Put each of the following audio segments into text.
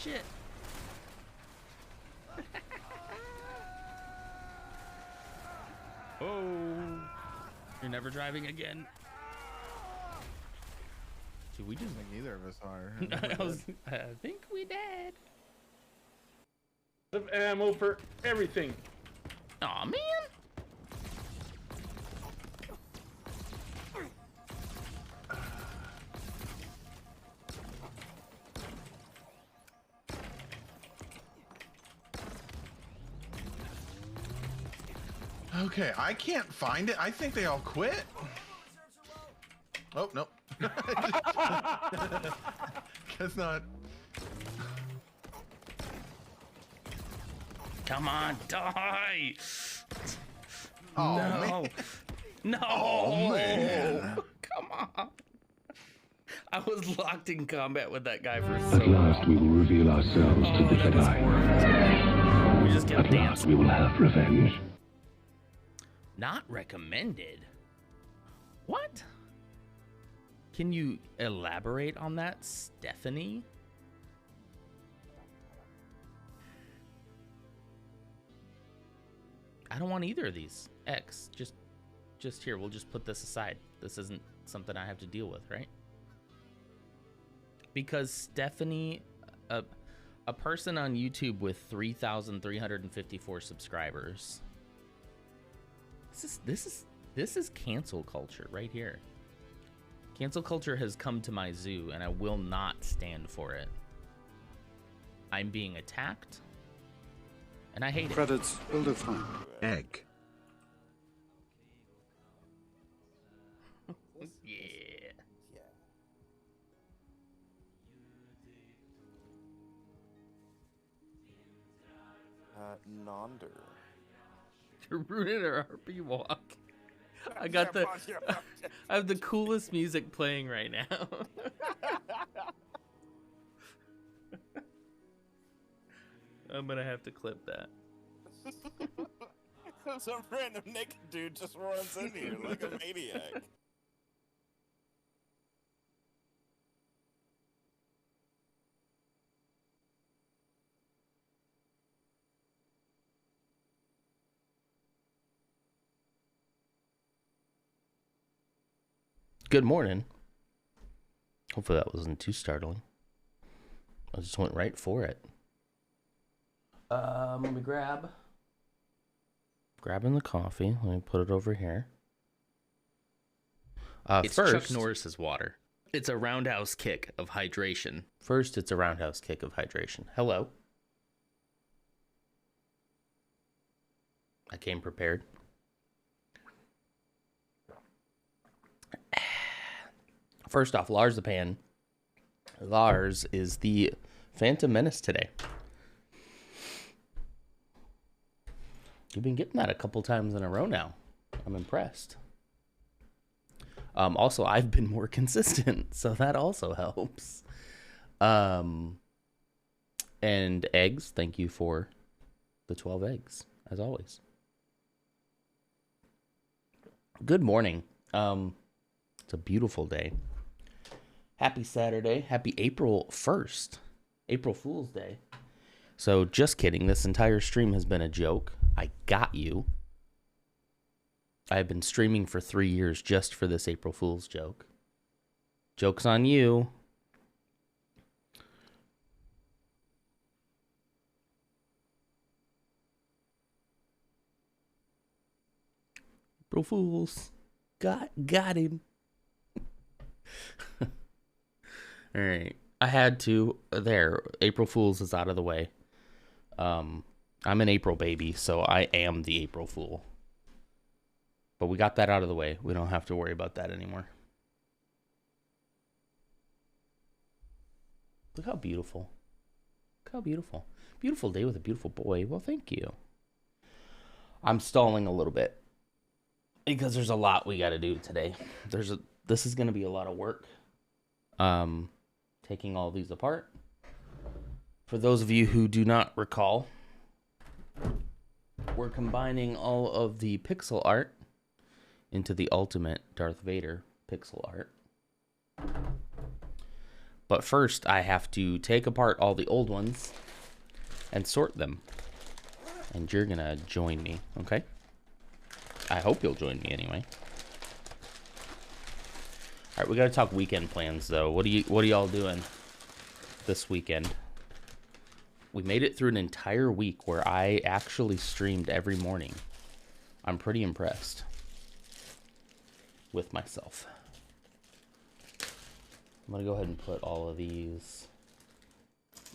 Watch it. Oh, you're never driving again. Dude, we just... I think neither of us are. I think we did. Ammo for everything. Aw, man. Okay, I can't find it. I think they all quit. Oh, no. Guess not. Come on, die. Oh, no. man. No. Oh, man. Come on. I was locked in combat with that guy for so At last we will reveal ourselves to the that was Jedi. horrible. We just kept At last dancing. we will have revenge. Not recommended. What? Can you elaborate on that, Stephanie? I don't want either of these. X, just here. We'll just put this aside. This isn't something I have to deal with, right? Because Stephanie, a person on YouTube with 3,354 subscribers. This is cancel culture right here. Cancel culture has come to my zoo, and I will not stand for it. I'm being attacked, and I hate it. Credits will define. Egg. Yeah. Nonder. You're ruining our RP walk. I have the coolest music playing right now. I'm gonna have to clip that. Some random naked dude just runs in here like a maniac. Good morning. Hopefully that wasn't too startling. I just went right for it. Let me grabbing the coffee. Let me put it over here. It's first, Chuck Norris's water. It's a roundhouse kick of hydration. First, it's a roundhouse kick of hydration. Hello. I came prepared. First off, Lars the Pan. Lars is the Phantom Menace today. You've been getting that a couple times in a row now. I'm impressed. Also, I've been more consistent, so that also helps. And eggs, thank you for the 12 eggs, as always. Good morning. It's a beautiful day. Happy Saturday. Happy April 1st. April Fool's Day. So, just kidding. This entire stream has been a joke. I got you. I've been streaming for 3 years just for this April Fool's joke. Joke's on you. April Fools. Got him. All right. I had to. There. April Fool's is out of the way. I'm an April baby, so I am the April Fool. But we got that out of the way. We don't have to worry about that anymore. Look how beautiful. Look how beautiful. Beautiful day with a beautiful boy. Well, thank you. I'm stalling a little bit because there's a lot we got to do today. This is going to be a lot of work. Taking all these apart. For those of you who do not recall, we're combining all of the pixel art into the ultimate Darth Vader pixel art. But first, I have to take apart all the old ones and sort them. And you're gonna join me, okay? I hope you'll join me anyway. All right, we gotta talk weekend plans though. What are y'all doing this weekend? We made it through an entire week where I actually streamed every morning. I'm pretty impressed with myself. I'm gonna go ahead and put all of these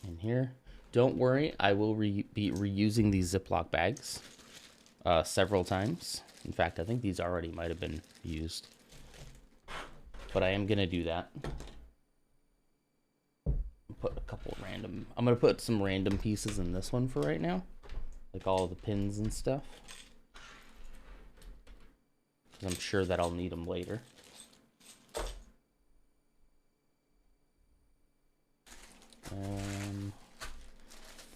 in here. Don't worry, I will be reusing these Ziploc bags several times. In fact, I think these already might have been used. But I am gonna do that. Put a couple random... I'm gonna put some random pieces in this one for right now. Like all the pins and stuff. I'm sure that I'll need them later.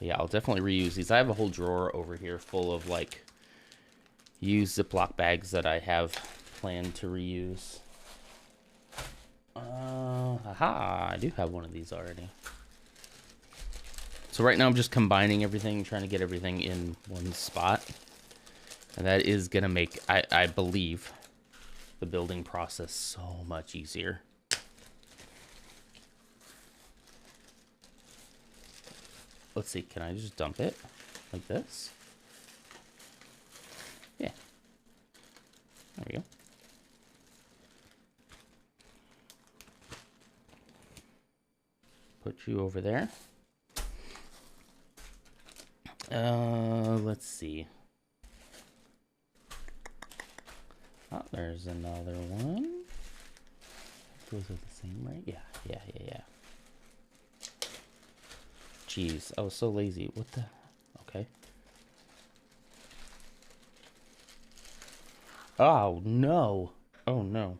Yeah, I'll definitely reuse these. I have a whole drawer over here full of like used Ziploc bags that I have planned to reuse. Aha, I do have one of these already. So right now I'm just combining everything, trying to get everything in one spot. And that is gonna make, I believe, the building process so much easier. Let's see, can I just dump it like this? Yeah. There we go. Put you over there. Let's see. Oh, there's another one. Those are the same, right? Yeah. Jeez, I was so lazy. What the? Okay. Oh, no. Oh, no.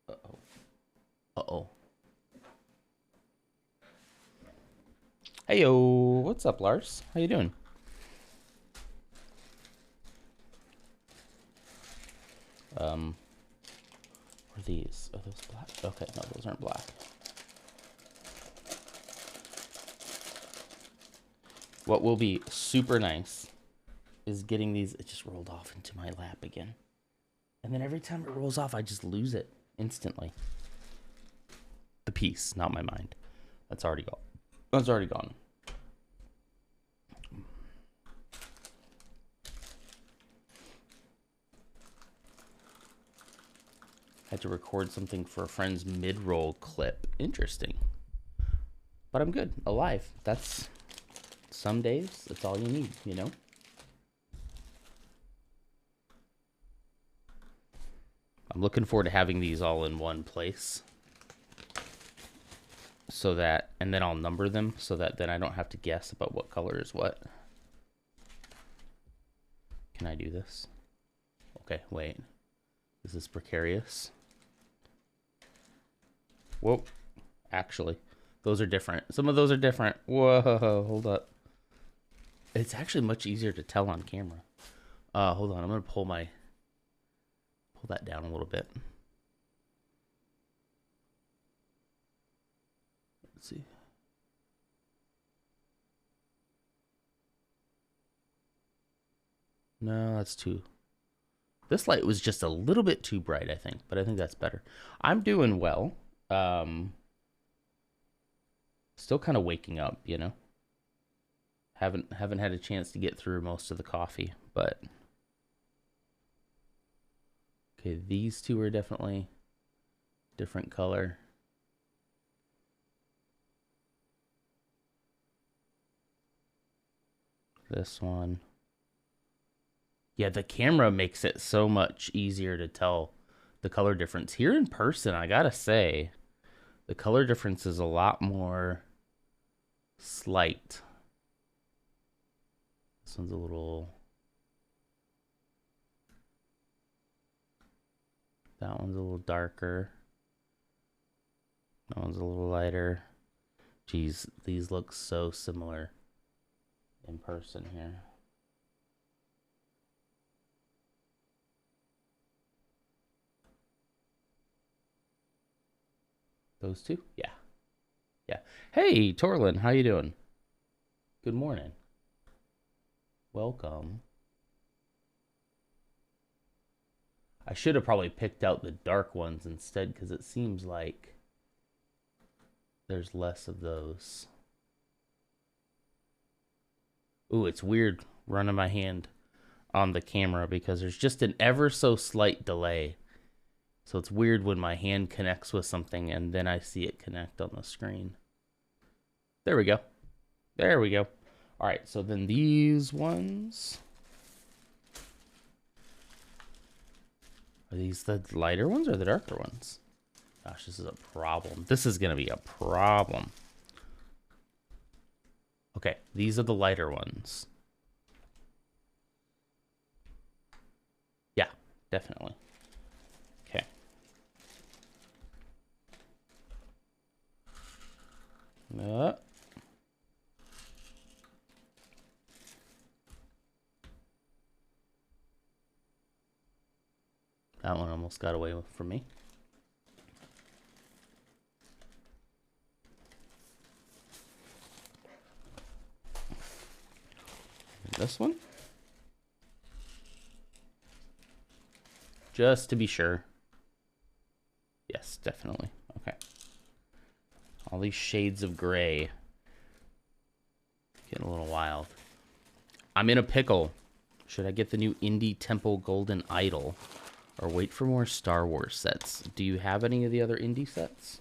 Uh-oh. Uh-oh. Heyo, what's up, Lars? How you doing? What are these? Are those black? Okay, no, those aren't black. What will be super nice is getting these... It just rolled off into my lap again. And then every time it rolls off, I just lose it instantly. The piece, not my mind. That's already gone. That's already gone. Had to record something for a friend's mid-roll clip. Interesting. But I'm good. Alive. That's... Some days, that's all you need, you know? I'm looking forward to having these all in one place. So that, and then I'll number them so that then I don't have to guess about what color is what. Can I do this? Okay, wait. This is precarious. Whoa. Actually, those are different. Some of those are different. Whoa, hold up. It's actually much easier to tell on camera. Hold on, I'm gonna pull that down a little bit. Let's see. No, that's too... This light was just a little bit too bright, I think, but I think that's better. I'm doing well. Still kind of waking up, you know? Haven't had a chance to get through most of the coffee, but... Okay, these two are definitely different color. This one. Yeah, the camera makes it so much easier to tell the color difference. Here in person, I gotta say, the color difference is a lot more slight. This one's a little... That one's a little darker. That one's a little lighter. Jeez, these look so similar in person here. Those two? Yeah, Yeah. Hey, Torlin, how you doing? Good morning. Welcome. I should have probably picked out the dark ones instead because it seems like there's less of those. Ooh, it's weird running my hand on the camera because there's just an ever so slight delay. So it's weird when my hand connects with something and then I see it connect on the screen. There we go. There we go. All right, so then these ones. Are these the lighter ones or the darker ones? Gosh, this is a problem. This is going to be a problem. Okay, these are the lighter ones. Yeah, definitely. Okay. That one almost got away from me. This one? Just to be sure. Yes, definitely. Okay. All these shades of gray. Getting a little wild. I'm in a pickle. Should I get the new Indie Temple Golden Idol or wait for more Star Wars sets? Do you have any of the other indie sets?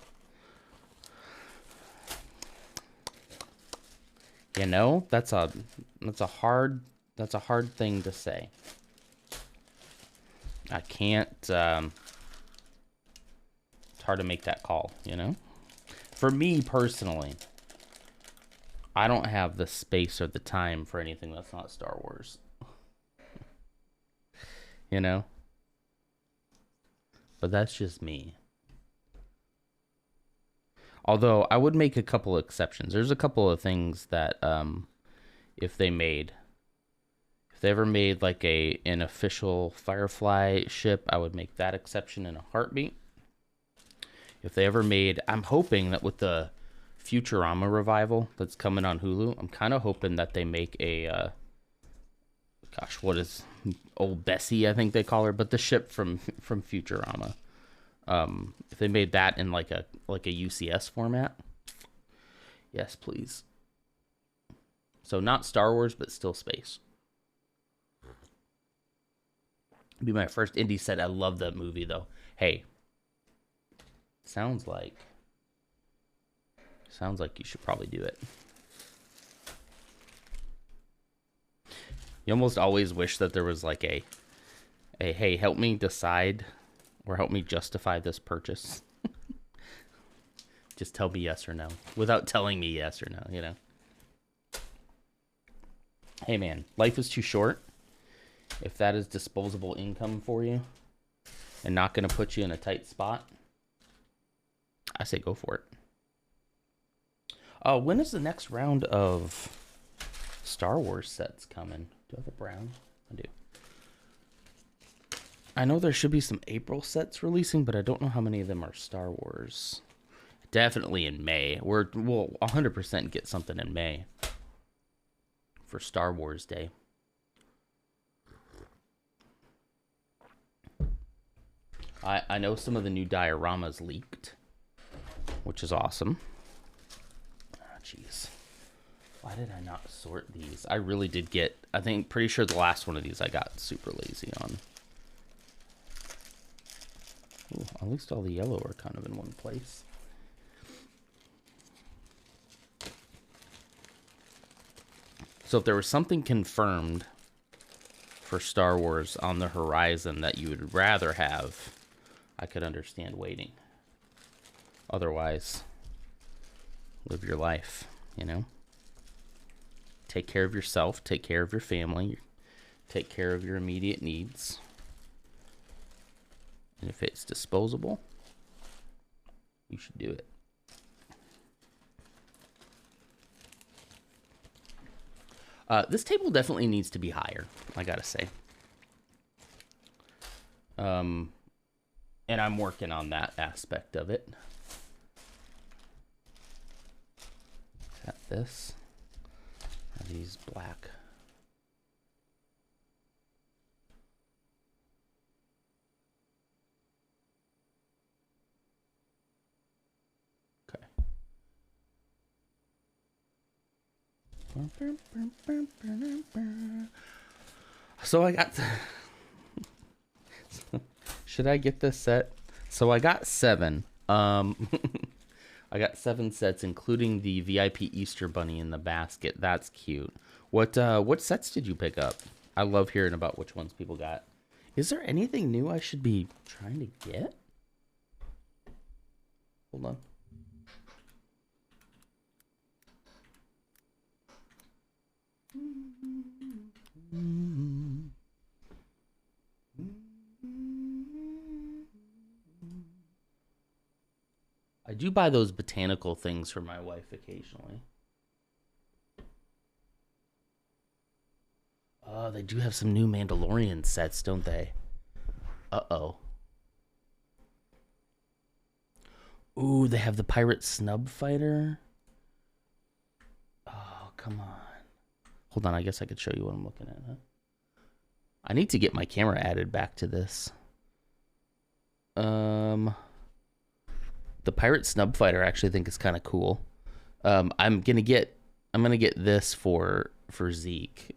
You know, that's a hard thing to say. I can't it's hard to make that call, you know? For me personally, I don't have the space or the time for anything that's not Star Wars. You know? But that's just me. Although I would make a couple of exceptions. There's a couple of things that if they ever made like an official Firefly ship, I would make that exception in a heartbeat. If they ever made, I'm hoping that with the Futurama revival that's coming on Hulu, I'm kind of hoping that they make a gosh, what is old Bessie, I think they call her, but the ship from Futurama. If they made that in like a UCS format, yes, please. So not Star Wars, but still space. It'd be my first indie set. I love that movie though. Hey, sounds like you should probably do it. You almost always wish that there was like a hey, help me decide or help me justify this purchase. Just tell me yes or no without telling me yes or no, you know. Hey man, life is too short. If that is disposable income for you and not going to put you in a tight spot, I say go for it. When is the next round of Star Wars sets coming? Do I have a brown? I do. I know there should be some April sets releasing, but I don't know how many of them are Star Wars. Definitely in May. We'll 100% get something in May for Star Wars Day. I know some of the new dioramas leaked, which is awesome. Ah, jeez. Why did I not sort these? I really did get, pretty sure the last one of these I got super lazy on. Ooh, at least all the yellow are kind of in one place. So if there was something confirmed for Star Wars on the horizon that you would rather have, I could understand waiting. Otherwise, live your life, you know? Take care of yourself, take care of your family, take care of your immediate needs. And if it's disposable, you should do it. This table definitely needs to be higher, I gotta say. And I'm working on that aspect of it. this. Are these black? Okay. So I got. Should I get this set? So I got 7. I got 7 sets, including the VIP Easter Bunny in the basket. That's cute. What sets did you pick up? I love hearing about which ones people got. Is there anything new I should be trying to get? Hold on. I do buy those botanical things for my wife occasionally. Oh, they do have some new Mandalorian sets, don't they? Uh-oh. Ooh, they have the pirate snub fighter. Oh, come on. Hold on, I guess I could show you what I'm looking at, huh? I need to get my camera added back to this. The pirate snub fighter I actually think is kind of cool. I'm gonna get this for Zeke.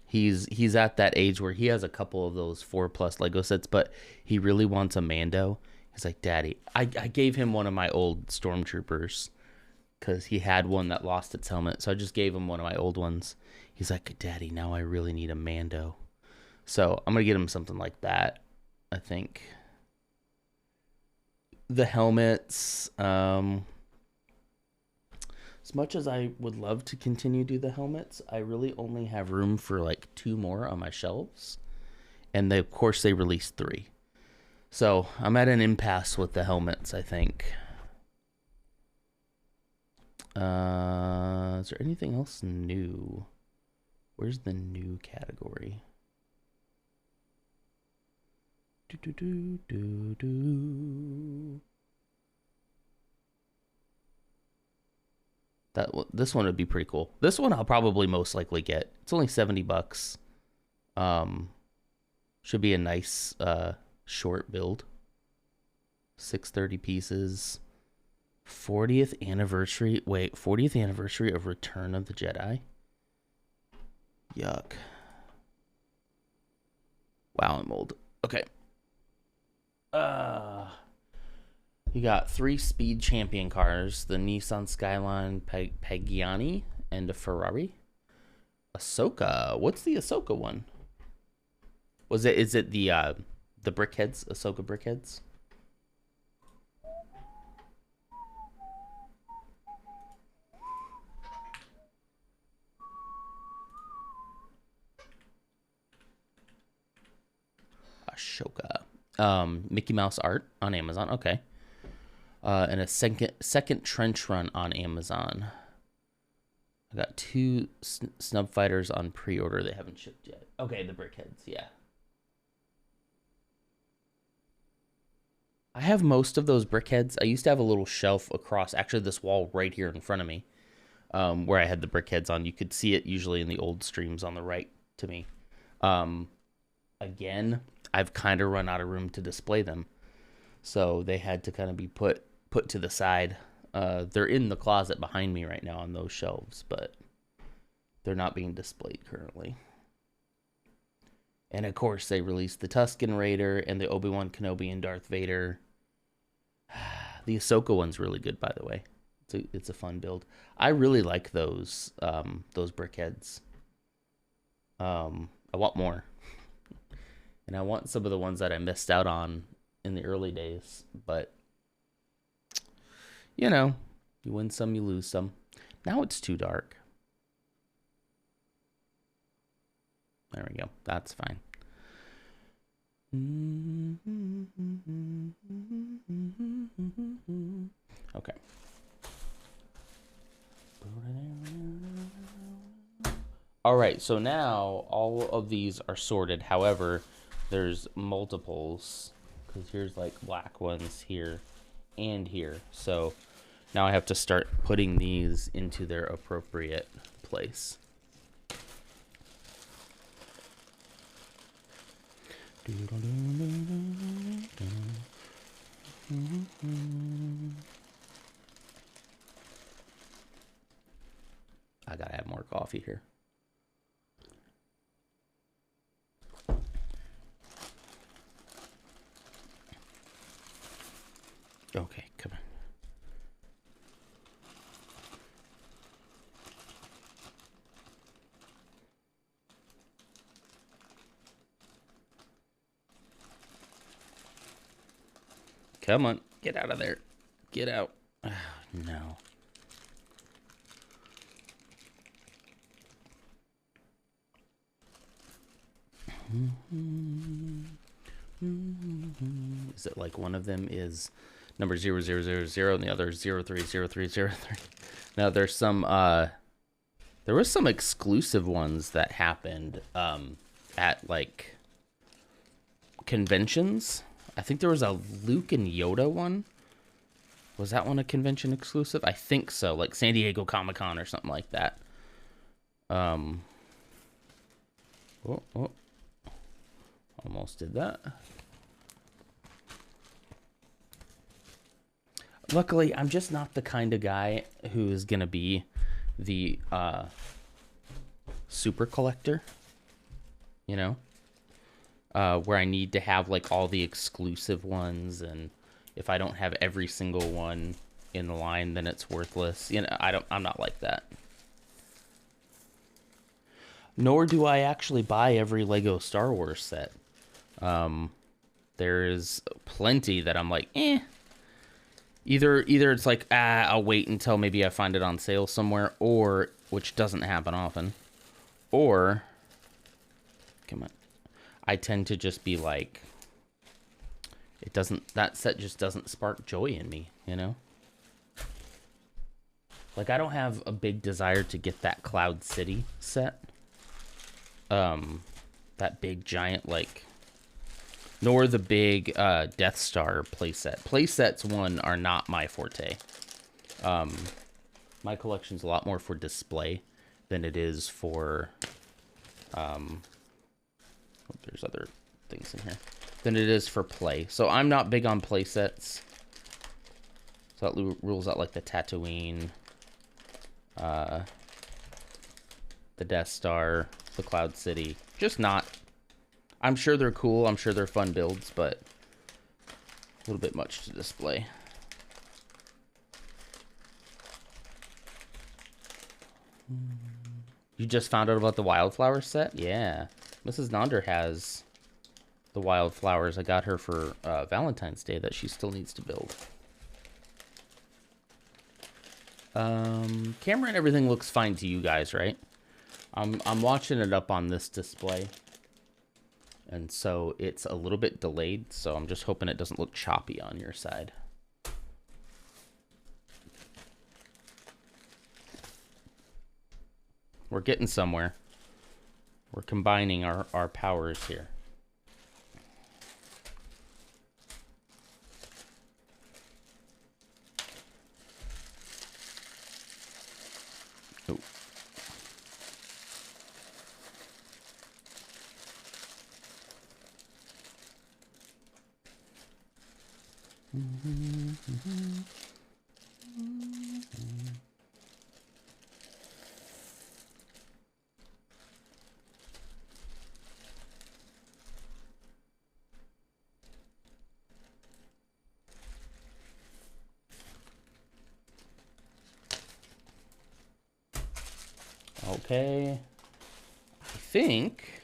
He's at that age where he has a couple of those 4+ Lego sets, but he really wants a Mando. He's like, Daddy, I gave him one of my old Stormtroopers because he had one that lost its helmet. So I just gave him one of my old ones. He's like, Daddy, now I really need a Mando. So I'm going to get him something like that, I think. The helmets, as much as I would love to continue to do the helmets, I really only have room for like 2 more on my shelves. And of course they released 3. So I'm at an impasse with the helmets, I think. Is there anything else new? Where's the new category? This one would be pretty cool. This one I'll probably most likely get. It's only $70. Should be a nice short build. 630 pieces. 40th anniversary. Wait, 40th anniversary of Return of the Jedi. Yuck. Wow, I'm old. Okay. You got 3 speed champion cars, the Nissan Skyline Pagani and a Ferrari. Ahsoka. What's the Ahsoka one? Is it the brickheads, Ahsoka brickheads? Ashoka. Mickey Mouse art on Amazon. Okay. And a second trench run on Amazon. I got 2 snub fighters on pre-order. They haven't shipped yet. Okay, the brickheads. Yeah. I have most of those brickheads. I used to have a little shelf across, actually this wall right here in front of me, where I had the brickheads on. You could see it usually in the old streams on the right to me. Again, I've kind of run out of room to display them. So they had to kind of be put to the side. They're in the closet behind me right now on those shelves, but they're not being displayed currently. And of course, they released the Tusken Raider and the Obi-Wan Kenobi and Darth Vader. The Ahsoka one's really good, by the way. It's a fun build. I really like those brickheads. I want more. And I want some of the ones that I missed out on in the early days. But, you know, you win some, you lose some. Now it's too dark. There we go. That's fine. Okay. All right, so now all of these are sorted. However, there's multiples because here's like black ones here and here. So Now I have to start putting these into their appropriate place. I gotta have more coffee here. Okay, come on. Come on, get out of there. Get out. Oh, no. Is it like one of them is number 0000 and the other is 030303? Now there's some there was some exclusive ones that happened at like conventions. I think there was a Luke and Yoda one. Was that one a convention exclusive? I think so, like San Diego Comic-Con or something like that. Oh, almost did that. Luckily, I'm just not the kind of guy who is going to be the super collector, you know? Where I need to have like all the exclusive ones, and if I don't have every single one in the line, then it's worthless. You know, I'm not like that. Nor do I actually buy every Lego Star Wars set. There's plenty that I'm like, eh. Either it's like, I'll wait until maybe I find it on sale somewhere, or, which doesn't happen often, or, come on, I tend to just be like, that set just doesn't spark joy in me, you know? Like, I don't have a big desire to get that Cloud City set. That big giant, like, nor the big Death Star playset. Playsets, one, are not my forte. My collection's a lot more for display than it is for, there's other things in here, than it is for play. So I'm not big on playsets. So that rules out like the Tatooine, the Death Star, the Cloud City. Just not. I'm sure they're cool. I'm sure they're fun builds, but a little bit much to display. You just found out about the Wildflower set? Yeah. Mrs. Nonder has the Wildflowers. I got her for Valentine's Day that she still needs to build. Camera and everything looks fine to you guys, right? I'm watching it up on this display, and so it's a little bit delayed, so I'm just hoping it doesn't look choppy on your side. We're getting somewhere. We're combining our powers here. Oh. Okay, I think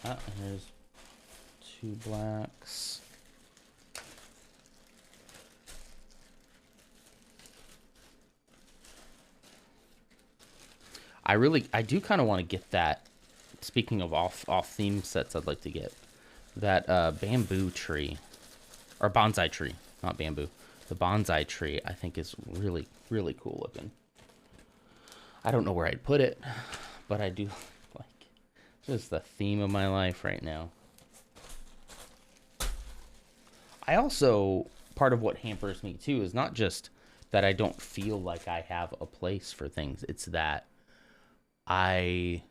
here's 2 blacks. I do kind of want to get that. Speaking of off theme sets, I'd like to get that bamboo tree, or bonsai tree, not bamboo. The bonsai tree I think is really, really cool looking. I don't know where I'd put it, but I do like. This is the theme of my life right now. I also part of what hampers me too is not just that I don't feel like I have a place for things. It's that I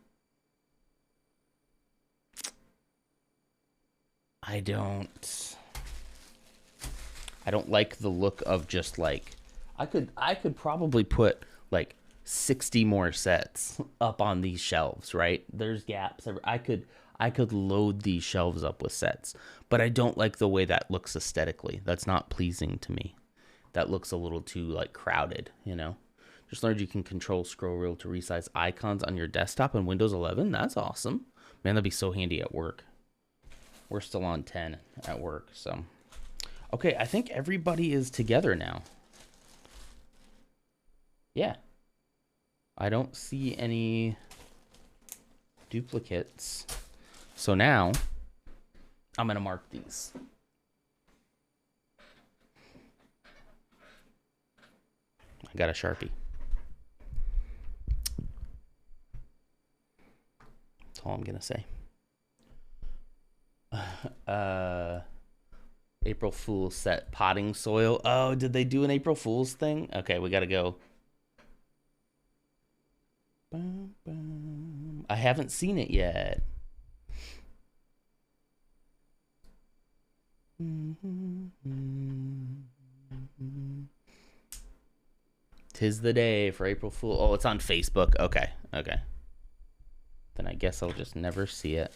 don't like the look of just like I could probably put like 60 more sets up on these shelves, right? There's gaps. I could load these shelves up with sets, but I don't like the way that looks aesthetically. That's not pleasing to me. That looks a little too like crowded, you know? Just learned you can control scroll wheel to resize icons on your desktop in Windows 11. That's awesome. Man, that'd be so handy at work. We're still on 10 at work, so. Okay, I think everybody is together now. Yeah. I don't see any duplicates. So now, I'm going to mark these. I got a Sharpie. That's all I'm going to say. April Fool's set potting soil. Oh, did they do an April Fool's thing? Okay, we got to go. I haven't seen it yet. Tis the day for April Fool. Oh, it's on Facebook. Okay. Then I guess I'll just never see it.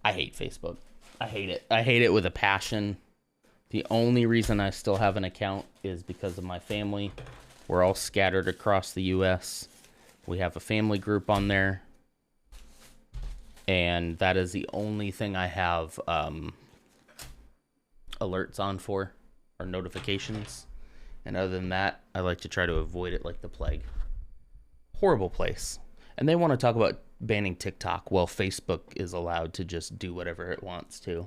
I hate Facebook. I hate it. I hate it with a passion. The only reason I still have an account is because of my family. We're all scattered across the U.S. We have a family group on there. And that is the only thing I have alerts on for, or notifications. And other than that, I like to try to avoid it like the plague. Horrible place. And they want to talk about banning TikTok. Well, Facebook is allowed to just do whatever it wants to.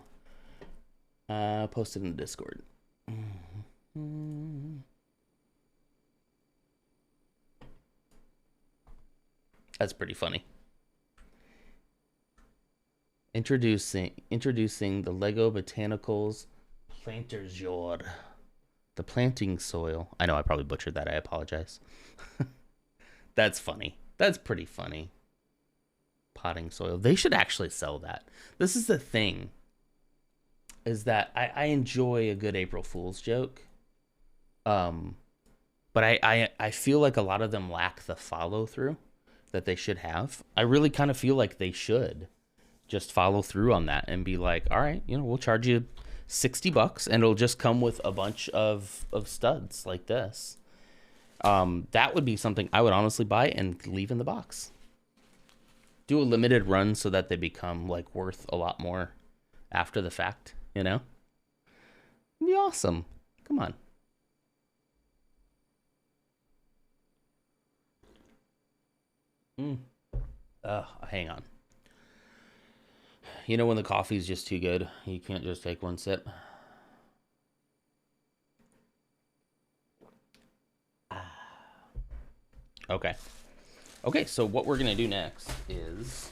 Posted in the Discord. That's pretty funny. Introducing the Lego Botanicals Planter's Yard. The planting soil. I know I probably butchered that. I apologize. That's funny. That's pretty funny. Potting soil. They should actually sell that. This is the thing. Is that I enjoy a good April Fool's joke. But I feel like a lot of them lack the follow through that they should have. I really kind of feel like they should just follow through on that and be like, all right, we'll charge you $60 and it'll just come with a bunch of studs like this. That would be something I would honestly buy and leave in the box. Do a limited run so that they become like worth a lot more after the fact, It'd be awesome. Come on. Hang on. When the coffee's just too good, you can't just take one sip. Okay. Okay, so what we're going to do next is...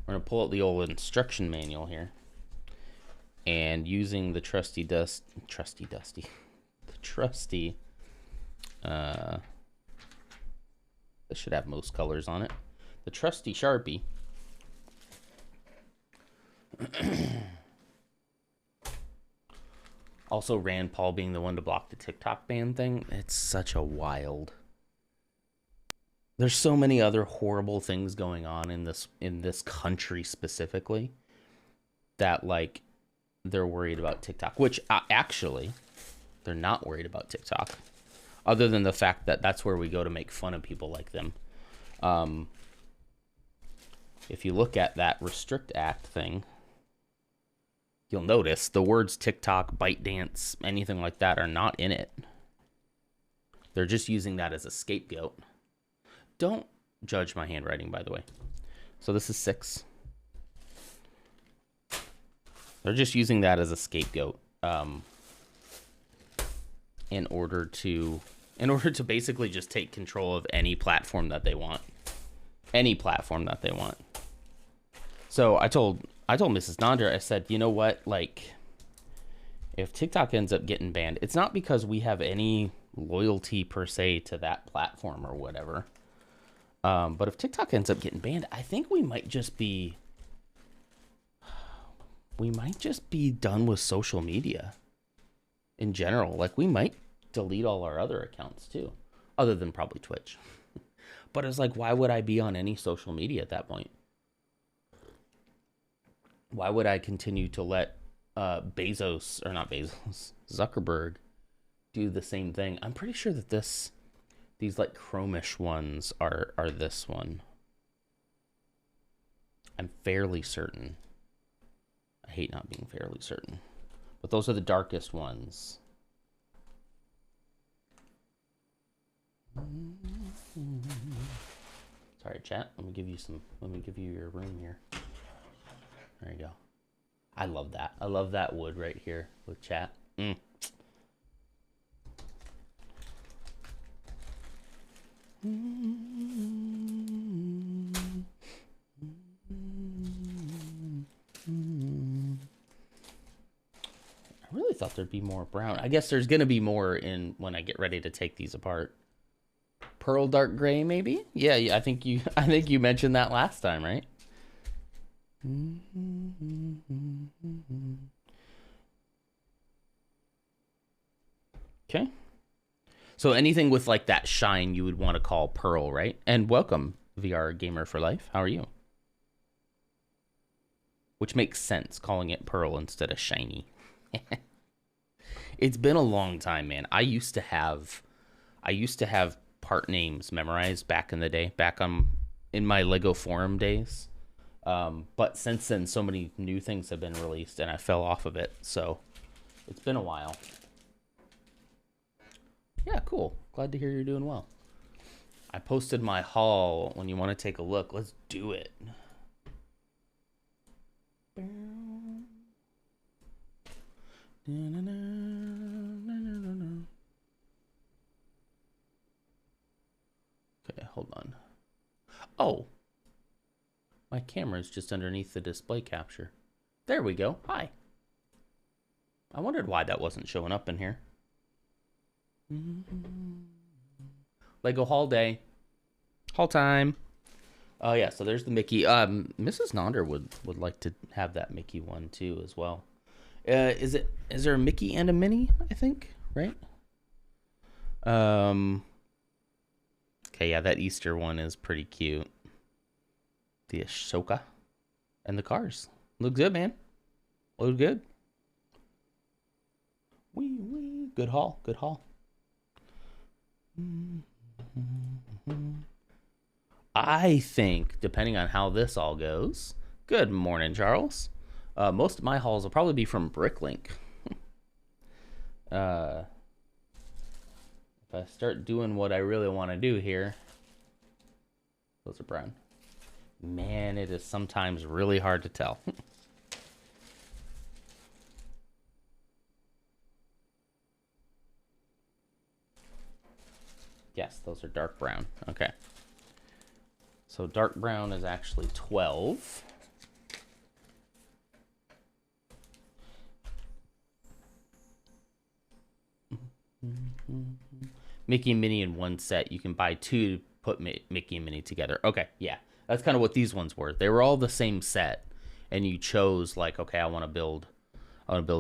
we're going to pull out the old instruction manual here. And using the trusty... this should have most colors on it. The trusty Sharpie. Also, Rand Paul being the one to block the TikTok ban thing. It's such a wild. There's so many other horrible things going on in this country specifically that like they're worried about TikTok, which actually they're not worried about TikTok. Other than the fact that that's where we go to make fun of people like them. If you look at that Restrict Act thing, you'll notice the words TikTok, ByteDance, anything like that are not in it. They're just using that as a scapegoat. Don't judge my handwriting, by the way. So this is 6. They're just using that as a scapegoat in order to in order to basically just take control of any platform that they want. Any platform that they want. So I told Mrs. Nonder, I said, you know what, like, if TikTok ends up getting banned, it's not because we have any loyalty per se to that platform or whatever. But if TikTok ends up getting banned, I think we might just be done with social media in general. Like, we might delete all our other accounts too, other than probably Twitch. But it's like, why would I be on any social media at that point? Why would I continue to let Zuckerberg do the same thing? I'm pretty sure that these like chromish ones are this one. I'm fairly certain. I hate not being fairly certain. But those are the darkest ones. Sorry, chat. Let me give you your room here. There you go. I love that. I love that wood right here with chat. I really thought there'd be more brown. I guess there's gonna be more in when I get ready to take these apart. Pearl dark gray, maybe? Yeah, I think you mentioned that last time, right? Okay. So anything with like that shine you would want to call pearl, right? And welcome, VR Gamer for Life. How are you? Which makes sense, calling it pearl instead of shiny. It's been a long time, man. I used to have part names memorized back in the day, in my Lego forum days. But since then, so many new things have been released, and I fell off of it. So it's been a while. Yeah, cool. Glad to hear you're doing well. I posted my haul. When you want to take a look, let's do it. Okay, hold on. Oh, my camera is just underneath the display capture. There we go. Hi. I wondered why that wasn't showing up in here. Lego haul day. Haul time. Oh yeah, so there's the Mickey. Mrs. Nonder would like to have that Mickey one too as well. Is there a Mickey and a Minnie, I think, right? Okay, yeah, that Easter one is pretty cute. The Ashoka and the cars. Look good, man. Look good. Wee. Good haul. Good haul. I think, depending on how this all goes, good morning, Charles. Most of my hauls will probably be from Bricklink. If I start doing what I really want to do here, those are brown. Man, it is sometimes really hard to tell. Yes, those are dark brown. Okay. So dark brown is actually 12. Mickey and Minnie in one set. You can buy two to put Mickey and Minnie together. Okay, yeah. That's kind of what these ones were. They were all the same set. And you chose, like, okay, I want to build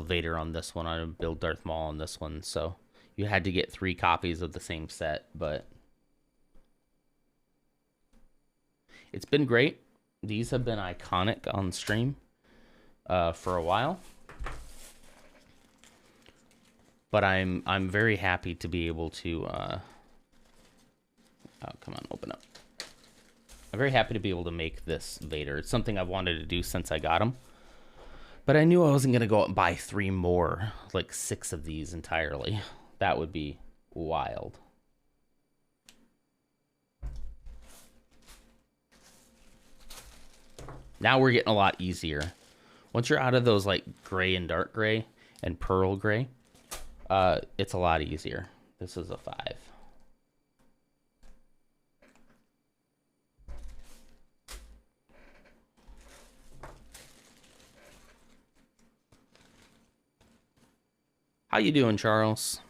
Vader on this one. I want to build Darth Maul on this one. So you had to get 3 copies of the same set, but it's been great. These have been iconic on stream for a while. But I'm very happy to be able to oh, come on, open up. I'm very happy to be able to make this Vader. It's something I've wanted to do since I got him. But I knew I wasn't going to go out and buy 3 more, like 6 of these entirely. That would be wild. Now we're getting a lot easier. Once you're out of those like gray and dark gray and pearl gray, it's a lot easier. This is a 5. How you doing, Charles?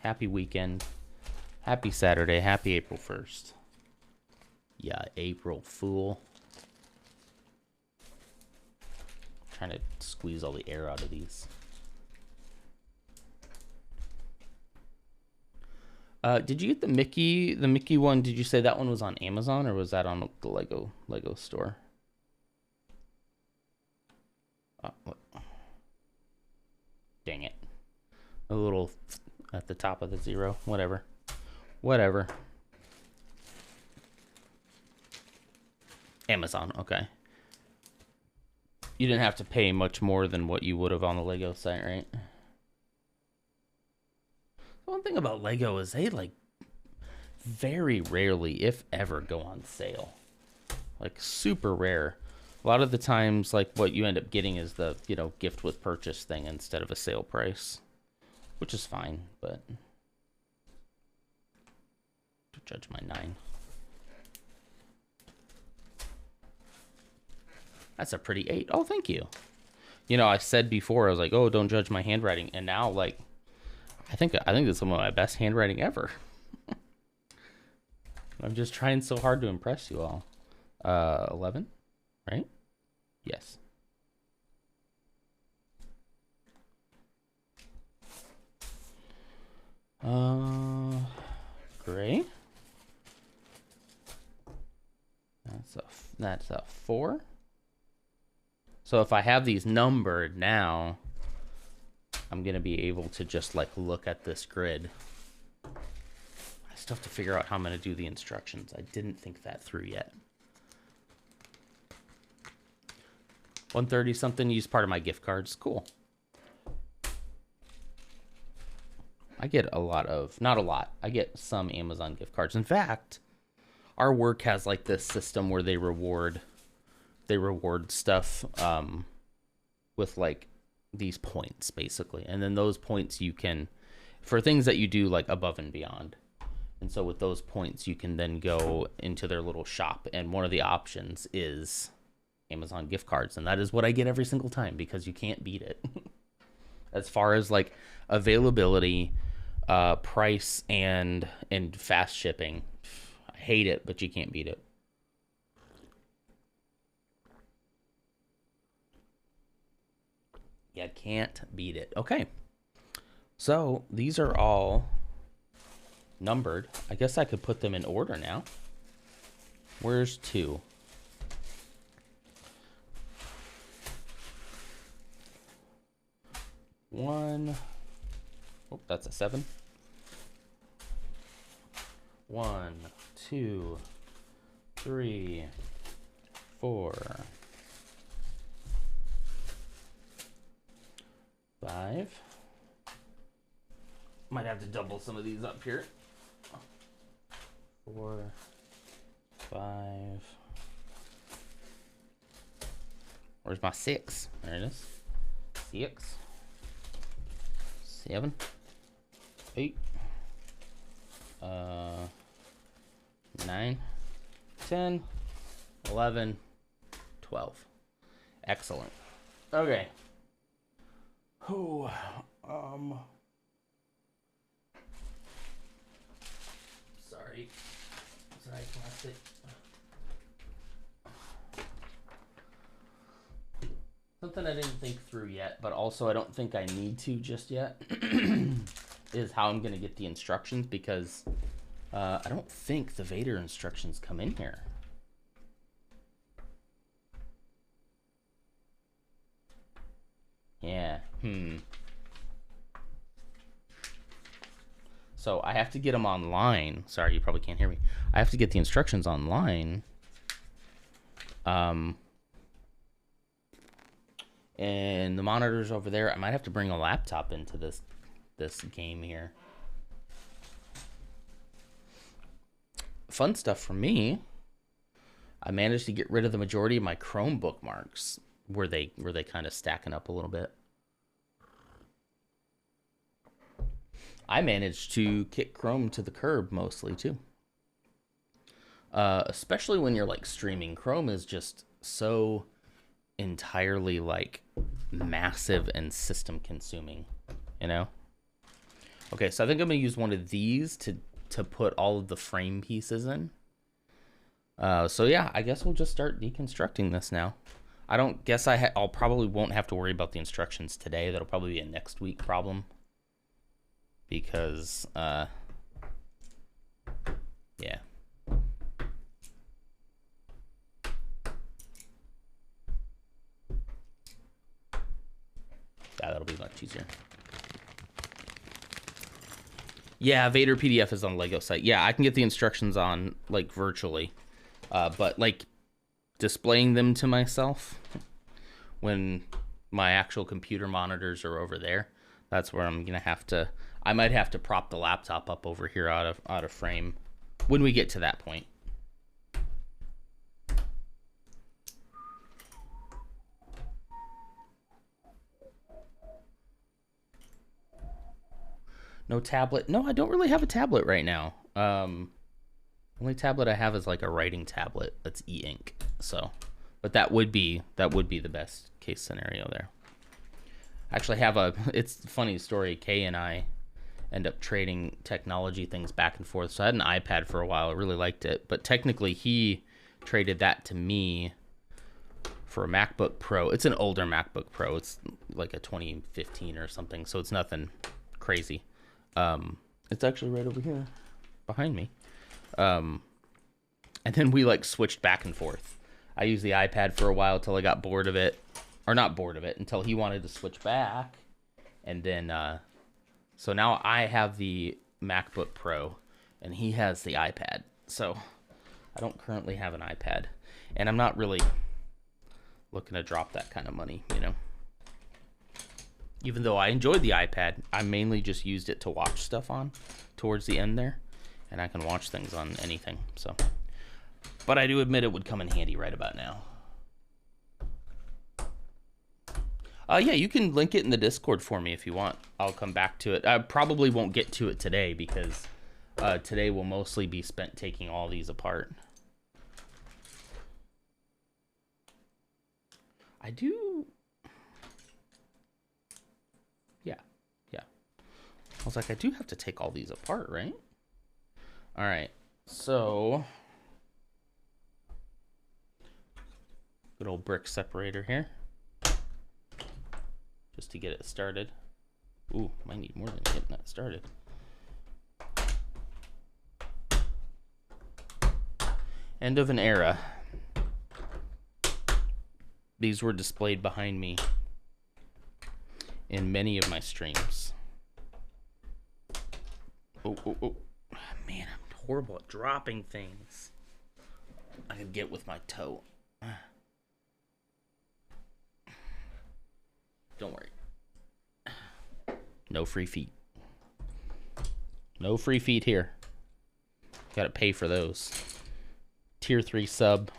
Happy weekend. Happy Saturday. Happy April 1st. Yeah, April Fool. Trying to squeeze all the air out of these. Did you get the Mickey one? Did you say that one was on Amazon, or was that on the Lego store? What? Dang it. A little at the top of the zero. Whatever. Whatever. Amazon, okay. You didn't have to pay much more than what you would have on the Lego site, right? One thing about Lego is they, like, very rarely, if ever, go on sale. Like, super rare. A lot of the times, like, what you end up getting is the, you know, gift with purchase thing instead of a sale price. Which is fine, but... Don't judge my 9. That's a pretty 8. Oh, thank you. You know, I said before, I was like, oh, don't judge my handwriting. And now, like, I think it's some of my best handwriting ever. I'm just trying so hard to impress you all. 11, right? Yes. Gray. That's a 4. So if I have these numbered now, I'm going to be able to just, like, look at this grid. I still have to figure out how I'm going to do the instructions. I didn't think that through yet. 130 something, use part of my gift cards. Cool. I get a lot of, not a lot, I get some Amazon gift cards. In fact, our work has, like, this system where they reward stuff with, like, these points, basically. And then those points you can, for things that you do, like, above and beyond. And so with those points, you can then go into their little shop. And one of the options is Amazon gift cards. And that is what I get every single time because you can't beat it. As far as, like, availability, price, and fast shipping. I hate it, but you can't beat it. You can't beat it. Okay. So these are all numbered. I guess I could put them in order now. Where's 2? One. Oh, that's a 7. 1, 2, 3, 4, 5. Might have to double some of these up here. 4, 5. Where's my 6? There it is. 6, 7, 8, 9, 10, 11, 12. Excellent. Okay. Oh, sorry, plastic. Something I didn't think through yet, but also I don't think I need to just yet, is how I'm going to get the instructions, because I don't think the Vader instructions come in here. Yeah, So I have to get them online. Sorry, you probably can't hear me. I have to get the instructions online. And the monitors over there, I might have to bring a laptop into this game here. Fun stuff for me. I managed to get rid of the majority of my Chrome bookmarks. Were they kind of stacking up a little bit? I managed to kick Chrome to the curb mostly too. Especially when you're, like, streaming. Chrome is just so entirely, like, massive and system consuming, you know? Okay, so I think I'm going to use one of these to put all of the frame pieces in. So yeah, I guess we'll just start deconstructing this now. I don't guess I'll probably won't have to worry about the instructions today. That'll probably be a next week problem. Because, yeah. Yeah, that'll be much easier. Yeah, Vader PDF is on Lego site. Yeah, I can get the instructions on, like, virtually. But, like, displaying them to myself when my actual computer monitors are over there, that's where I'm going to have to... I might have to prop the laptop up over here out of frame when we get to that point. No tablet. No, I don't really have a tablet right now. Only tablet I have is like a writing tablet that's e-ink. So, but that would be the best case scenario there. I actually have it's a funny story. Kay and I end up trading technology things back and forth. So I had an iPad for a while. I really liked it, but technically he traded that to me for a MacBook Pro. It's an older MacBook Pro. It's like a 2015 or something. So it's nothing crazy. It's actually right over here behind me. And then we like switched back and forth. I used the iPad for a while till I got bored of it, or not bored of it, until he wanted to switch back. And then, so now I have the MacBook Pro and he has the iPad. So I don't currently have an iPad, and I'm not really looking to drop that kind of money, you know. Even though I enjoyed the iPad, I mainly just used it to watch stuff on towards the end there, and I can watch things on anything. So, but I do admit it would come in handy right about now. Yeah, you can link it in the Discord for me if you want. I'll come back to it. I probably won't get to it today because today will mostly be spent taking all these apart. I do... Yeah. I was like, I do have to take all these apart, right? All right, so... Good old brick separator here. Just to get it started. Ooh, might need more than getting that started. End of an era. These were displayed behind me in many of my streams. Oh, man, I'm horrible at dropping things. I could get with my toe. Don't worry. No free feet. No free feet here. Gotta pay for those. Tier 3 sub.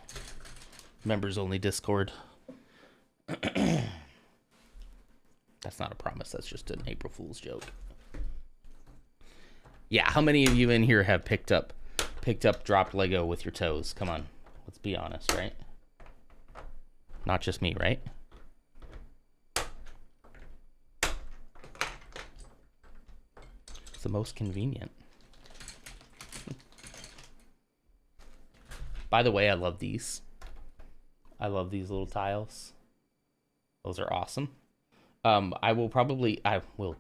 Members only Discord. That's not a promise. That's just an April Fool's joke. Yeah, how many of you in here have picked up dropped Lego with your toes? Come on. Let's be honest, right? Not just me, right? It's the most convenient. By the way, I love these. I love these little tiles. Those are awesome. I will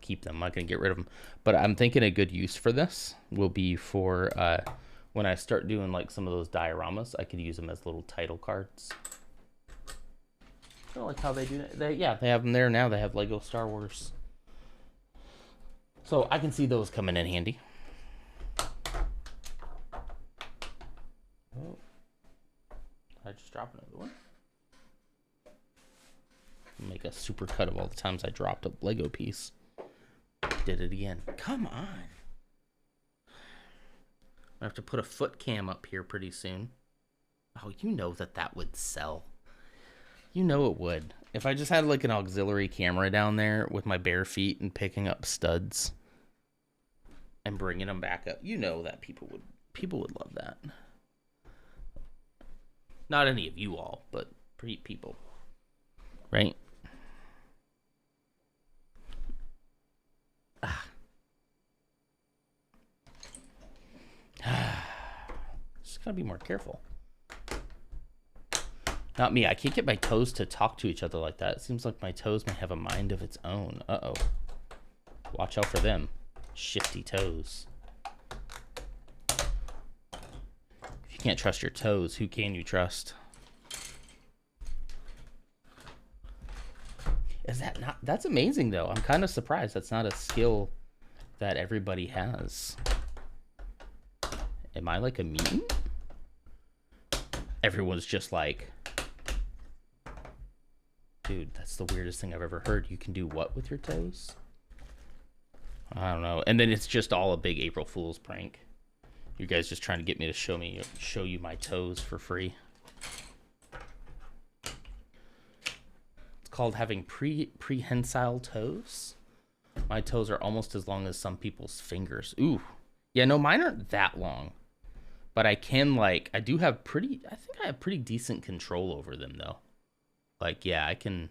keep them. I'm not going to get rid of them. But I'm thinking a good use for this will be for when I start doing like some of those dioramas, I could use them as little title cards. I like how they do that. They have them there now. They have Lego Star Wars. So I can see those coming in handy. Oh, did I just drop another one? Make a super cut of all the times I dropped a Lego piece. Did it again. Come on. I have to put a foot cam up here pretty soon. Oh, you know that would sell. You know it would. If I just had like an auxiliary camera down there with my bare feet and picking up studs and bringing them back up, you know that people would love that. Not any of you all, but people. Right? gotta be more careful. Not me. I can't get my toes to talk to each other like that. It seems like my toes may have a mind of its own. Uh-oh. Watch out for them. Shifty toes. If you can't trust your toes, who can you trust? Is that not... That's amazing, though. I'm kind of surprised. That's not a skill that everybody has. Am I like a mutant? Everyone's just like... Dude, that's the weirdest thing I've ever heard. You can do what with your toes? I don't know. And then it's just all a big April Fool's prank. You guys just trying to get me to show you my toes for free. It's called having prehensile toes. My toes are almost as long as some people's fingers. Ooh. Yeah, no, mine aren't that long. But I can, like, I think I have pretty decent control over them, though. Like, yeah, I can,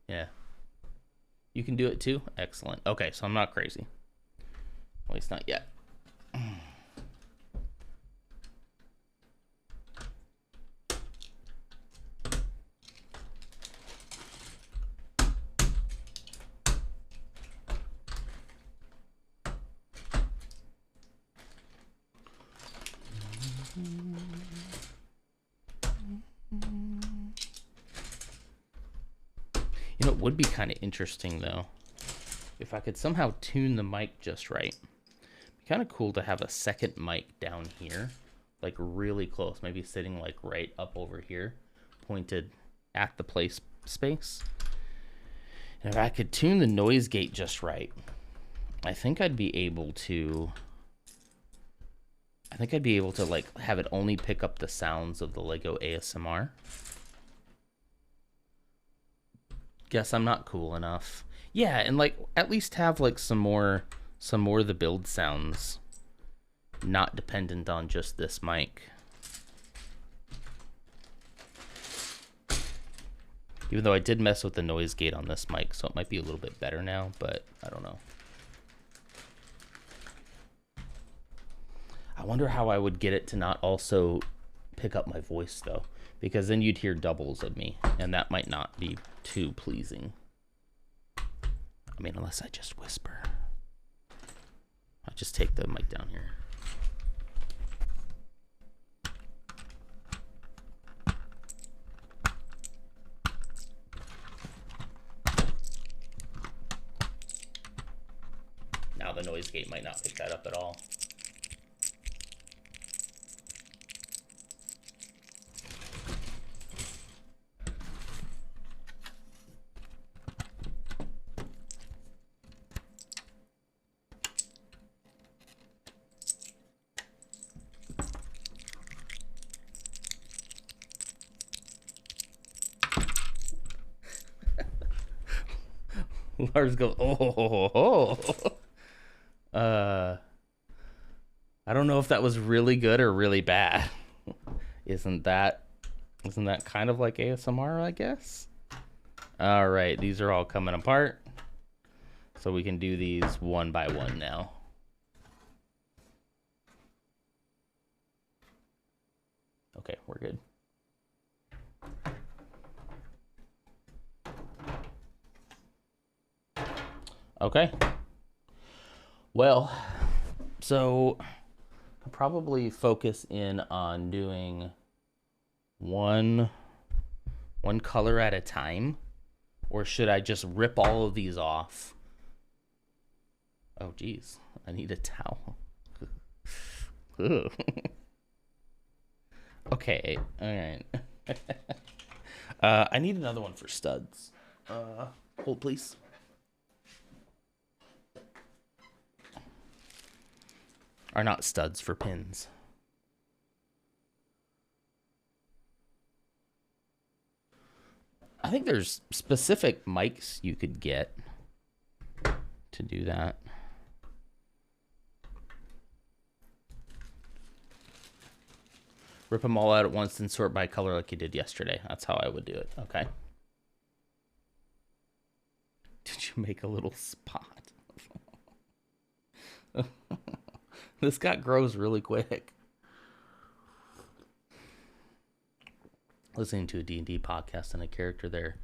yeah. You can do it too? Excellent. Okay, so I'm not crazy. At least not yet. You know, it would be kind of interesting, though, if I could somehow tune the mic just right. It'd be kind of cool to have a second mic down here, like really close, maybe sitting like right up over here, pointed at the play space. And if I could tune the noise gate just right, I think I'd be able to like have it only pick up the sounds of the Lego ASMR. Guess I'm not cool enough. Yeah, and like at least have like some more of the build sounds not dependent on just this mic. Even though I did mess with the noise gate on this mic, so it might be a little bit better now, but I don't know. I wonder how I would get it to not also pick up my voice, though, because then you'd hear doubles of me, and that might not be too pleasing. I mean, unless I just whisper. I'll just take the mic down here. Now the noise gate might not pick that up at all. Lars goes, oh. I don't know if that was really good or really bad. Isn't that kind of like ASMR, I guess? All right, these are all coming apart. So we can do these one by one now. Okay, we're good. Okay. Well, so I'll probably focus in on doing one color at a time, or should I just rip all of these off? Oh, geez, I need a towel. Okay, all right. I need another one for studs. Hold, please. Are not studs, for pins. I think there's specific mics you could get to do that. Rip them all out at once and sort by color like you did yesterday. That's how I would do it. Okay. Did you make a little spot? This guy grows really quick. listening to a D&D podcast, and a character there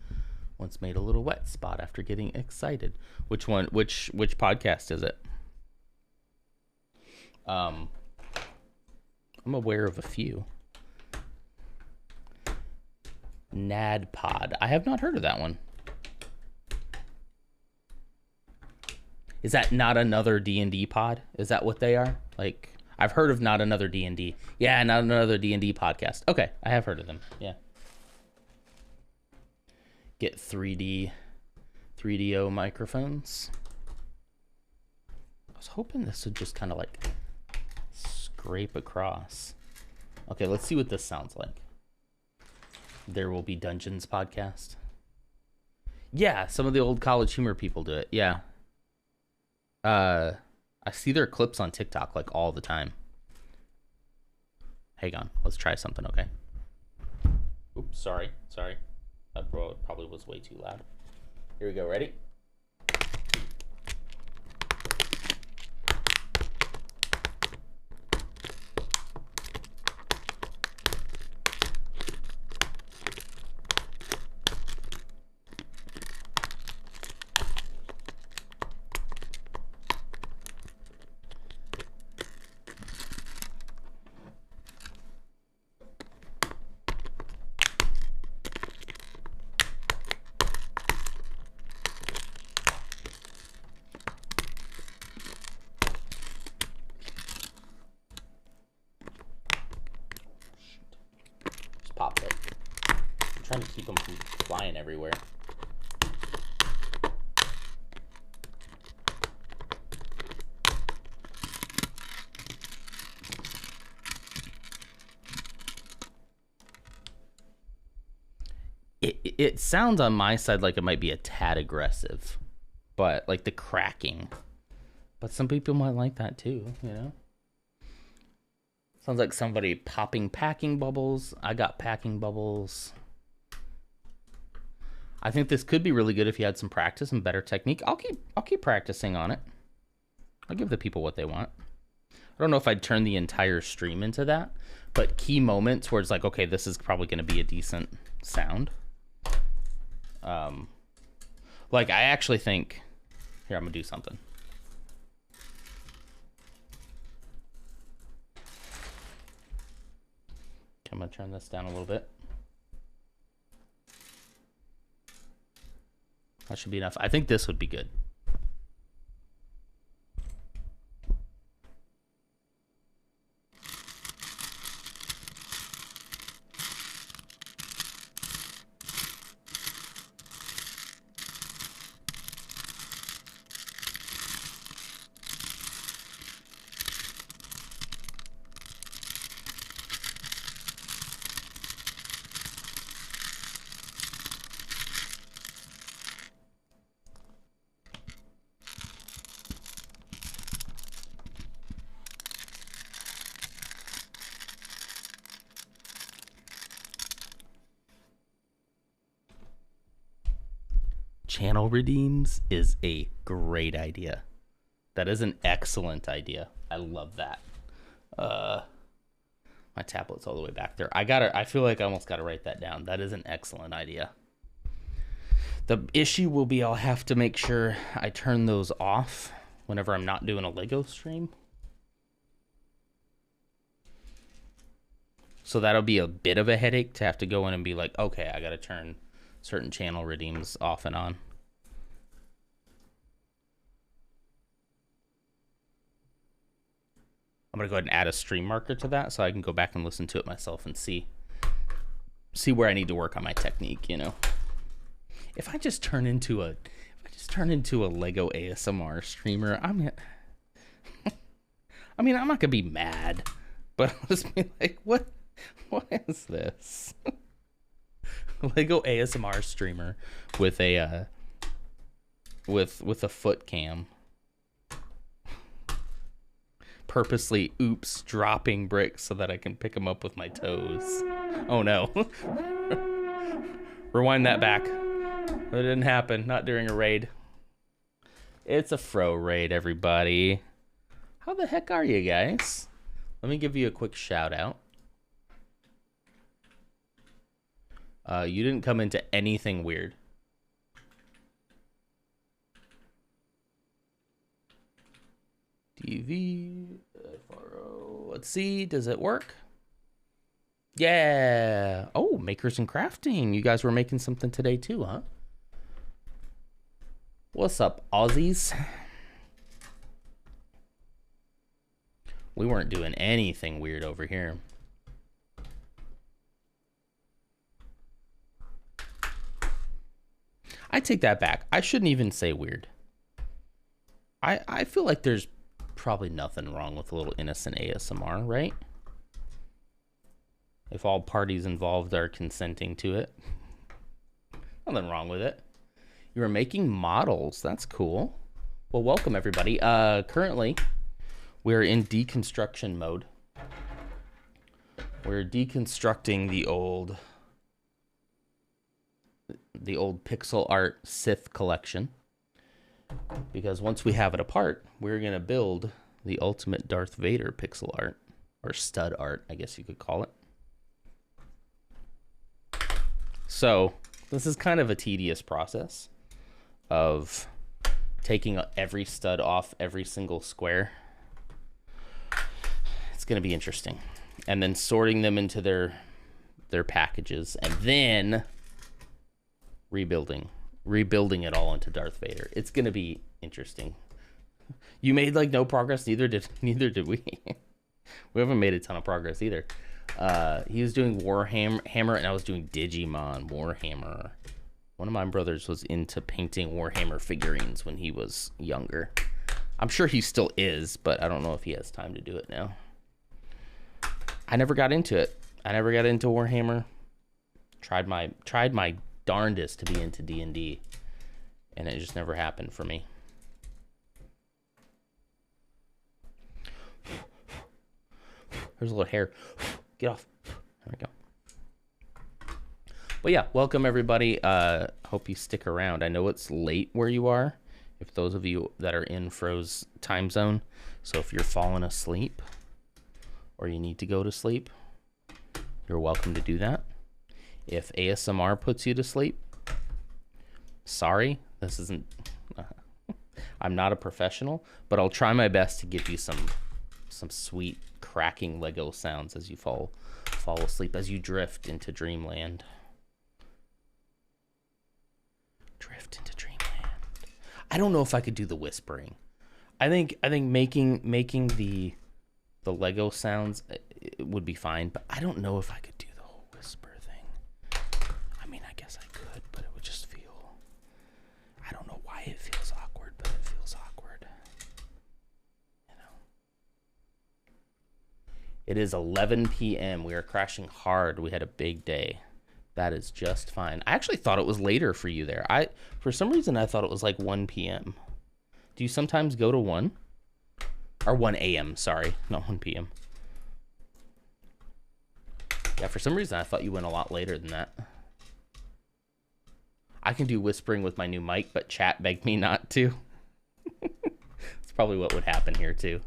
once made a little wet spot after getting excited. Which one? Which podcast is it? I'm aware of a few. NADPod. I have not heard of that one. Is that Not Another D&D pod? Is that what they are? Like, I've heard of Not Another D&D. Yeah, Not Another D&D podcast. Okay, I have heard of them. Yeah. Get 3DO microphones. I was hoping this would just kind of like scrape across. Okay, let's see what this sounds like. There Will Be Dungeons podcast. Yeah, some of the old College Humor people do it. Yeah. I see their clips on TikTok like all the time. Hang on, let's try something, okay? Oops, sorry. That probably was way too loud. Here we go, ready? Popped it. I'm trying to keep them from flying everywhere. It sounds on my side like it might be a tad aggressive, but like the cracking. But some people might like that too, you know? Sounds like somebody popping packing bubbles. I got packing bubbles. I think this could be really good if you had some practice and better technique. I'll keep practicing on it. I'll give the people what they want. I don't know if I'd turn the entire stream into that, but key moments where it's like, okay, this is probably going to be a decent sound. Like I actually think, here, I'm gonna do something. I'm gonna turn this down a little bit. That should be enough. I think this would be good. Channel redeems is a great idea. That is an excellent idea. I love that. My tablet's all the way back there. I feel like I almost gotta write that down. That is an excellent idea. The issue will be I'll have to make sure I turn those off whenever I'm not doing a Lego stream. So that'll be a bit of a headache to have to go in and be like, okay, I gotta turn certain channel redeems off and on. I'm gonna go ahead and add a stream marker to that so I can go back and listen to it myself and see where I need to work on my technique, you know. If I just turn into a Lego ASMR streamer, I'm not gonna be mad, but I'll just be like, what is this? Lego ASMR streamer with a with a foot cam, purposely dropping bricks so that I can pick them up with my toes. Oh no. Rewind that back. That didn't happen. Not during a raid. It's a fro raid, everybody. How the heck are you guys? Let me give you a quick shout out. You didn't come into anything weird. DV, FRO. Let's see. Does it work? Yeah. Oh, makers and crafting. You guys were making something today too, huh? What's up, Aussies? We weren't doing anything weird over here. I take that back. I shouldn't even say weird. I feel like there's probably nothing wrong with a little innocent ASMR, right? If all parties involved are consenting to it. Nothing wrong with it. You were making models. That's cool. Well, welcome everybody. Currently, we're in deconstruction mode. We're deconstructing the old pixel art Sith collection. Because once we have it apart, we're going to build the ultimate Darth Vader pixel art. Or stud art, I guess you could call it. So, this is kind of a tedious process of taking every stud off every single square. It's going to be interesting. And then sorting them into their packages. And then rebuilding it all into Darth Vader. It's going to be interesting. You made like no progress, neither did we. We haven't made a ton of progress either. He was doing Warhammer and I was doing Digimon Warhammer. One of my brothers was into painting Warhammer figurines when he was younger. I'm sure he still is, but I don't know if he has time to do it now. I never got into it. I never got into Warhammer. Tried my darndest to be into D&D, and it just never happened for me. There's a little hair. Get off. There we go. But yeah, welcome everybody. Hope you stick around. I know it's late where you are, if those of you that are in Froze time zone. So if you're falling asleep or you need to go to sleep, you're welcome to do that. If ASMR puts you to sleep, sorry, this isn't, I'm not a professional, but I'll try my best to give you some sweet cracking Lego sounds as you fall asleep, as you drift into dreamland. Drift into dreamland. I don't know if I could do the whispering. I think making the Lego sounds would be fine, but I don't know if I could do the whole whisper thing. I mean, I guess I could, but it would just feel, I don't know why it feels awkward, but it feels awkward. You know. It is 11 p.m. We are crashing hard. We had a big day. That is just fine. I actually thought it was later for you there. For some reason, I thought it was like 1 p.m. Do you sometimes go to 1? Or 1 a.m., sorry, not 1 p.m. Yeah, for some reason, I thought you went a lot later than that. I can do whispering with my new mic, but chat begged me not to. That's probably what would happen here, too.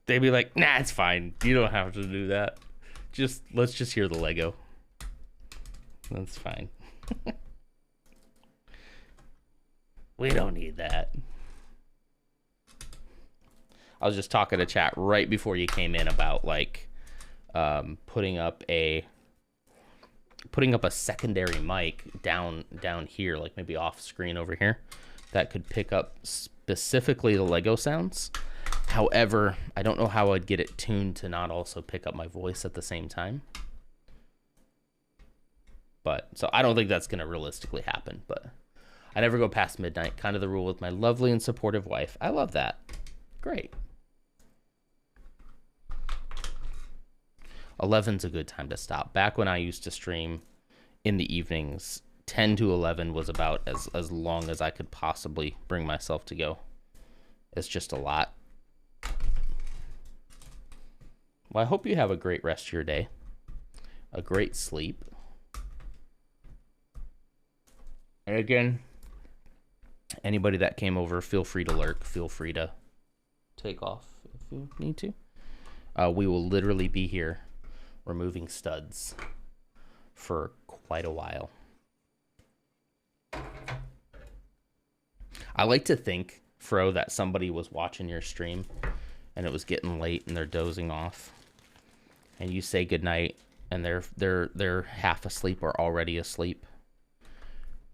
They'd be like, nah, it's fine. You don't have to do that. Let's just hear the Lego. That's fine. We don't need that. I was just talking to chat right before you came in about like putting up a secondary mic down here, like maybe off screen over here, that could pick up specifically the Lego sounds. However, I don't know how I'd get it tuned to not also pick up my voice at the same time. But so I don't think that's going to realistically happen, but I never go past midnight, kind of the rule with my lovely and supportive wife. I love that. Great. 11's a good time to stop. Back when I used to stream in the evenings, 10 to 11 was about as long as I could possibly bring myself to go. It's just a lot. Well, I hope you have a great rest of your day. A great sleep. And again, anybody that came over, feel free to lurk. Feel free to take off if you need to. We will literally be here removing studs for quite a while. I like to think, Fro, that somebody was watching your stream and it was getting late and they're dozing off, and you say goodnight and they're half asleep or already asleep,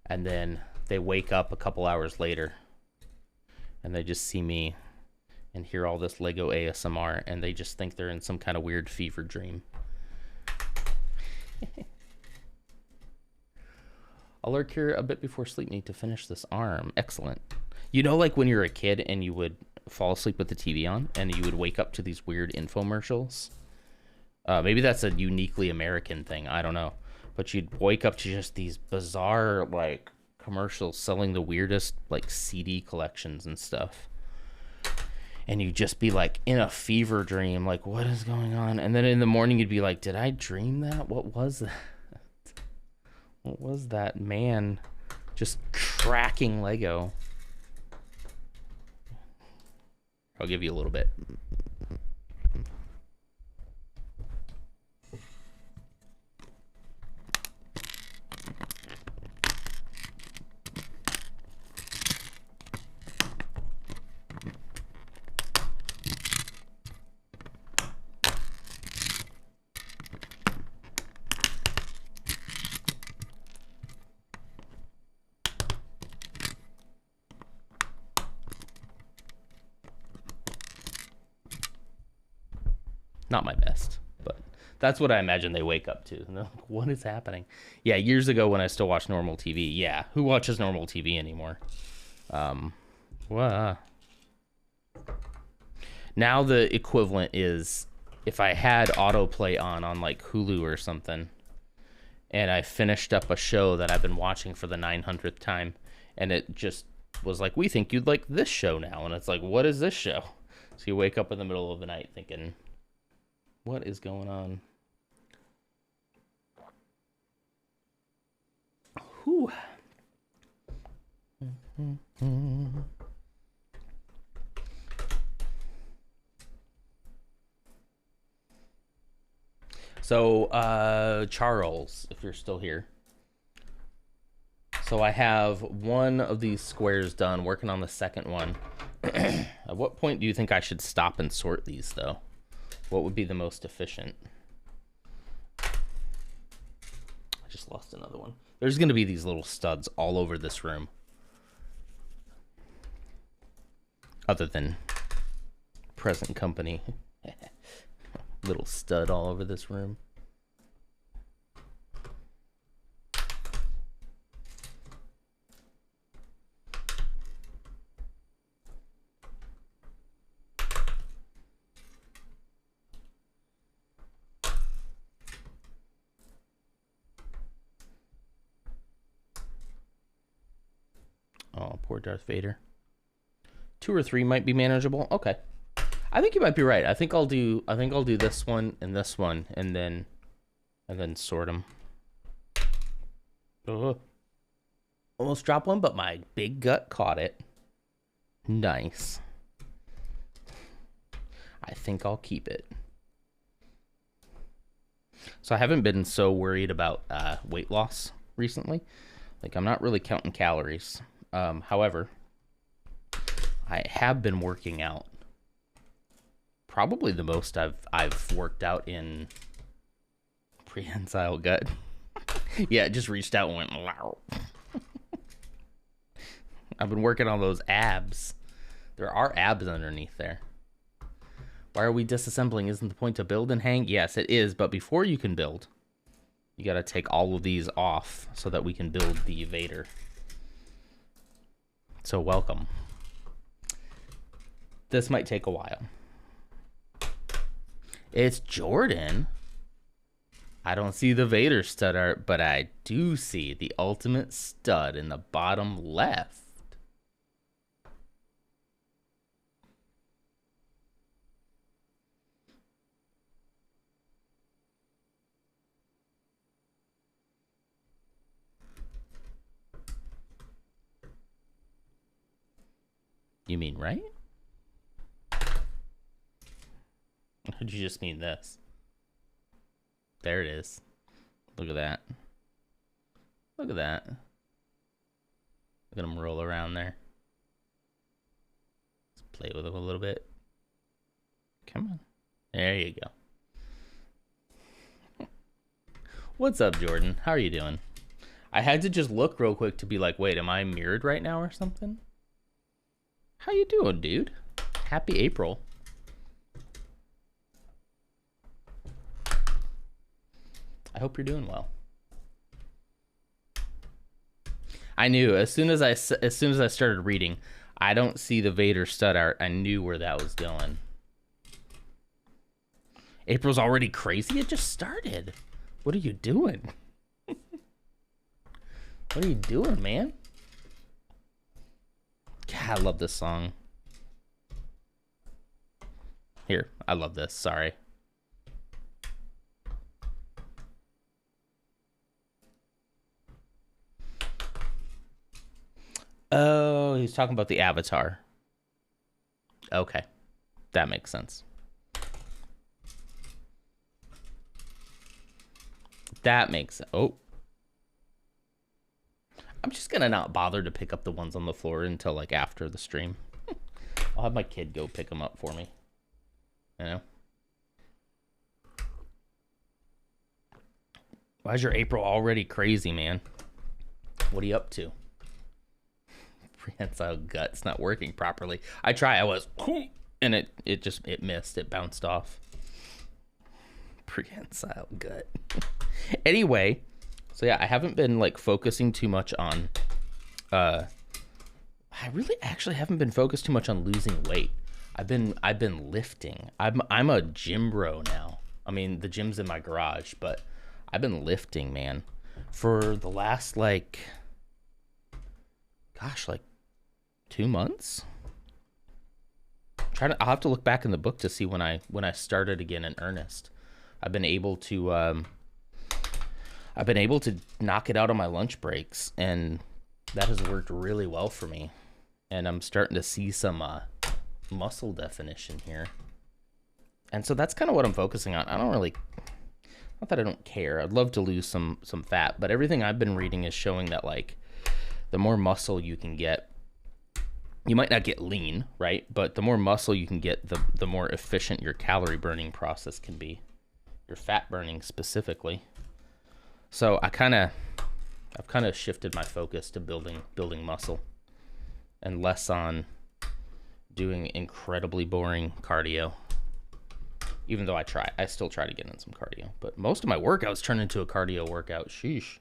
and then they wake up a couple hours later and they just see me and hear all this Lego ASMR and they just think they're in some kind of weird fever dream. I'll lurk here a bit before sleep. Need to finish this arm. Excellent. You know, like when you were a kid and you would fall asleep with the TV on and you would wake up to these weird infomercials? Maybe that's a uniquely American thing. I don't know. But you'd wake up to just these bizarre, like, commercials selling the weirdest, like, CD collections and stuff. And you'd just be, like, in a fever dream. Like, what is going on? And then in the morning you'd be like, did I dream that? What was that? What was that man just cracking Lego? I'll give you a little bit. Not my best, but that's what I imagine they wake up to. And they're like, what is happening? Yeah, years ago when I still watched normal TV. Yeah, who watches normal TV anymore? Now the equivalent is if I had autoplay on like Hulu or something, and I finished up a show that I've been watching for the 900th time, and it just was like, we think you'd like this show now. And it's like, what is this show? So you wake up in the middle of the night thinking, what is going on? Whew. So, Charles, if you're still here. So I have one of these squares done, working on the second one. At what point do you think I should stop and sort these, though? What would be the most efficient? I just lost another one. There's going to be these little studs all over this room. Other than present company. Little stud all over this room. Oh, poor Darth Vader. 2 or 3 might be manageable. Okay. I think you might be right. I think I'll do this one and then sort them. Almost dropped one, but my big gut caught it. Nice. I think I'll keep it. So I haven't been so worried about weight loss recently. Like, I'm not really counting calories. However, I have been working out. Probably the most I've worked out in prehensile gut. Yeah, it just reached out and went, wow. I've been working on those abs. There are abs underneath there. Why are we disassembling? Isn't the point to build and hang? Yes, it is, but before you can build, you gotta take all of these off so that we can build the Vader. So welcome. This might take a while. It's Jordan. I don't see the Vader stud art, but I do see the ultimate stud in the bottom left. You mean right? Or did you just mean this? There it is. Look at that. Look at that. Look at him roll around there. Let's play with him a little bit. Come on. There you go. What's up, Jordan? How are you doing? I had to just look real quick to be like, wait, am I mirrored right now or something? How you doing, dude? Happy April. I hope you're doing well. I knew as soon as I started reading, I don't see the Vader stud art. I knew where that was going. April's already crazy. It just started. What are you doing? What are you doing, man? God, I love this song. Here, I love this. Sorry. Oh, he's talking about the Avatar. Okay. That makes sense. That makes sense. Oh. I'm just gonna not bother to pick up the ones on the floor until like after the stream. I'll have my kid go pick them up for me. You know? Why is your April already crazy, man? What are you up to? Prehensile gut's not working properly. I try. I was, and it missed. It bounced off. Prehensile gut. Anyway, so yeah, I haven't been like focusing too much on. I really actually haven't been focused too much on losing weight. I've been lifting. I'm a gym bro now. I mean, the gym's in my garage, but I've been lifting, man, for the last like 2 months. I'll have to look back in the book to see when I started again in earnest. I've been able to knock it out on my lunch breaks, and that has worked really well for me. And I'm starting to see some muscle definition here. And so that's kind of what I'm focusing on. I don't really, not that I don't care. I'd love to lose some fat, but everything I've been reading is showing that like the more muscle you can get, you might not get lean, right? But the more muscle you can get, the more efficient your calorie burning process can be. Your fat burning specifically. So I've kind of shifted my focus to building muscle and less on doing incredibly boring cardio. Even though I still try to get in some cardio, but most of my workouts turn into a cardio workout. Sheesh.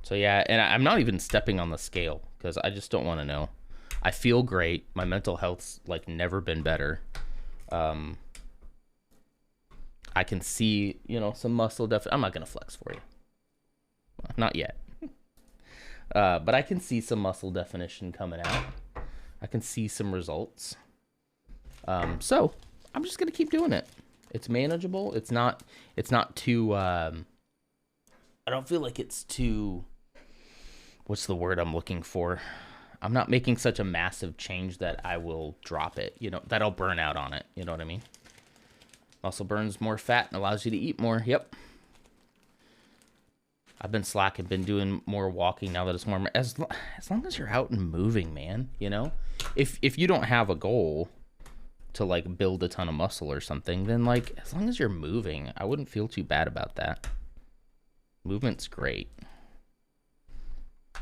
So yeah, and I'm not even stepping on the scale because I just don't want to know. I feel great. My mental health's like never been better. I can see, some muscle I'm not gonna flex for you. Not yet. But I can see some muscle definition coming out. I can see some results. So I'm just gonna keep doing it. It's manageable. It's not too. I don't feel like it's too. What's the word I'm looking for? I'm not making such a massive change that I will drop it. That I'll burn out on it. You know what I mean? Muscle burns more fat and allows you to eat more. Yep. I've been slacking, been doing more walking now that it's warmer. As long as you're out and moving, man, if you don't have a goal to like build a ton of muscle or something, then like as long as you're moving, I wouldn't feel too bad about that. Movement's great.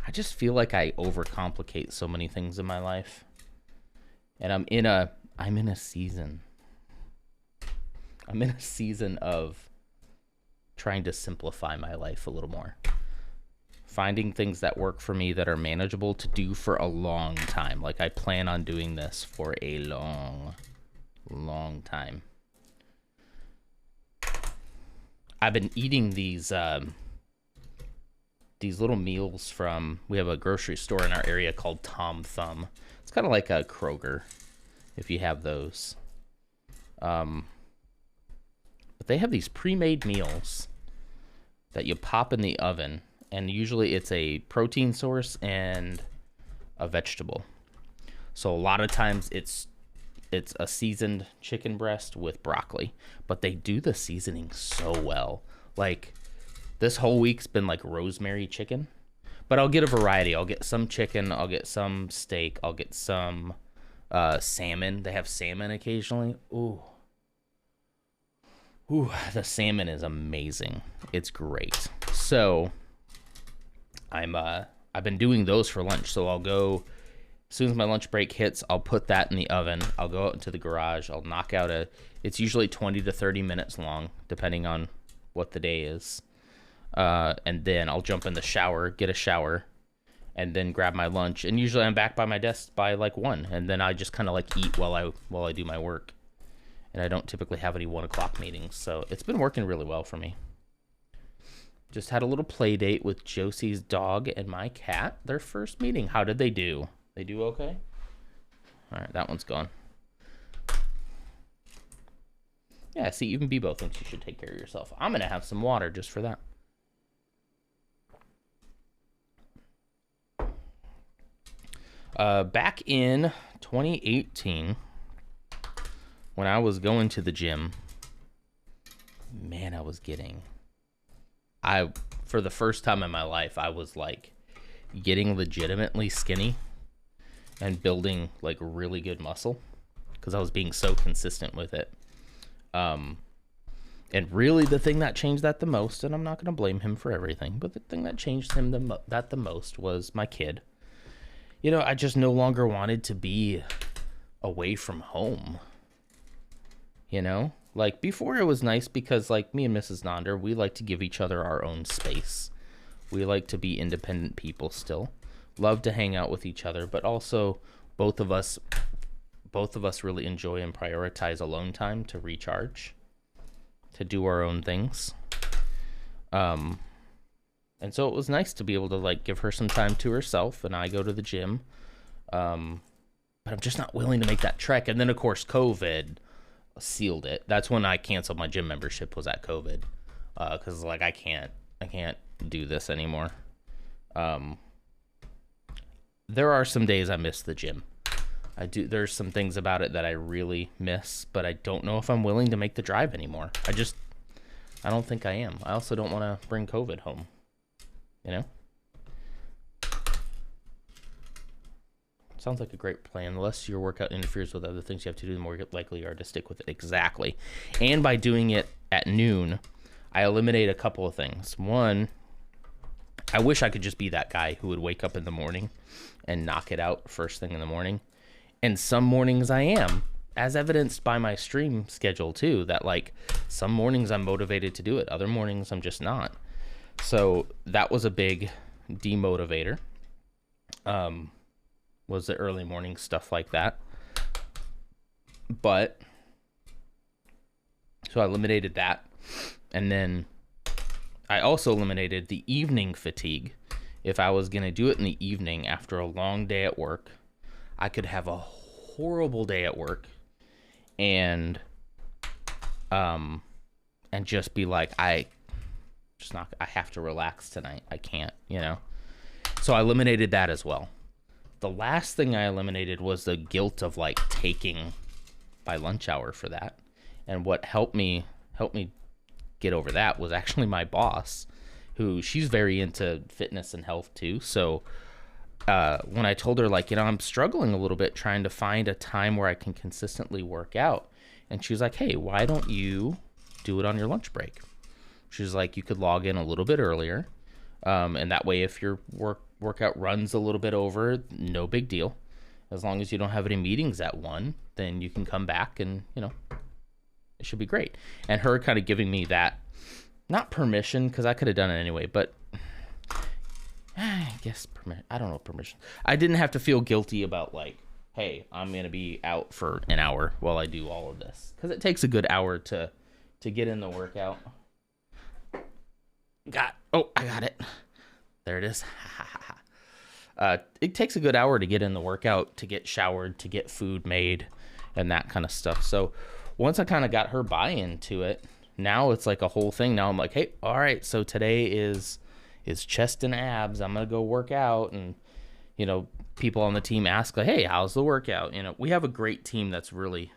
I just feel like I overcomplicate so many things in my life. And I'm in a season. I'm in a season of trying to simplify my life a little more. Finding things that work for me that are manageable to do for a long time. Like I plan on doing this for a long, long time. I've been eating these little meals from, we have a grocery store in our area called Tom Thumb. It's kind of like a Kroger, if you have those. But they have these pre-made meals that you pop in the oven, and usually it's a protein source and a vegetable. So a lot of times it's it's a seasoned chicken breast with broccoli, but they do the seasoning so well. Like this whole week's been like rosemary chicken, but I'll get a variety. I'll get some chicken, I'll get some steak, I'll get some salmon. They have salmon occasionally. Ooh, the salmon is amazing. It's great. So I've been doing those for lunch. So I'll go, as soon as my lunch break hits, I'll put that in the oven. I'll go out into the garage. I'll knock out it's usually 20 to 30 minutes long, depending on what the day is. And then I'll jump in the shower, get a shower, and then grab my lunch. And usually I'm back by my desk by like 1. And then I just kind of like eat while I do my work. And I don't typically have any 1 o'clock meetings. So it's been working really well for me. Just had a little play date with Josie's dog and my cat. Their first meeting. How did they do? They do okay? All right, that one's gone. Yeah, see, even Bebo thinks you should take care of yourself. I'm going to have some water just for that. Back in 2018, when I was going to the gym, man, for the first time in my life, I was like getting legitimately skinny and building like really good muscle because I was being so consistent with it. And really the thing that changed that the most, and I'm not going to blame him for everything, but the thing that changed him the most was my kid. You know, I just no longer wanted to be away from home. You know, like before it was nice because like me and Mrs. Nonder, we like to give each other our own space. We like to be independent people still. Love to hang out with each other, but also both of us really enjoy and prioritize alone time to recharge, to do our own things. And so it was nice to be able to like give her some time to herself, and I go to the gym. But I'm just not willing to make that trek. And then of course COVID sealed it. That's when I canceled my gym membership, was at COVID. Cause like I can't do this anymore. There are some days I miss the gym. There's some things about it that I really miss, but I don't know if I'm willing to make the drive anymore. I don't think I am. I also don't want to bring COVID home. You know? Sounds like a great plan. The less your workout interferes with other things you have to do, the more likely you are to stick with it. Exactly. And by doing it at noon, I eliminate a couple of things. One, I wish I could just be that guy who would wake up in the morning and knock it out first thing in the morning. And some mornings I am, as evidenced by my stream schedule too, that like some mornings I'm motivated to do it. Other mornings I'm just not. So that was a big demotivator. Was the early morning stuff like that. But so I eliminated that. And then I also eliminated the evening fatigue. If I was going to do it in the evening after a long day at work, I could have a horrible day at work and just be like, I have to relax tonight. I can't, you know? So I eliminated that as well. The last thing I eliminated was the guilt of like taking my lunch hour for that. And what helped me get over that was actually my boss, who she's very into fitness and health too. So when I told her like, you know, I'm struggling a little bit trying to find a time where I can consistently work out. And she was like, hey, why don't you do it on your lunch break? She's like, you could log in a little bit earlier. And that way, if your workout runs a little bit over, no big deal. As long as you don't have any meetings at 1, then you can come back and, you know, it should be great. And her kind of giving me that, not permission, because I could have done it anyway, but I guess permission. I don't know, permission. I didn't have to feel guilty about like, hey, I'm going to be out for an hour while I do all of this. Because it takes a good hour to get in the workout. I got it. There it is. It takes a good hour to get in the workout, to get showered, to get food made, and that kind of stuff. So once I kind of got her buy-in to it, now it's like a whole thing. Now I'm like, hey, all right, so today is chest and abs. I'm going to go work out. And, you know, people on the team ask, like, hey, how's the workout? You know, we have a great team that's really,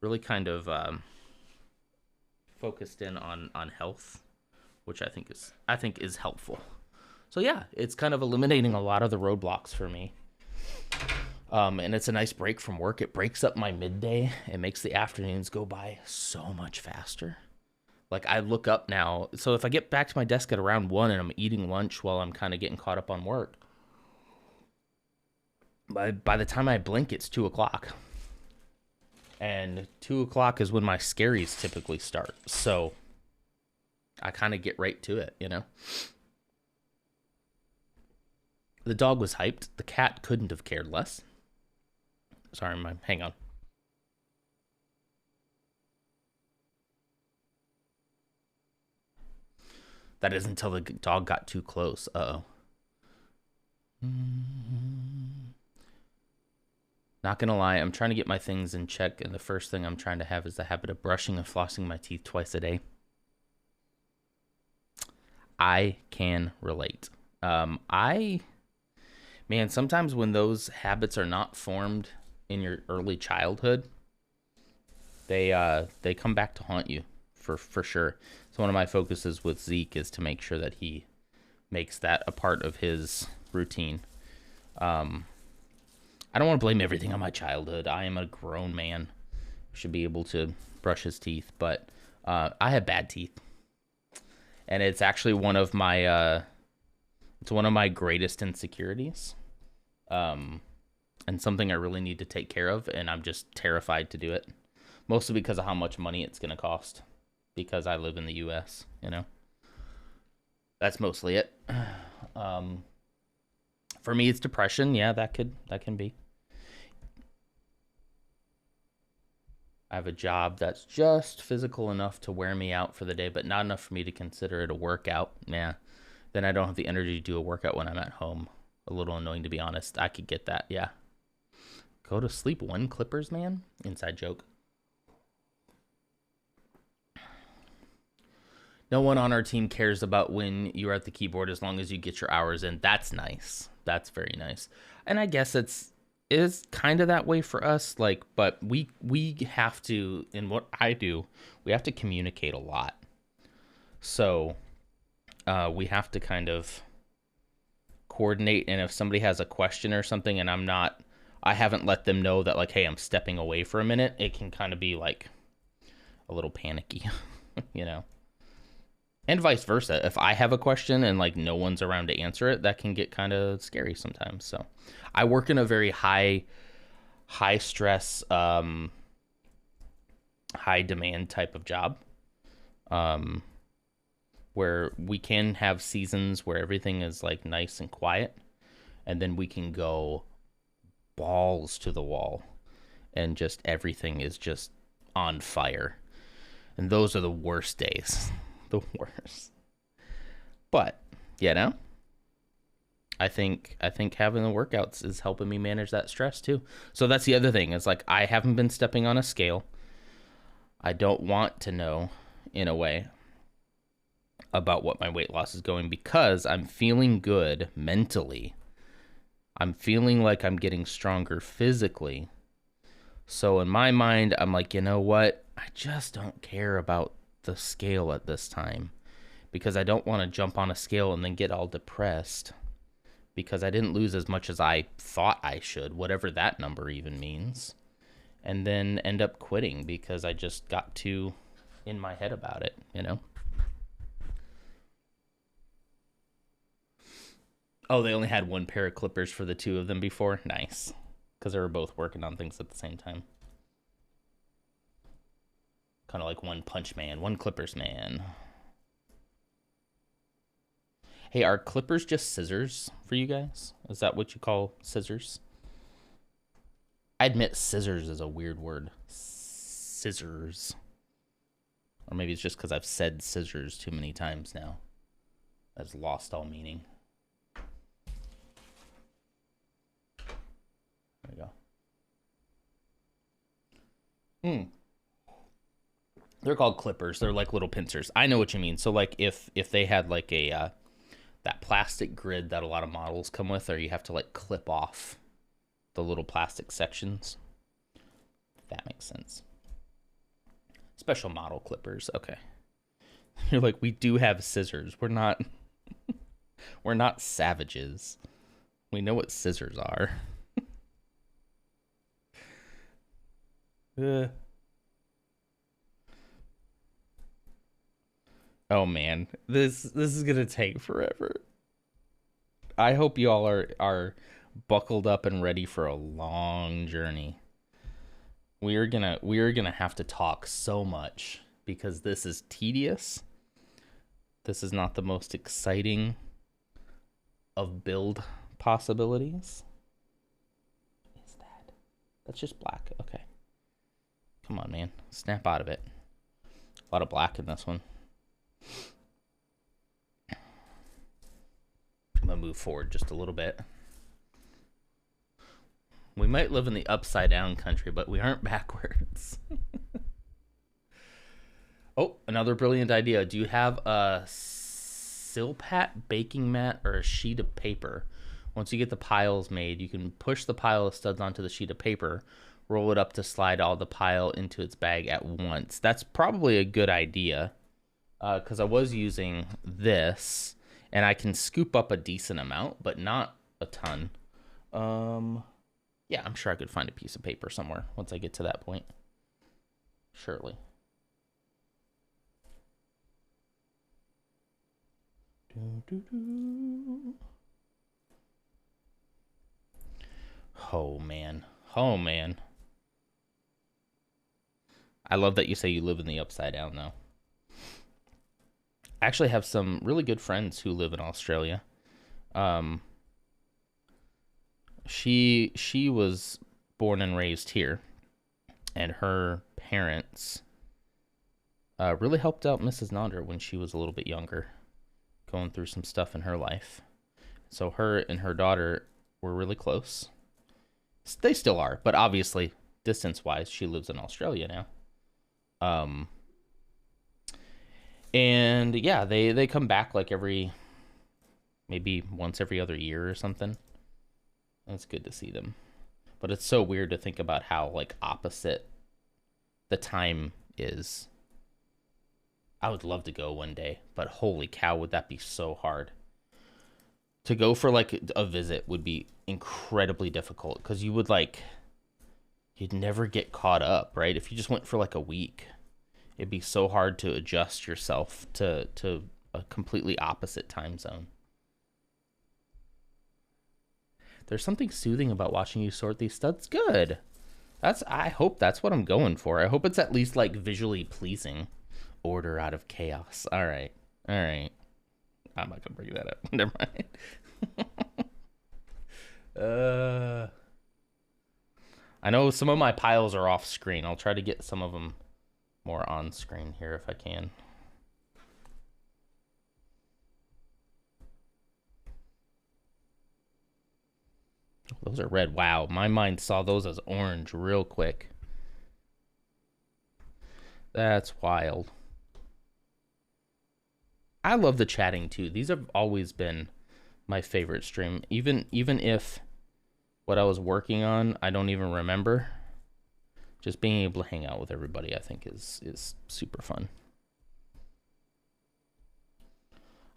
really kind of focused in on health, which I think is helpful. So yeah, it's kind of eliminating a lot of the roadblocks for me. And it's a nice break from work. It breaks up my midday. It makes the afternoons go by so much faster. Like, I look up now. So if I get back to my desk at around 1 and I'm eating lunch while I'm kind of getting caught up on work, by the time I blink, it's 2 o'clock. And 2 o'clock is when my scaries typically start. So I kind of get right to it, you know? The dog was hyped. The cat couldn't have cared less. Sorry, hang on. That is until the dog got too close. Uh-oh. Not gonna lie, I'm trying to get my things in check, and the first thing I'm trying to have is the habit of brushing and flossing my teeth twice a day. I can relate. Man, sometimes when those habits are not formed in your early childhood, they come back to haunt you for sure. So one of my focuses with Zeke is to make sure that he makes that a part of his routine. I don't want to blame everything on my childhood. I am a grown man, should be able to brush his teeth, but I have bad teeth, and it's actually one of my greatest insecurities, and something I really need to take care of, and I'm just terrified to do it, mostly because of how much money it's gonna cost, because I live in the U.S. You know, that's mostly it. For me, it's depression. Yeah, that can be. I have a job that's just physical enough to wear me out for the day, but not enough for me to consider it a workout. Yeah. Then I don't have the energy to do a workout when I'm at home. A little annoying, to be honest. I could get that. Yeah. Go to sleep, one Clippers, man. Inside joke. No one on our team cares about when you're at the keyboard as long as you get your hours in. That's nice. That's very nice. And I guess it is kind of that way for us, like, but we have to, in what I do, we have to communicate a lot. So we have to kind of coordinate, and if somebody has a question or something and I haven't let them know that, like, hey, I'm stepping away for a minute, it can kind of be like a little panicky, you know. And vice versa. If I have a question and, like, no one's around to answer it, that can get kind of scary sometimes. So I work in a very high stress, high demand type of job, where we can have seasons where everything is, like, nice and quiet, and then we can go balls to the wall and just everything is just on fire. And those are the worst days. The worst. But, you know, I think having the workouts is helping me manage that stress too. So that's the other thing. Is, like, I haven't been stepping on a scale. I don't want to know, in a way, about what my weight loss is going, because I'm feeling good mentally. I'm feeling like I'm getting stronger physically. So in my mind, I'm like, you know what? I just don't care about the scale at this time, because I don't want to jump on a scale and then get all depressed because I didn't lose as much as I thought I should, whatever that number even means, and then end up quitting because I just got too in my head about it, you know? Oh, they only had one pair of clippers for the two of them before? Nice. Because they were both working on things at the same time. Kind of like one punch man, one clippers man. Hey, are clippers just scissors for you guys? Is that what you call scissors? I admit scissors is a weird word. Scissors. Or maybe it's just because I've said scissors too many times now. That's lost all meaning. There we go. They're called clippers. They're like little pincers. I know what you mean. So, like, if they had, like, a that plastic grid that a lot of models come with, or you have to like clip off the little plastic sections. If that makes sense. Special model clippers. Okay. You're like, we do have scissors. We're not we're not savages. We know what scissors are. Oh man, this is gonna take forever. I hope you all are buckled up and ready for a long journey. We are gonna have to talk so much because this is tedious. This is not the most exciting of build possibilities. What is that? That's just black. Okay. Come on, man. Snap out of it. A lot of black in this one. I'm gonna move forward just a little bit. We might live in the upside down country, but we aren't backwards. Oh, another brilliant idea. Do you have a Silpat baking mat or a sheet of paper? Once you get the piles made, you can push the pile of studs onto the sheet of paper, roll it up to slide all the pile into its bag at once. That's probably a good idea, because I was using this, and I can scoop up a decent amount, but not a ton. Yeah, I'm sure I could find a piece of paper somewhere once I get to that point. Surely. Oh, man. Oh, man. I love that you say you live in the upside down, though. I actually have some really good friends who live in Australia. She was born and raised here, and her parents really helped out Mrs. Nonder when she was a little bit younger, going through some stuff in her life. So her and her daughter were really close. They still are, but obviously, distance-wise, she lives in Australia now. And yeah, they come back like maybe once every other year or something. It's good to see them. But it's so weird to think about how like opposite the time is. I would love to go one day, but holy cow, would that be so hard. To go for like a visit would be incredibly difficult because you'd never get caught up, right? If you just went for like a week, it'd be so hard to adjust yourself to a completely opposite time zone. There's something soothing about watching you sort these studs. Good. I hope that's what I'm going for. I hope it's at least like visually pleasing. Order out of chaos. All right. I'm not gonna bring that up. Never mind. I know some of my piles are off screen. I'll try to get some of them more on screen here if I can. Those are red. Wow, my mind saw those as orange real quick. That's wild. I love the chatting too. These have always been my favorite stream. Even if what I was working on, I don't even remember. Just being able to hang out with everybody, I think is super fun.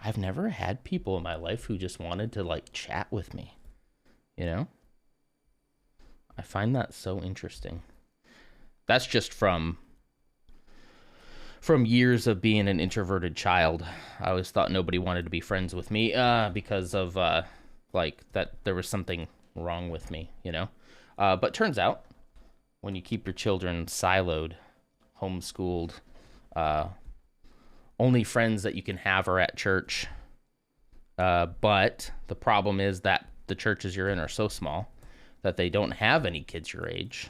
I've never had people in my life who just wanted to like chat with me. You know? I find that so interesting. That's just from years of being an introverted child. I always thought nobody wanted to be friends with me because of like that there was something wrong with me, you know? But turns out when you keep your children siloed, homeschooled, only friends that you can have are at church. But the problem is that the churches you're in are so small that they don't have any kids your age.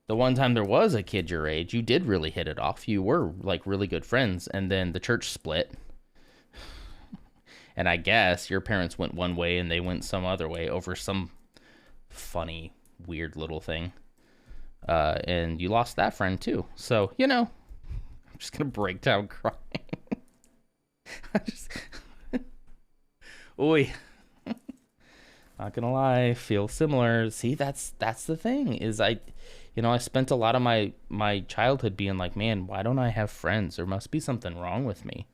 The one time there was a kid your age, you did really hit it off. You were like really good friends, and then the church split. And I guess your parents went one way and they went some other way over some funny, weird little thing. And you lost that friend too. So, you know, I'm just going to break down crying. Oi. Not gonna lie, feel similar. See, that's the thing is I spent a lot of my childhood being like, man, why don't I have friends? There must be something wrong with me.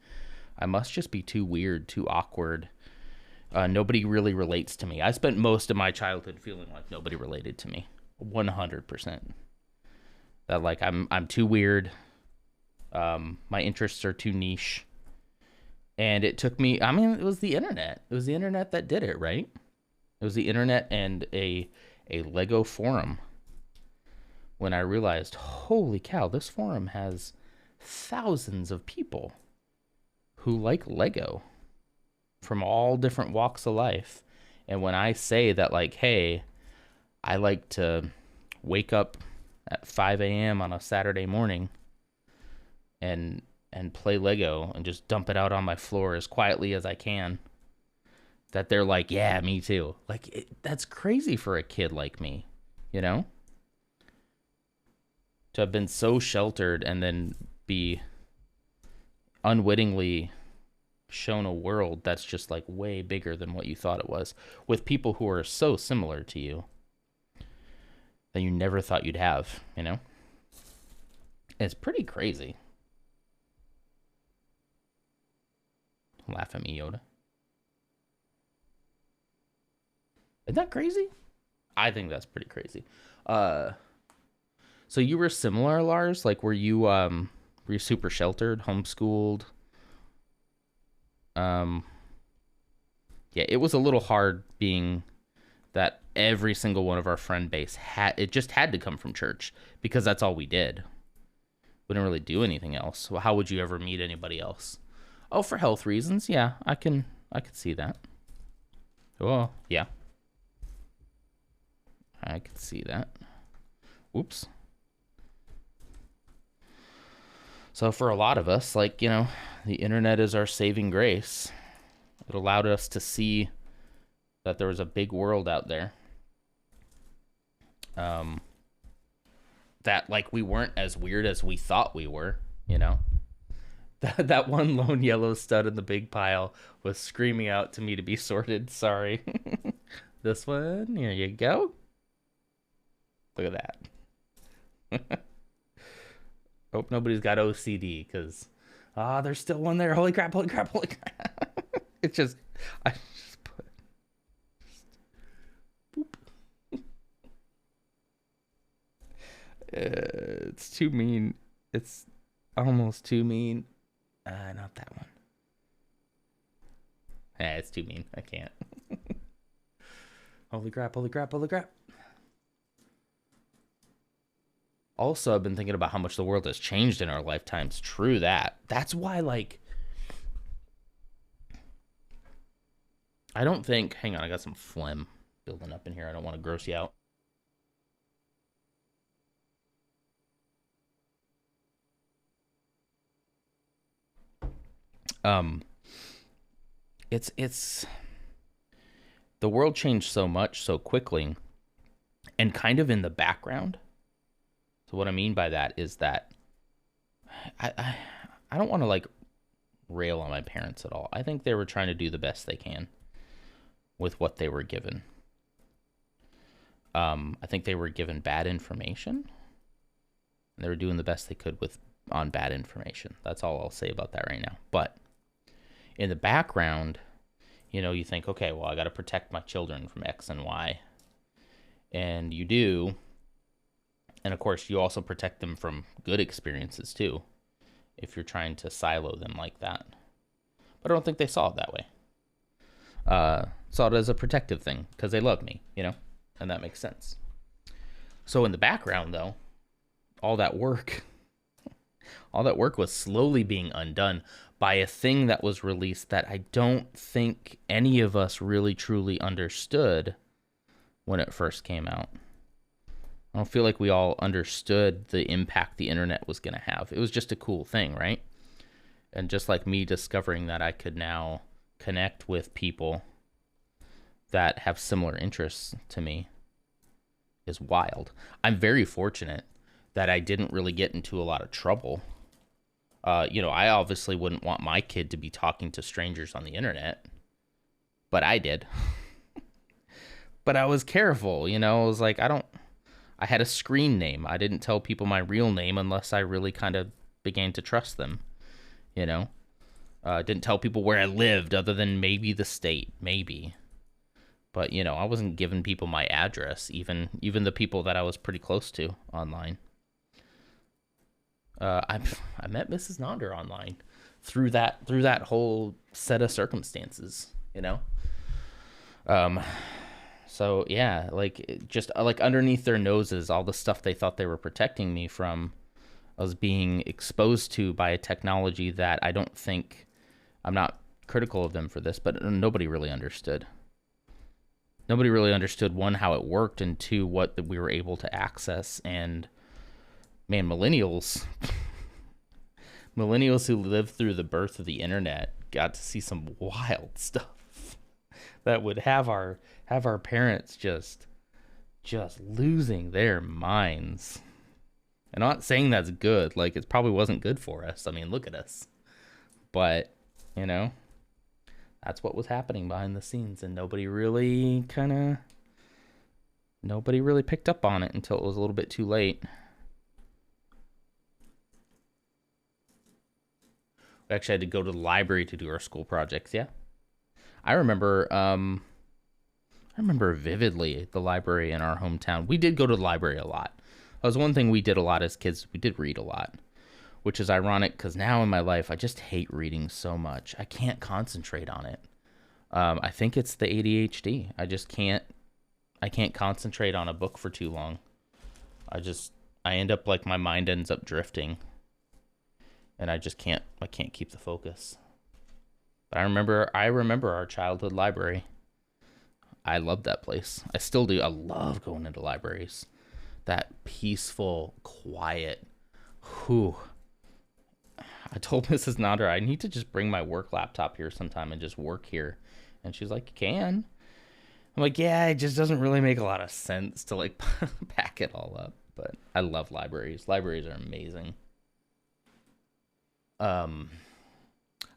I must just be too weird, too awkward. Nobody really relates to me. I spent most of my childhood feeling like nobody related to me, 100%. That like I'm too weird. My interests are too niche, and it took me. I mean, it was the internet. It was the internet that did it, right? It was the internet and a Lego forum. When I realized, holy cow, this forum has thousands of people who like Lego from all different walks of life. And when I say that, like, hey, I like to wake up at 5 a.m. on a Saturday morning and play Lego and just dump it out on my floor as quietly as I can, that they're like, yeah, me too. Like, that's crazy for a kid like me, you know? To have been so sheltered and then be unwittingly shown a world that's just like way bigger than what you thought it was, with people who are so similar to you that you never thought you'd have, you know? It's pretty crazy. Laugh at me, Yoda. Isn't that crazy? I think that's pretty crazy. So you were similar, Lars? Like, were you super sheltered, homeschooled? Yeah, it was a little hard being that every single one of our friend base just had to come from church because that's all we did. We didn't really do anything else. Well, how would you ever meet anybody else? Oh, for health reasons. Yeah, I could see that. Oh, yeah. I could see that. Oops. So for a lot of us, like, you know, the internet is our saving grace. It allowed us to see that there was a big world out there. That, like, we weren't as weird as we thought we were, you know? That one lone yellow stud in the big pile was screaming out to me to be sorted. Sorry. This one, here you go. Look at that. Hope nobody's got OCD, because there's still one there. Holy crap, holy crap, holy crap. I just put boop. It's too mean. It's almost too mean. Not that one. It's too mean. I can't. Holy crap, holy crap, holy crap. Also, I've been thinking about how much the world has changed in our lifetimes. True that. That's why, like, I don't think... Hang on, I got some phlegm building up in here. I don't want to gross you out. It's... The world changed so much so quickly and kind of in the background. So what I mean by that is that I don't want to, like, rail on my parents at all. I think they were trying to do the best they can with what they were given. I think they were given bad information. They were doing the best they could on bad information. That's all I'll say about that right now. But in the background, you know, you think, okay, well, I got to protect my children from X and Y. And you do. And of course, you also protect them from good experiences too, if you're trying to silo them like that. But I don't think they saw it that way. Saw it as a protective thing because they love me, you know, and that makes sense. So in the background, though, all that work was slowly being undone by a thing that was released that I don't think any of us really truly understood when it first came out. I don't feel like we all understood the impact the internet was going to have. It was just a cool thing, right? And just like me discovering that I could now connect with people that have similar interests to me is wild. I'm very fortunate that I didn't really get into a lot of trouble. You know, I obviously wouldn't want my kid to be talking to strangers on the internet, but I did. But I was careful, you know. I was like, I had a screen name. I didn't tell people my real name unless I really kind of began to trust them, you know. Didn't tell people where I lived other than maybe the state, maybe. But, you know, I wasn't giving people my address, even the people that I was pretty close to online. I met Mrs. Nonder online through that whole set of circumstances, you know. So yeah, just underneath their noses, all the stuff they thought they were protecting me from, I was being exposed to by a technology that I don't think, I'm not critical of them for this, but nobody really understood. Nobody really understood, one, how it worked, and two, what we were able to access. And man, millennials who lived through the birth of the internet got to see some wild stuff that would have our parents just losing their minds. And I'm not saying that's good. Like, it probably wasn't good for us. I mean, look at us. But, you know, that's what was happening behind the scenes, and nobody really picked up on it until it was a little bit too late. We actually had to go to the library to do our school projects, yeah. I remember vividly the library in our hometown. We did go to the library a lot. That was one thing we did a lot as kids. We did read a lot, which is ironic because now in my life, I just hate reading so much. I can't concentrate on it. I think it's the ADHD. I can't concentrate on a book for too long. I end up like my mind ends up drifting, and I can't keep the focus. But I remember our childhood library. I loved that place. I still do. I love going into libraries. That peaceful, quiet. Whew. I told Mrs. Nader I need to just bring my work laptop here sometime and just work here. And she's like, you can. I'm like, yeah, it just doesn't really make a lot of sense to like pack it all up. But I love libraries. Libraries are amazing.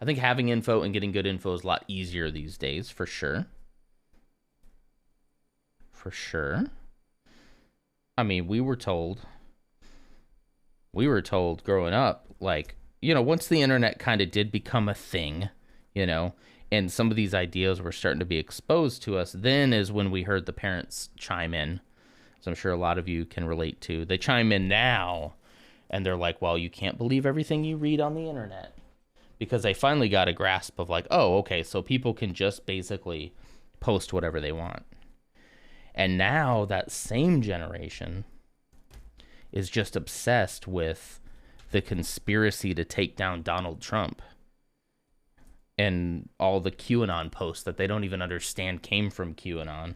I think having info and getting good info is a lot easier these days, for sure. For sure. I mean, we were told growing up, like, you know, once the internet kind of did become a thing, you know, and some of these ideas were starting to be exposed to us, then is when we heard the parents chime in. So I'm sure a lot of you can relate to. They chime in now, and they're like, well, you can't believe everything you read on the internet. Because they finally got a grasp of like, oh, okay, so people can just basically post whatever they want. And now that same generation is just obsessed with the conspiracy to take down Donald Trump and all the QAnon posts that they don't even understand came from QAnon.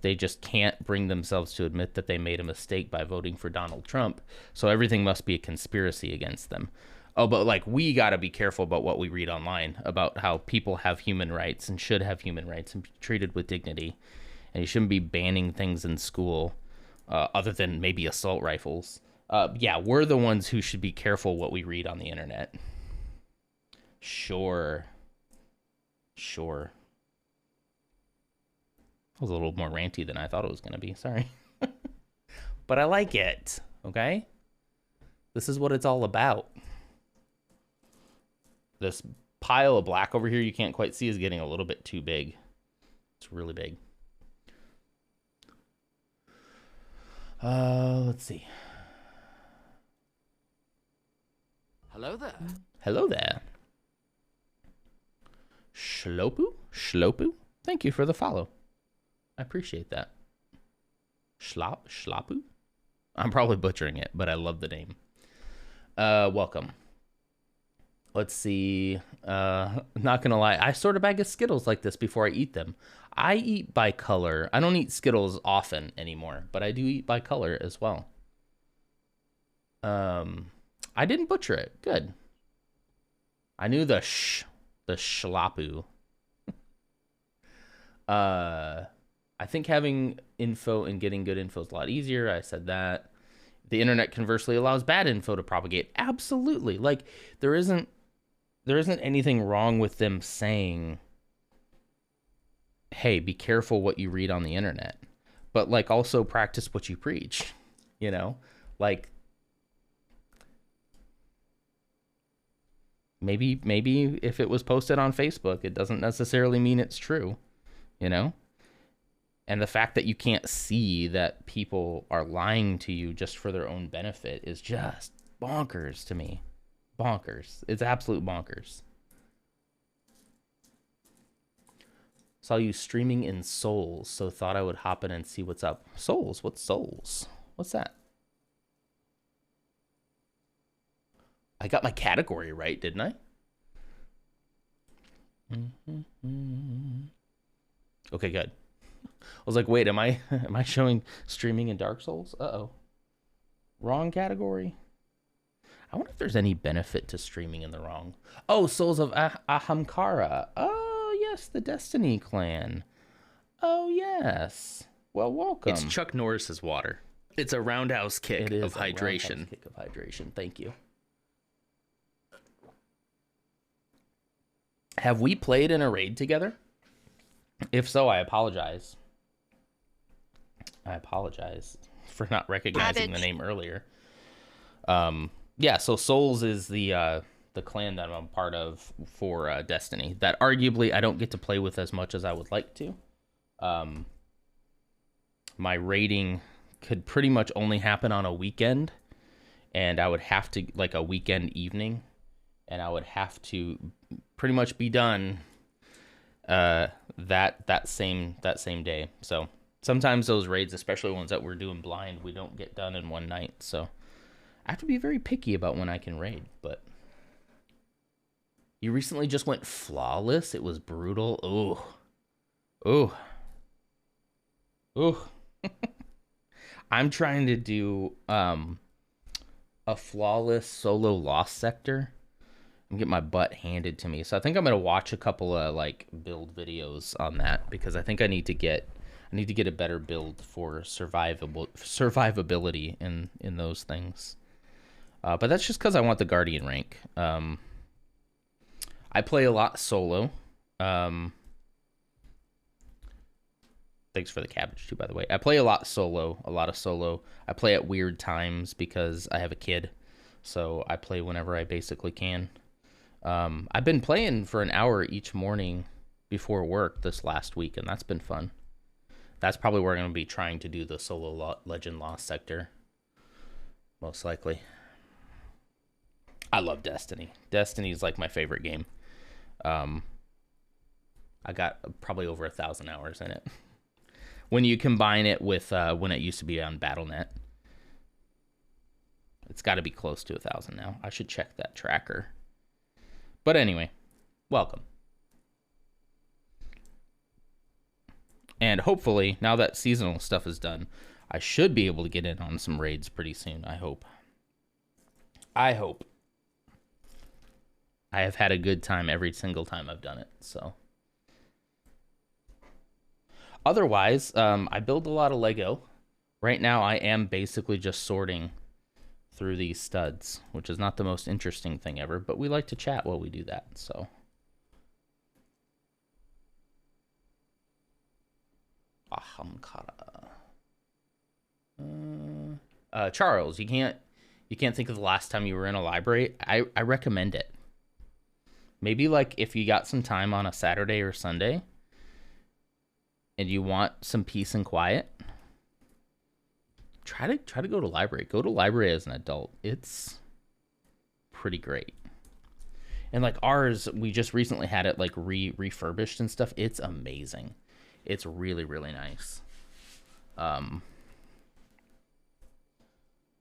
They just can't bring themselves to admit that they made a mistake by voting for Donald Trump. So everything must be a conspiracy against them. Oh, but like, we got to be careful about what we read online about how people have human rights and should have human rights and be treated with dignity. And you shouldn't be banning things in school other than maybe assault rifles. Yeah, we're the ones who should be careful what we read on the internet. Sure. That was a little more ranty than I thought it was going to be. Sorry. But I like it. Okay? This is what it's all about. This pile of black over here you can't quite see is getting a little bit too big. It's really big. Let's see. Hello there. Hello there. Shlopu? Thank you for the follow. I appreciate that. Schlapu? I'm probably butchering it, but I love the name. Welcome. Let's see. Not gonna lie, I sort a bag of Skittles like this before I eat them. I eat by color. I don't eat Skittles often anymore, but I do eat by color as well. I didn't butcher it. Good. I knew the schlapu. I think having info and getting good info is a lot easier. I said that. The internet conversely allows bad info to propagate. Absolutely. Like, there isn't anything wrong with them saying hey, be careful what you read on the internet, but like also practice what you preach, you know? Like maybe if it was posted on Facebook, it doesn't necessarily mean it's true, you know? And the fact that you can't see that people are lying to you just for their own benefit is just bonkers to me. Bonkers. It's absolute bonkers. Saw you streaming in Souls, so thought I would hop in and see what's up. Souls? What's Souls? What's that? I got my category right, didn't I? Okay, good. I was like, wait, am I showing streaming in Dark Souls? Uh-oh. Wrong category? I wonder if there's any benefit to streaming in the wrong. Oh, Souls of Ahamkara. Oh, yes, the Destiny clan. Oh, yes. Well, welcome. It's Chuck Norris's water. It's a roundhouse kick of hydration. Roundhouse kick of hydration. Thank you. Have we played in a raid together? If so, I apologize. I apologize for not recognizing the name earlier. Yeah, so Souls is the clan that I'm a part of for Destiny. That arguably I don't get to play with as much as I would like to. My raiding could pretty much only happen on a weekend, and I would have to, like a weekend evening, and I would have to pretty much be done that same day. So sometimes those raids, especially ones that we're doing blind, we don't get done in one night. So I have to be very picky about when I can raid. But you recently just went flawless. It was brutal. Ooh. I'm trying to do a flawless solo lost sector. I'm getting my butt handed to me. So I think I'm going to watch a couple of like build videos on that, because I think I need to get a better build for survivability in those things. But that's just because I want the Guardian rank. I play a lot solo. Thanks for the cabbage too, by the way. I play a lot of solo. I play at weird times because I have a kid, so I play whenever I basically can. I've been playing for an hour each morning before work this last week, and that's been fun. That's probably where I'm going to be trying to do the solo Legend Lost sector, most likely. I love Destiny. Destiny is like my favorite game. I got probably over 1,000 hours in it. When you combine it with when it used to be on Battle.net, it's got to be close to 1,000 now. I should check that tracker. But anyway, welcome. And hopefully, now that seasonal stuff is done, I should be able to get in on some raids pretty soon, I hope. I have had a good time every single time I've done it, so. Otherwise, I build a lot of Lego. Right now, I am basically just sorting through these studs, which is not the most interesting thing ever, but we like to chat while we do that, so. Ahamkara. Charles, you can't think of the last time you were in a library. I recommend it. Maybe like if you got some time on a Saturday or Sunday and you want some peace and quiet, try to go to library. Go to library as an adult. It's pretty great. And like ours, we just recently had it like refurbished and stuff. It's amazing. It's really, really nice.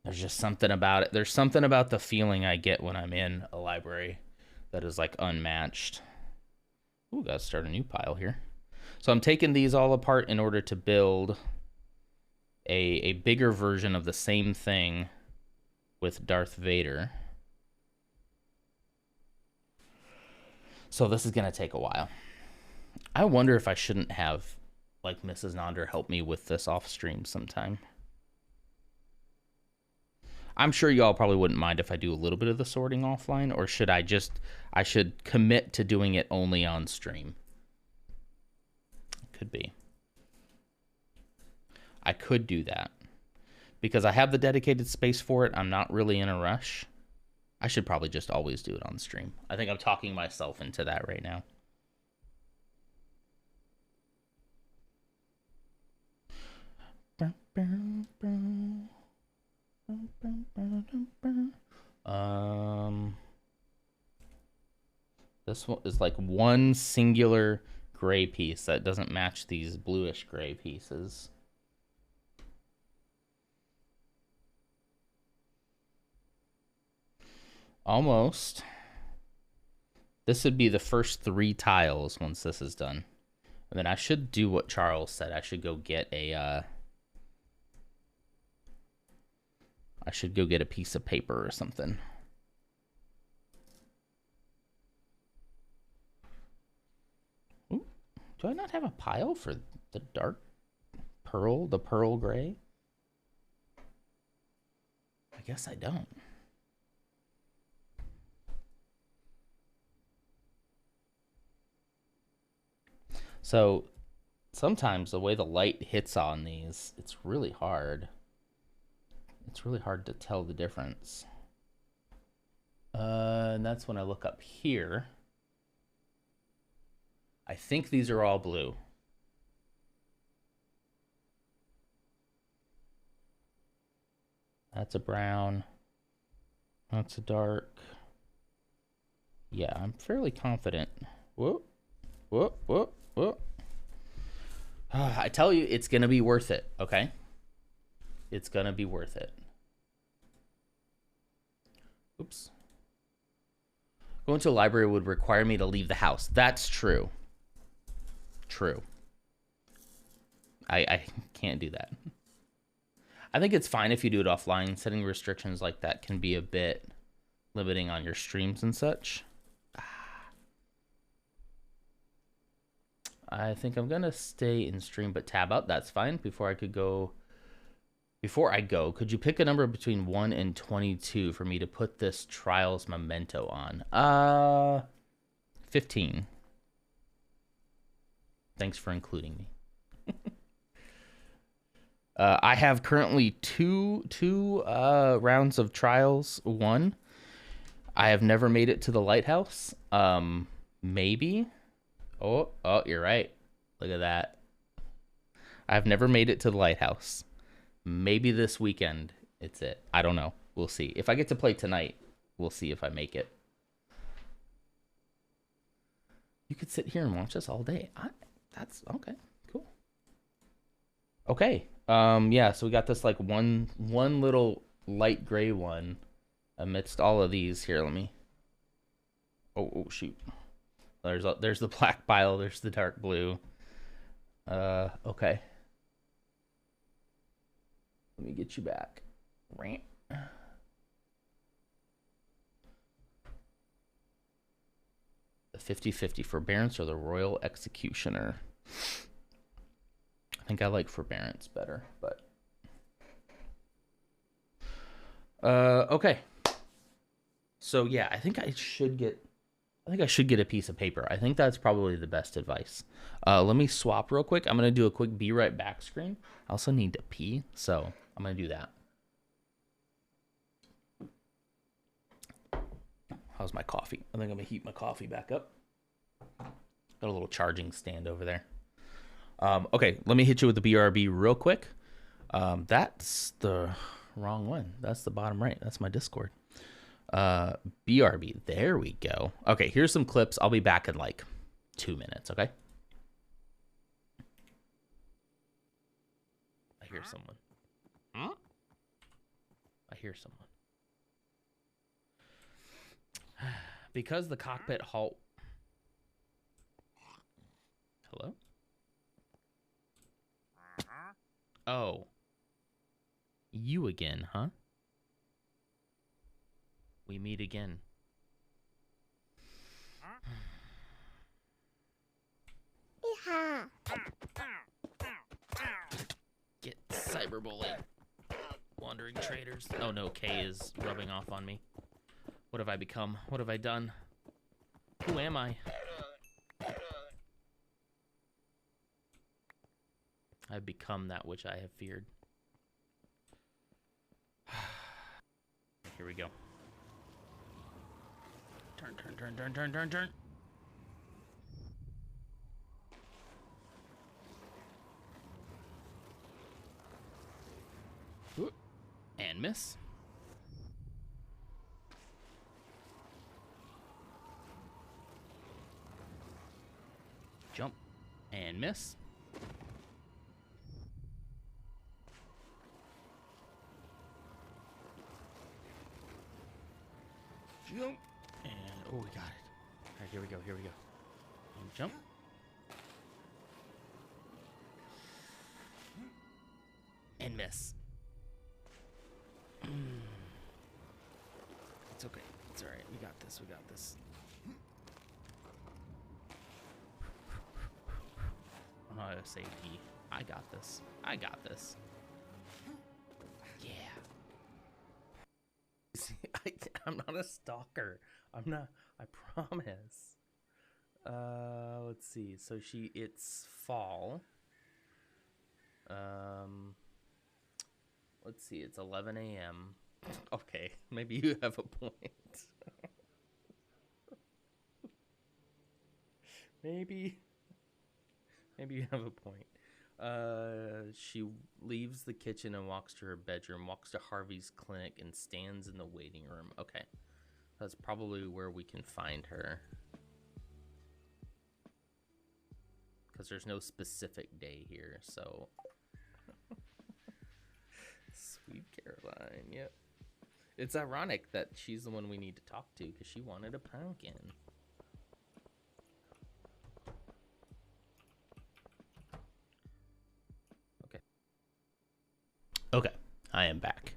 There's just something about it. There's something about the feeling I get when I'm in a library that is like unmatched. Ooh, gotta start a new pile here. So I'm taking these all apart in order to build a bigger version of the same thing with Darth Vader. So this is gonna take a while. I wonder if I shouldn't have like Mrs. Nonder help me with this off stream sometime. I'm sure y'all probably wouldn't mind if I do a little bit of the sorting offline, or should I should commit to doing it only on stream? could be. I could do that. Because I have the dedicated space for it, I'm not really in a rush. I should probably just always do it on stream. I think I'm talking myself into that right now. This one is like one singular gray piece that doesn't match these bluish gray pieces. Almost. This would be the first 3 tiles once this is done. And then I should do what Charles said. I should go get a piece of paper or something. Ooh, do I not have a pile for the dark pearl, the pearl gray? I guess I don't. So sometimes the way the light hits on these, it's really hard. It's really hard to tell the difference. And that's when I look up here. I think these are all blue. That's a brown. That's a dark. Yeah, I'm fairly confident. Whoop, whoop, whoop, whoop. I tell you, it's going to be worth it, okay? It's going to be worth it. Oops. Going to a library would require me to leave the house. That's true. True. I can't do that. I think it's fine if you do it offline. Setting restrictions like that can be a bit limiting on your streams and such. I think I'm going to stay in stream but tab out. That's fine. Before I go, could you pick a number between 1 and 22 for me to put this Trials memento on? 15. Thanks for including me. I have currently two rounds of Trials 1. I have never made it to the lighthouse. Maybe. Oh, you're right. Look at that. I've never made it to the lighthouse. Maybe this weekend it's it. I don't know. We'll see. If I get to play tonight, we'll see if I make it. You could sit here and watch us all day. That's okay. Cool. Okay. Yeah, so we got this like one little light gray one amidst all of these. Here, let me. Oh shoot. There's the black pile, there's the dark blue. Okay. Let me get you back. Rant. The 50-50 forbearance or the royal executioner. I think I like forbearance better, but okay. So yeah, I think I should get a piece of paper. I think that's probably the best advice. Let me swap real quick. I'm going to do a quick be right back screen. I also need to pee, so I'm going to do that. How's my coffee? I think I'm going to heat my coffee back up. Got a little charging stand over there. Okay, let me hit you with the BRB real quick. That's the wrong one. That's the bottom right. That's my Discord. BRB. There we go. Okay, here's some clips. I'll be back in like 2 minutes, okay? I hear someone. Huh? I hear someone. Because the cockpit halt. Hello? Oh. You again, huh? We meet again. Get cyberbullied. Wandering traders. Oh no, Kay is rubbing off on me. What have I become? What have I done? Who am I? I've become that which I have feared. Here we go. Turn, turn, turn, turn, turn, turn, turn. Ooh. And miss. Jump. And miss. Jump. And, oh, we got it. All right, here we go, here we go. And jump. And miss. It's okay. It's all right. We got this. We got this. I'm not gonna say D. I got this. I got this. Yeah. See, I'm not a stalker. I'm not. I promise. Let's see. So it's fall. Let's see. It's 11 a.m. Okay, maybe you have a point. maybe you have a point. She leaves the kitchen and walks to her bedroom, walks to Harvey's clinic, and stands in the waiting room. Okay, that's probably where we can find her. Because there's no specific day here, so... Sweet Caroline, yep. It's ironic that she's the one we need to talk to, because she wanted a pumpkin. Okay. Okay, I am back.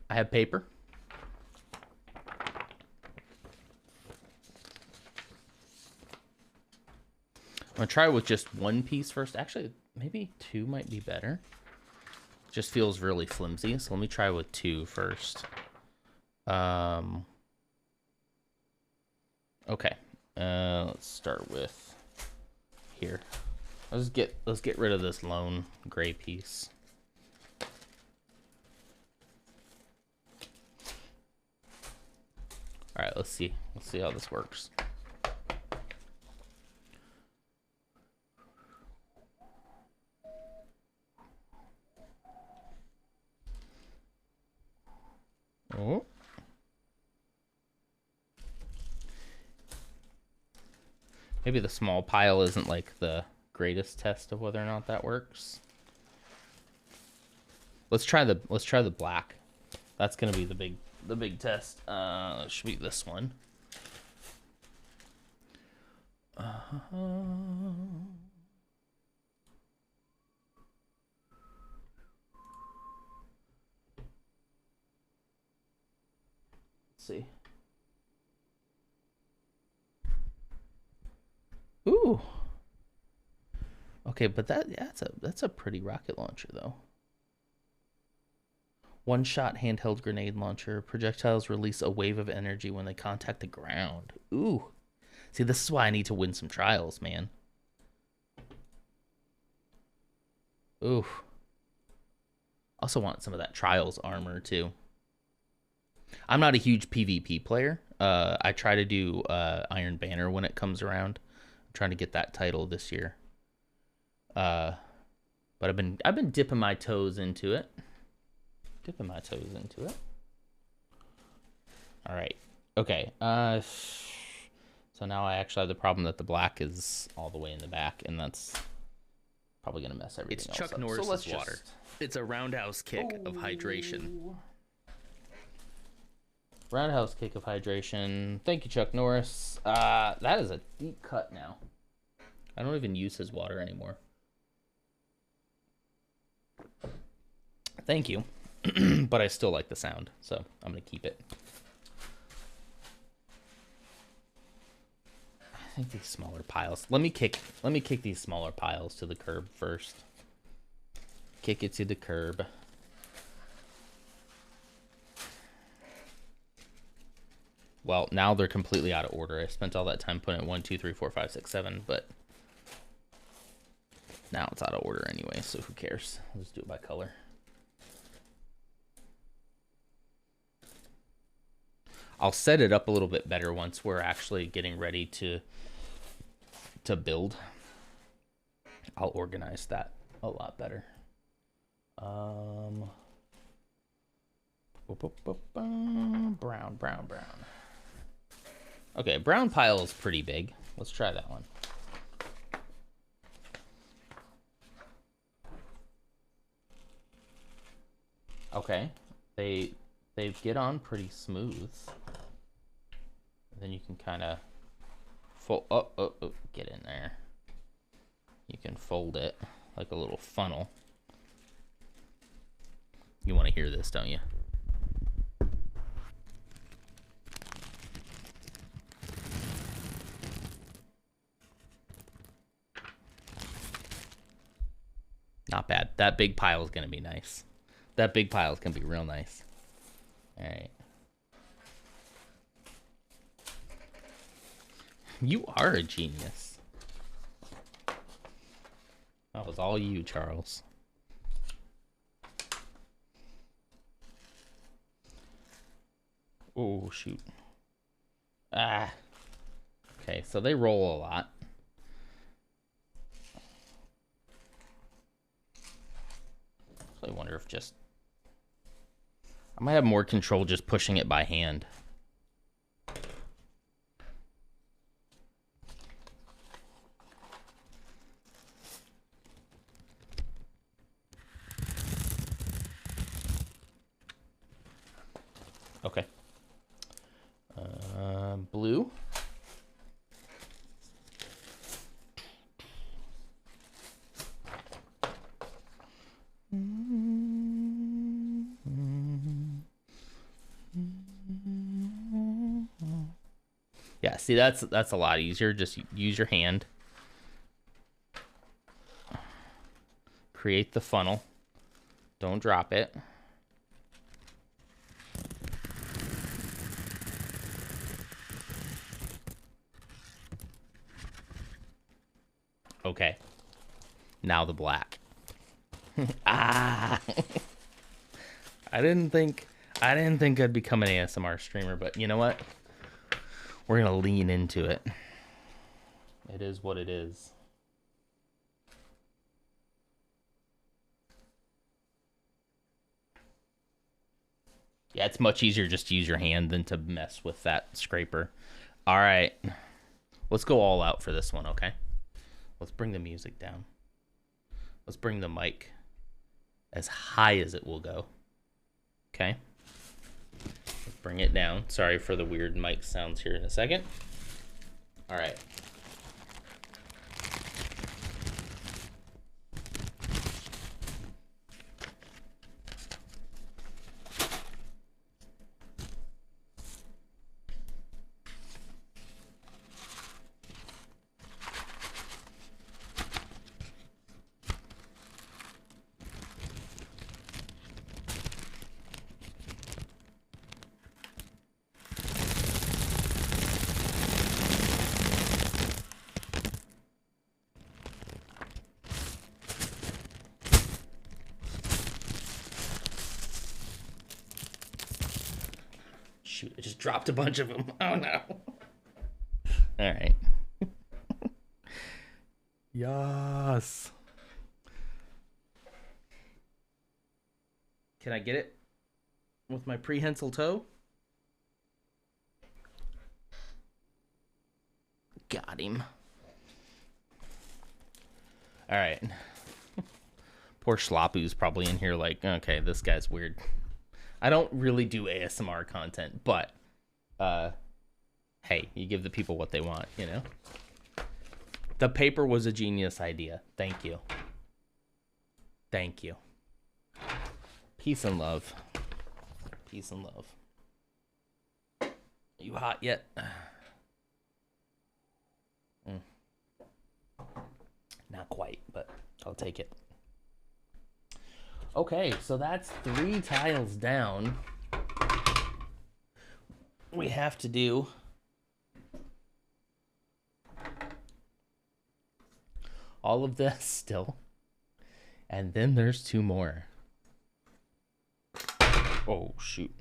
I have paper. I'm gonna try with just one piece first. Actually, maybe two might be better. Just feels really flimsy, so let me try with two first. Okay. Let's start with here. Let's get rid of this lone gray piece. All right, let's see. Let's see how this works. Oh. Maybe the small pile isn't like the greatest test of whether or not that works. Let's try the black. That's gonna be the big test. Should be this one. See. Ooh. Okay, but that's a pretty rocket launcher though. One-shot handheld grenade launcher. Projectiles release a wave of energy when they contact the ground. Ooh. See, this is why I need to win some trials, man. Ooh. Also want some of that trials armor too. I'm not a huge PvP player. I try to do Iron Banner when it comes around. I'm trying to get that title this year. But I've been dipping my toes into it. All right. Okay. So now I actually have the problem that the black is all the way in the back, and that's probably gonna mess everything else up. It's Chuck Norris's water. It's a roundhouse kick of hydration. Roundhouse kick of hydration. Thank you, Chuck Norris. That is a deep cut now. I don't even use his water anymore. Thank you. But I still like the sound, so I'm gonna keep it. I think these smaller piles. Let me kick these smaller piles to the curb first. Kick it to the curb. Well, now they're completely out of order. I spent all that time putting it 1, 2, 3, 4, 5, 6, 7, but now it's out of order anyway, so who cares? I'll just do it by color. I'll set it up a little bit better once we're actually getting ready to build. I'll organize that a lot better. Brown. Okay, brown pile is pretty big. Let's try that one. Okay, they get on pretty smooth. And then you can kind of fold. Oh, get in there. You can fold it like a little funnel. You want to hear this, don't you? Not bad. That big pile is going to be nice. That big pile is going to be real nice. All right. You are a genius. That was all you, Charles. Oh, shoot. Ah. Okay, so they roll a lot. So I wonder if just... I might have more control just pushing it by hand. Okay. Blue. Yeah, see, that's a lot easier. Just use your hand. Create the funnel. Don't drop it. Okay. Now the black. Ah. I didn't think I'd become an ASMR streamer, but you know what? We're going to lean into it. It is what it is. Yeah, it's much easier just to use your hand than to mess with that scraper. All right. Let's go all out for this one, okay? Let's bring the music down. Let's bring the mic as high as it will go. Okay? Let's bring it down. Sorry for the weird mic sounds here in a second. All right. Shoot, I just dropped a bunch of them. Oh no. All right. Yes. Can I get it with my prehensile toe? Got him. All right. Poor Schlappu's probably in here like, okay, this guy's weird. I don't really do ASMR content, but hey, you give the people what they want, you know? The paper was a genius idea. Thank you. Thank you. Peace and love. Peace and love. Are you hot yet? Not quite, but I'll take it. Okay, so that's 3 tiles down. we have to do all of this still. And then there's 2 more. Oh, shoot.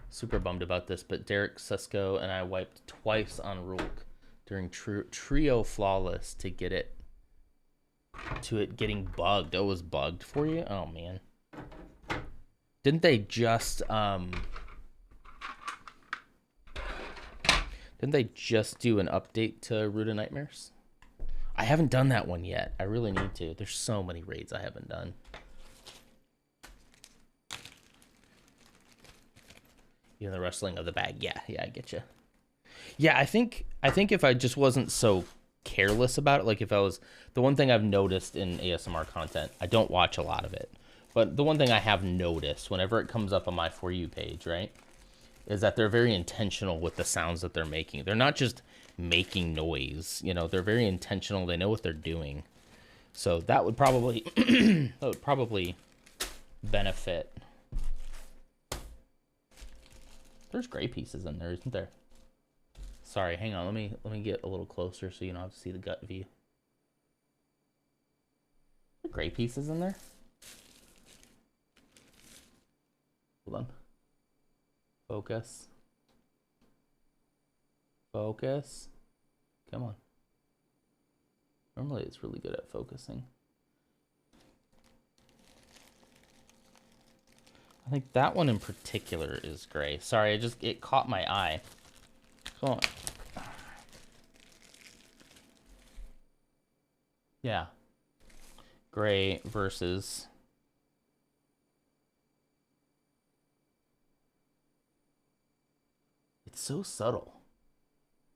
Super bummed about this, but Derek Susko and I wiped twice on Rulk during trio flawless to get it to it getting bugged. Oh, it was bugged for you? Oh, man. Didn't they just do an update to Root of Nightmares? I haven't done that one yet. I really need to. There's so many raids I haven't done. The wrestling of the bag. Yeah, I get you. Yeah, I think if I just wasn't so careless about it, like if I was, the one thing I've noticed in ASMR content, I don't watch a lot of it, but the one thing I have noticed whenever it comes up on my For You page, right, is that they're very intentional with the sounds that they're making. They're not just making noise, they're very intentional. They know what they're doing. So that would probably benefit. There's gray pieces in there, isn't there? Sorry, hang on. Let me get a little closer so you don't have to see the gut view. Are there gray pieces in there? Hold on. Focus. Focus. Come on. Normally it's really good at focusing. I think that one in particular is gray. Sorry, it caught my eye. Hold on. Yeah. Gray versus... It's so subtle.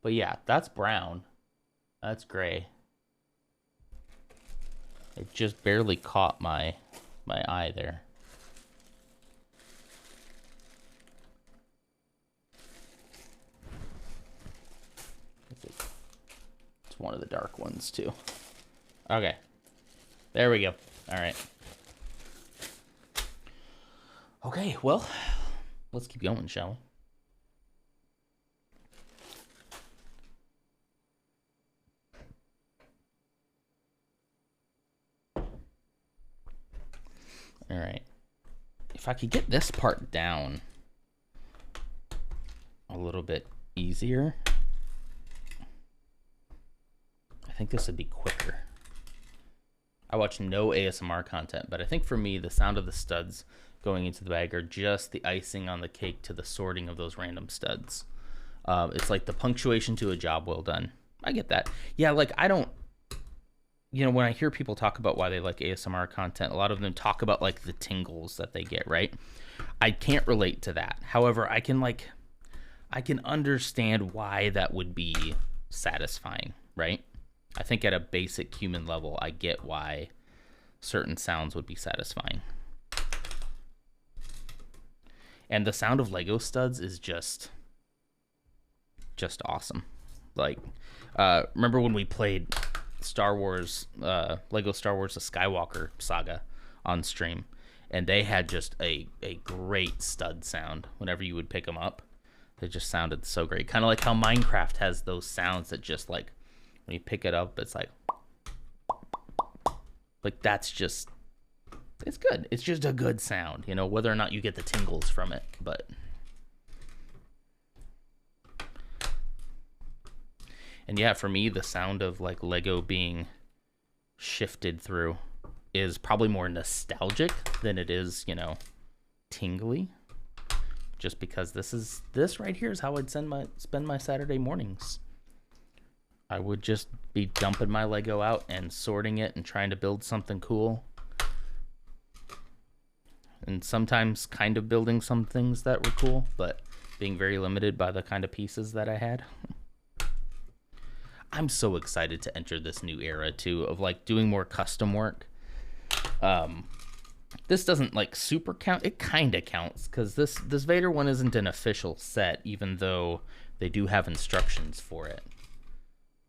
But yeah, that's brown. That's gray. It just barely caught my eye there. It's one of the dark ones too. Okay. There we go. All right. Okay, well, let's keep going, shall we? All right. If I could get this part down a little bit easier, I think this would be quicker. I watch no ASMR content, but I think for me, the sound of the studs going into the bag are just the icing on the cake to the sorting of those random studs. It's like the punctuation to a job well done. I get that. Yeah, like I don't, when I hear people talk about why they like ASMR content, a lot of them talk about like the tingles that they get, right? I can't relate to that. However, I can understand why that would be satisfying, right? I think at a basic human level, I get why certain sounds would be satisfying. And the sound of Lego studs is just awesome. Like, remember when we played Star Wars, Lego Star Wars, the Skywalker saga on stream, and they had just a great stud sound whenever you would pick them up. They just sounded so great. Kind of like how Minecraft has those sounds that just like, when you pick it up, it's like that's just, it's good. It's just a good sound, whether or not you get the tingles from it, but. And yeah, for me, the sound of like Lego being shifted through is probably more nostalgic than it is, tingly. Just because this right here is how I'd spend my Saturday mornings. I would just be dumping my Lego out and sorting it and trying to build something cool. And sometimes kind of building some things that were cool, but being very limited by the kind of pieces that I had. I'm so excited to enter this new era too, of like doing more custom work. This doesn't like super count. It kind of counts because this Vader one isn't an official set, even though they do have instructions for it.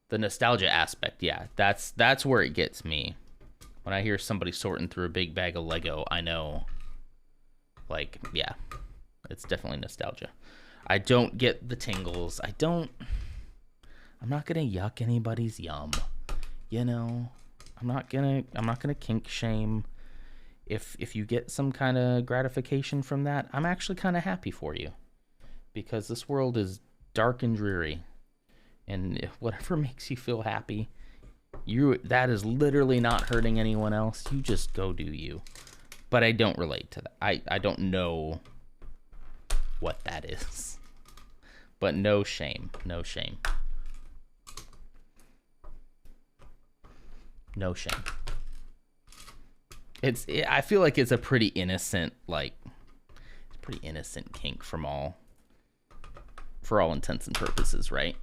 The nostalgia aspect, yeah, that's where it gets me. When I hear somebody sorting through a big bag of Lego, I know, like, yeah, it's definitely nostalgia. I don't get the tingles. I'm not gonna yuck anybody's yum. You know, I'm not gonna kink shame. If you get some kind of gratification from that, I'm actually kind of happy for you, because this world is dark and dreary, and if whatever makes you feel happy, that is literally not hurting anyone else. You just go do you. But I don't relate to that. I don't know what that is. But no shame. No shame. No shame. I feel like it's a pretty innocent, kink for all intents and purposes, right?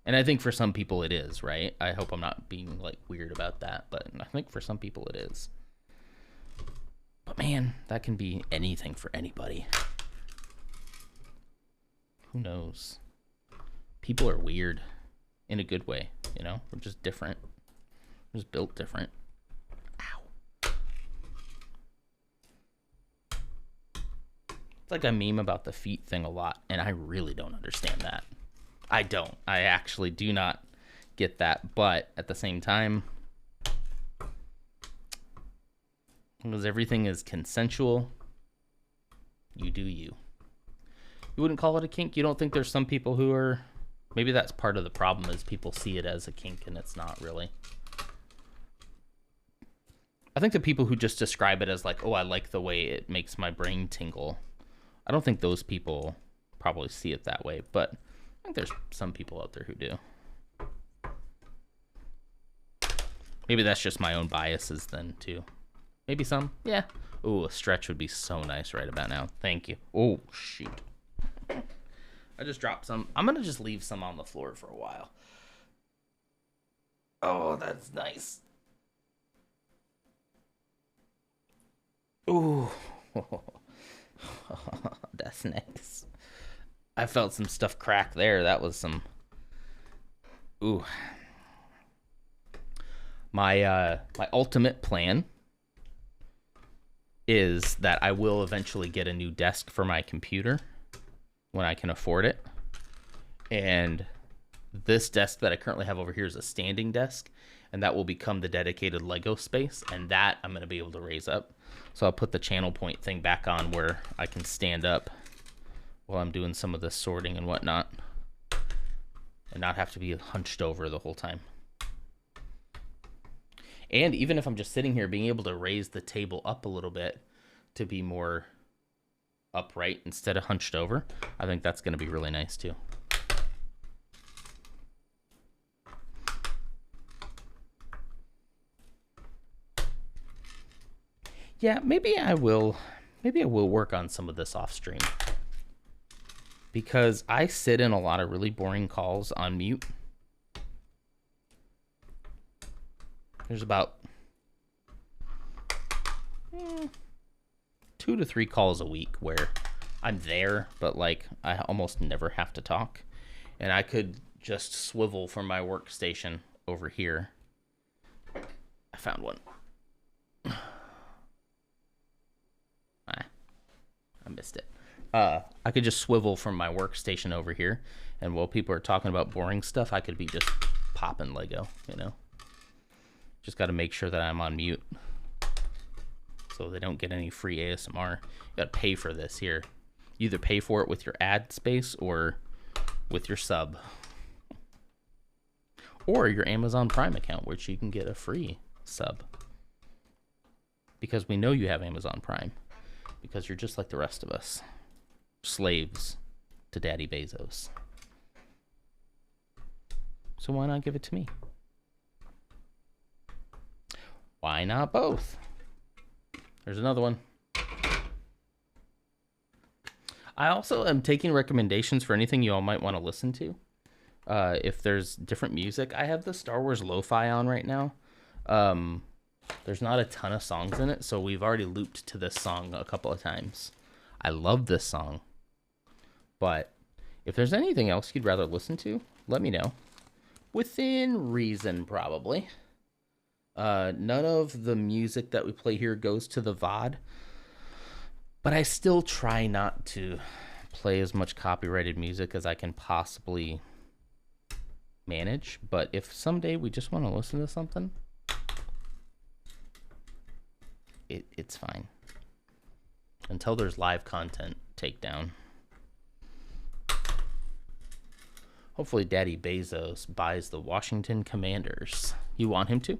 And I think for some people it is, right? I hope I'm not being weird about that, but I think for some people it is. But man, that can be anything for anybody. Who knows? People are weird in a good way, you know? We're just different. We're just built different. Ow. It's like I meme about the feet thing a lot, and I really don't understand that. I don't. I actually do not get that, but at the same time, because everything is consensual, you do you. You wouldn't call it a kink? You don't think there's some people who are... Maybe that's part of the problem, is people see it as a kink and it's not really. I think the people who just describe it as oh, I like the way it makes my brain tingle, I don't think those people probably see it that way, but I think there's some people out there who do. Maybe that's just my own biases then, too. Maybe some. Yeah. Ooh, a stretch would be so nice right about now. Thank you. Oh, shoot. I just dropped some. I'm going to just leave some on the floor for a while. Oh, that's nice. Ooh. That's nice. I felt some stuff crack there. That was some... Ooh. My ultimate plan is that I will eventually get a new desk for my computer when I can afford it. And this desk that I currently have over here is a standing desk, and that will become the dedicated Lego space, and that I'm going to be able to raise up. So I'll put the channel point thing back on where I can stand up while I'm doing some of the sorting and whatnot, and not have to be hunched over the whole time. And even if I'm just sitting here, being able to raise the table up a little bit to be more upright instead of hunched over, I think that's going to be really nice too. Yeah, maybe I will work on some of this off stream, because I sit in a lot of really boring calls on mute. There's about 2 to 3 calls a week where I'm there, but I almost never have to talk, and I could just swivel from my workstation over here. I found one. I missed it. I could just swivel from my workstation over here, and while people are talking about boring stuff, I could be just popping Lego, you know? Just got to make sure that I'm on mute so they don't get any free ASMR. You got to pay for this here. You either pay for it with your ad space or with your sub. Or your Amazon Prime account, which you can get a free sub. Because we know you have Amazon Prime. Because you're just like the rest of us. Slaves to Daddy Bezos. So why not give it to me? Why not both? There's another one. I also am taking recommendations for anything you all might want to listen to. If there's different music. I have the Star Wars Lo-Fi on right now. There's not a ton of songs in it, so we've already looped to this song a couple of times. I love this song. But if there's anything else you'd rather listen to, let me know. Within reason, probably. None of the music that we play here goes to the VOD. But I still try not to play as much copyrighted music as I can possibly manage, but if someday we just want to listen to something, it's fine. Until there's live content takedown. Hopefully Daddy Bezos buys the Washington Commanders. You want him to?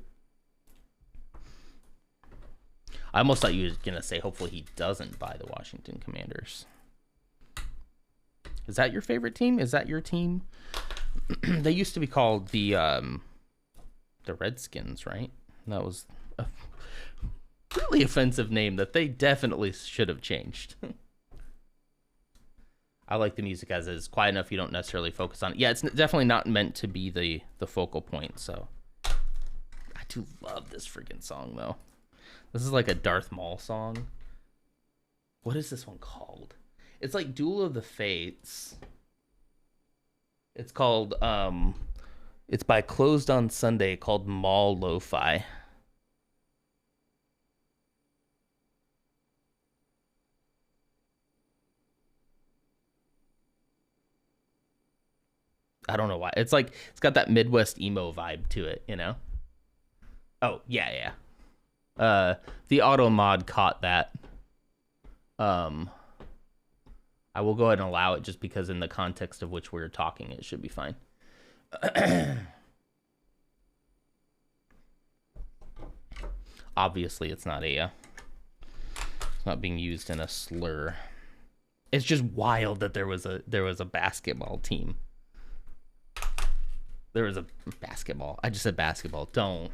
I almost thought you were going to say hopefully he doesn't buy the Washington Commanders. Is that your favorite team? Is that your team? They used to be called the Redskins, right? That was a really offensive name that they definitely should have changed. I like the music as is. Quiet enough you don't necessarily focus on it. Yeah, it's definitely not meant to be the focal point, so. I do love this freaking song, though. This is like a Darth Maul song. What is this one called? It's like Duel of the Fates. It's called, it's by Closed on Sunday, called Maul Lo-Fi. I don't know why. It's like, it's got that Midwest emo vibe to it, you know? Oh, yeah. The auto mod caught that. I will go ahead and allow it just because in the context of which we're talking, it should be fine. Obviously, it's not it's not being used in a slur. It's just wild that there was a basketball team. There was a basketball. I just said basketball. Don't.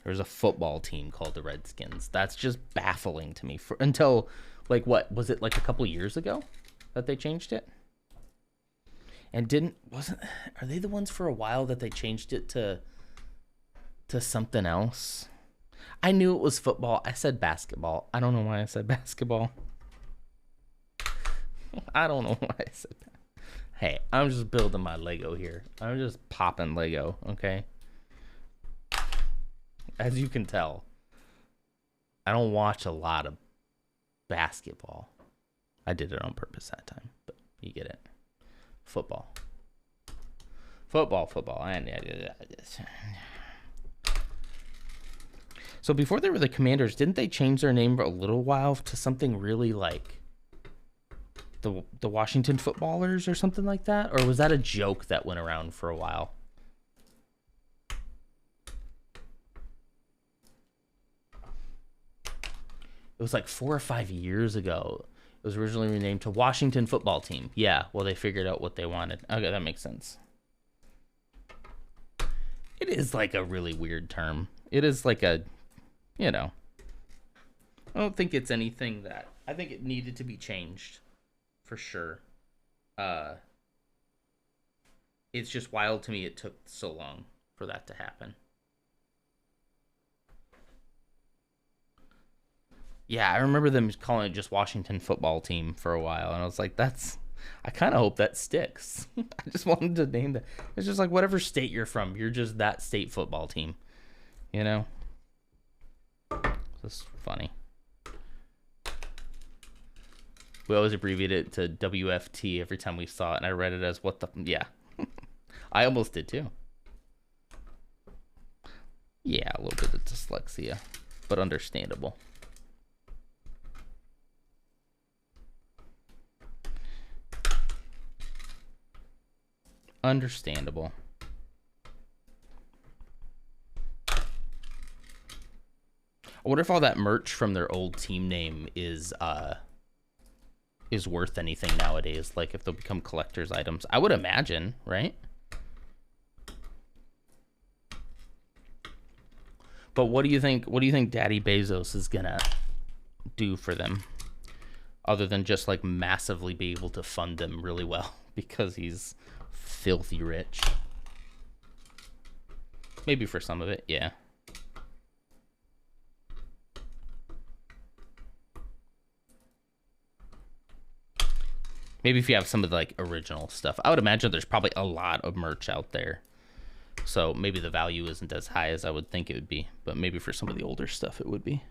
There's a football team called the Redskins. That's just baffling to me. Until, like, what? Was it like a couple years ago that they changed it? And are they the ones for a while that they changed it to something else? I knew it was football. I said basketball. I don't know why I said basketball. I don't know why I said that. Hey, I'm just building my Lego here. I'm just popping Lego, okay? As you can tell, I don't watch a lot of basketball. I did it on purpose that time, but you get it. Football. So before they were the Commanders, didn't they change their name for a little while to something really like the Washington Footballers or something like that? Or was that a joke that went around for a while? It was like 4 or 5 years ago. It was originally renamed to Washington Football Team. Yeah, well, they figured out what they wanted. Okay, that makes sense. It is like a really weird term. It is like a, I don't think it's anything that, I think it needed to be changed for sure. It's just wild to me it took so long for that to happen. Yeah, I remember them calling it just Washington Football Team for a while, and I was like, I kind of hope that sticks. I just wanted to name that. It's just like whatever state you're from, you're just that state football team, you know? It's funny. We always abbreviate it to WFT every time we saw it, and I read it as what the... Yeah. I almost did, too. Yeah, a little bit of dyslexia, but understandable. Understandable. I wonder if all that merch from their old team name is worth anything nowadays. Like if they'll become collector's items. I would imagine, right? But what do you think? What do you think Daddy Bezos is gonna do for them, other than just like massively be able to fund them really well because he's filthy rich? Maybe for some of it, yeah. Maybe if you have some of the like original stuff. I would imagine there's probably a lot of merch out there. So maybe the value isn't as high as I would think it would be. But maybe for some of the older stuff it would be.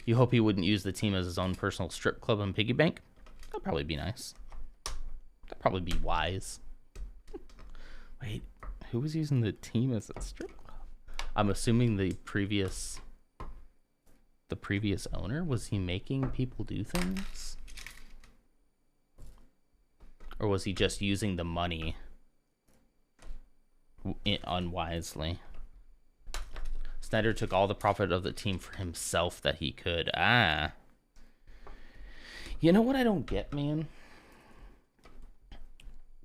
You hope he wouldn't use the team as his own personal strip club and piggy bank? That'd probably be nice. That'd probably be wise. Wait, who was using the team as a strip club? I'm assuming the previous owner. Was he making people do things? Or was he just using the money unwisely? Snyder took all the profit of the team for himself that he could. You know what I don't get, man?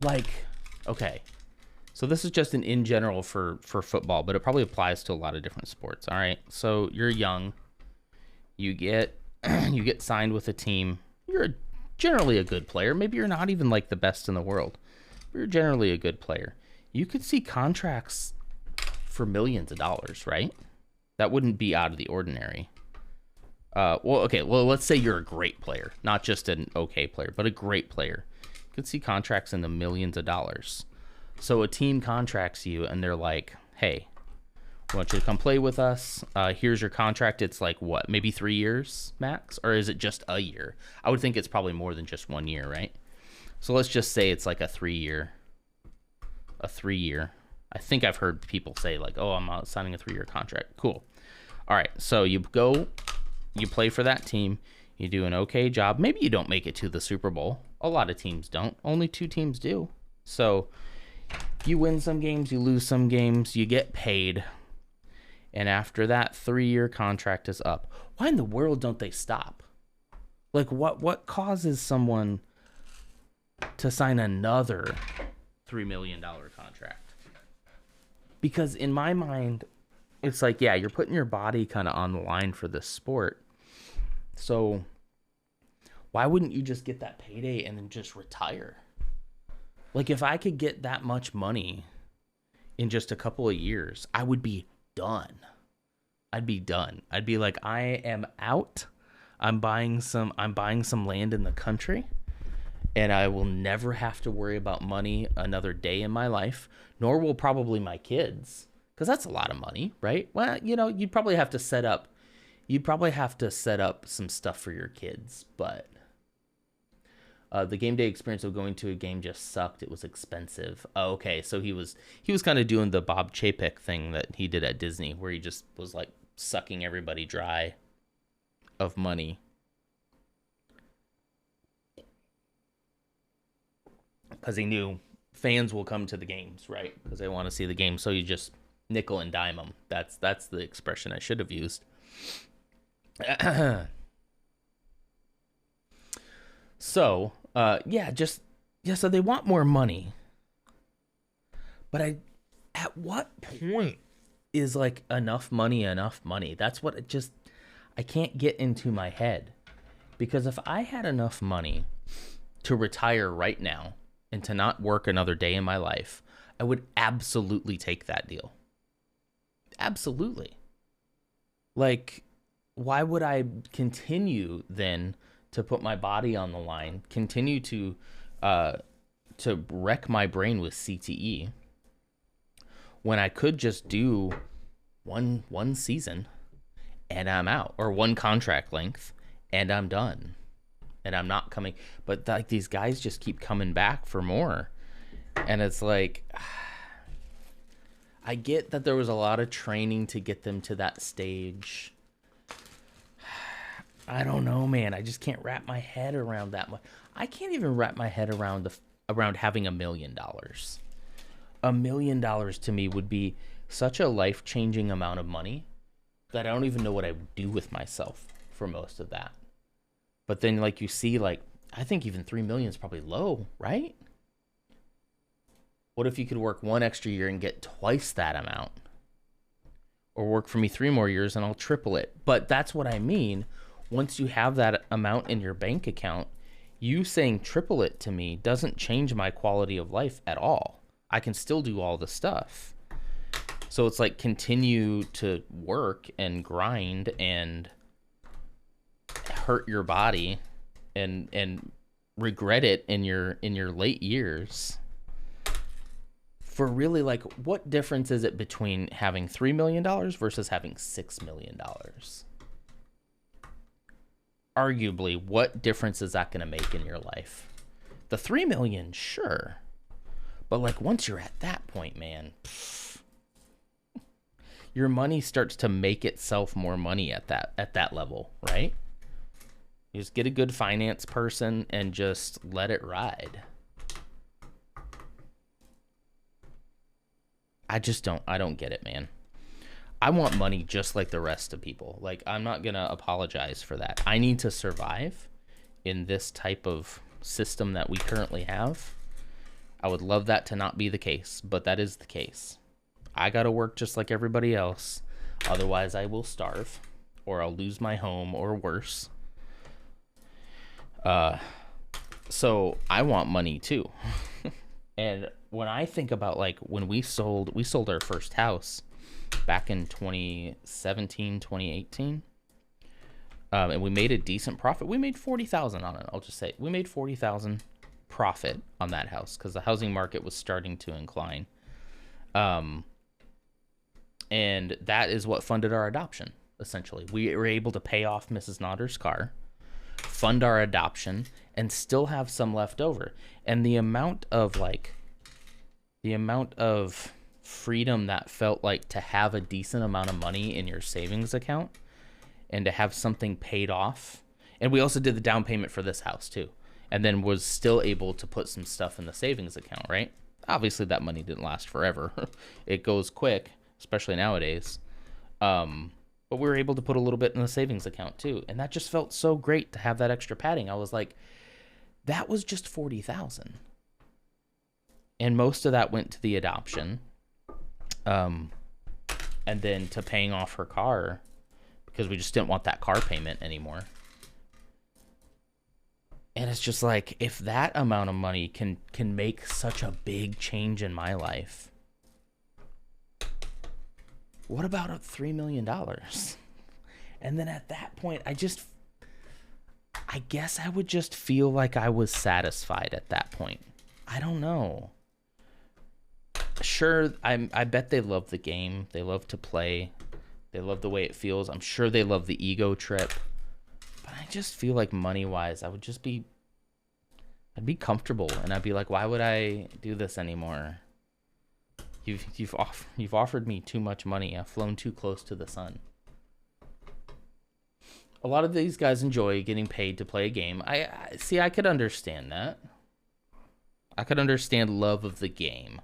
Like, okay. So this is just an in general for football, but it probably applies to a lot of different sports. All right. So you're young. You get you get signed with a team. You're generally a good player. Maybe you're not even like the best in the world. But you're generally a good player. You could see contracts for millions of dollars, right? That wouldn't be out of the ordinary. Well, let's say you're a great player, not just an okay player, but a great player. You could see contracts in the millions of dollars. So a team contracts you and they're like, hey, we want you to come play with us. Here's your contract. It's like what, maybe 3 years max? Or is it just a year? I would think it's probably more than just 1 year, right? So let's just say it's like a 3 year. I think I've heard people say like, oh, I'm signing a 3-year contract. Cool. All right. So you go, you play for that team. You do an okay job. Maybe you don't make it to the Super Bowl. A lot of teams don't. Only 2 teams do. So you win some games, you lose some games, you get paid. And after that 3-year contract is up, why in the world don't they stop? Like what causes someone to sign another $3 million contract? Because in my mind, it's like, yeah, you're putting your body kind of on the line for this sport. So why wouldn't you just get that payday and then just retire? Like, if I could get that much money in just a couple of years, I would be done. I'd be done. I'd be like, I am out. I'm buying some land in the country, and I will never have to worry about money another day in my life, nor will probably my kids, because that's a lot of money, right? Well, you know, you'd probably have to set up some stuff for your kids, but the game day experience of going to a game just sucked. It was expensive. Oh, okay, so he was kind of doing the Bob Chapek thing that he did at Disney, where he just was like sucking everybody dry of money. Because he knew fans will come to the games, right? Because they want to see the game. So you just nickel and dime them. That's the expression I should have used. So, so they want more money. But at what point is like enough money? That's what I can't get into my head. Because if I had enough money to retire right now and to not work another day in my life, I would absolutely take that deal. Absolutely. Like, why would I continue then to put my body on the line, continue to wreck my brain with CTE, when I could just do one season and I'm out, or one contract length and I'm done, and I'm not coming? But like, these guys just keep coming back for more, and it's like, I get that there was a lot of training to get them to that stage. I don't know, man. I just can't wrap my head around that much. I can't even wrap my head around having $1 million. $1 million to me would be such a life-changing amount of money that I don't even know what I would do with myself for most of that. But then, like, you see, like, I think even 3 million is probably low, right? What if you could work 1 extra year and get twice that amount? Or work for me 3 more years and I'll triple it. But that's what I mean. Once you have that amount in your bank account, you saying triple it to me doesn't change my quality of life at all. I can still do all the stuff. So it's like, continue to work and grind and hurt your body and regret it in your late years. For really, like, what difference is it between having $3 million versus having $6 million? arguably, what difference is that going to make in your life? The 3 million, sure. But like once you're at that point, man, your money starts to make itself more money at that level, right? You just get a good finance person and just let it ride. I don't get it, man. I want money just like the rest of people. Like, I'm not going to apologize for that. I need to survive in this type of system that we currently have. I would love that to not be the case, but that is the case. I got to work just like everybody else. Otherwise, I will starve, or I'll lose my home, or worse. So I want money too. And when I think about like when we sold our first house back in 2017, 2018, and we made a decent profit. We made $40,000 on it. I'll just say we made $40,000 profit on that house because the housing market was starting to incline. And that is what funded our adoption. Essentially, we were able to pay off Mrs. Nodder's car, fund our adoption, and still have some left over. And the amount of freedom that felt like to have a decent amount of money in your savings account and to have something paid off. And we also did the down payment for this house too, and then was still able to put some stuff in the savings account, right? Obviously that money didn't last forever. It goes quick, especially nowadays. But we were able to put a little bit in the savings account too. And that just felt so great to have that extra padding. I was like, that was just $40,000. And most of that went to the adoption. And then to paying off her car because we just didn't want that car payment anymore. And it's just like, if that amount of money can make such a big change in my life, what about $3 million? And then at that point, I guess I would just feel like I was satisfied at that point. I don't know. Sure, I bet they love the game. They love to play. They love the way it feels. I'm sure they love the ego trip. But I just feel like money-wise, I'd be comfortable, and I'd be like, why would I do this anymore? You've offered me too much money. I've flown too close to the sun. A lot of these guys enjoy getting paid to play a game. I could understand that. I could understand love of the game,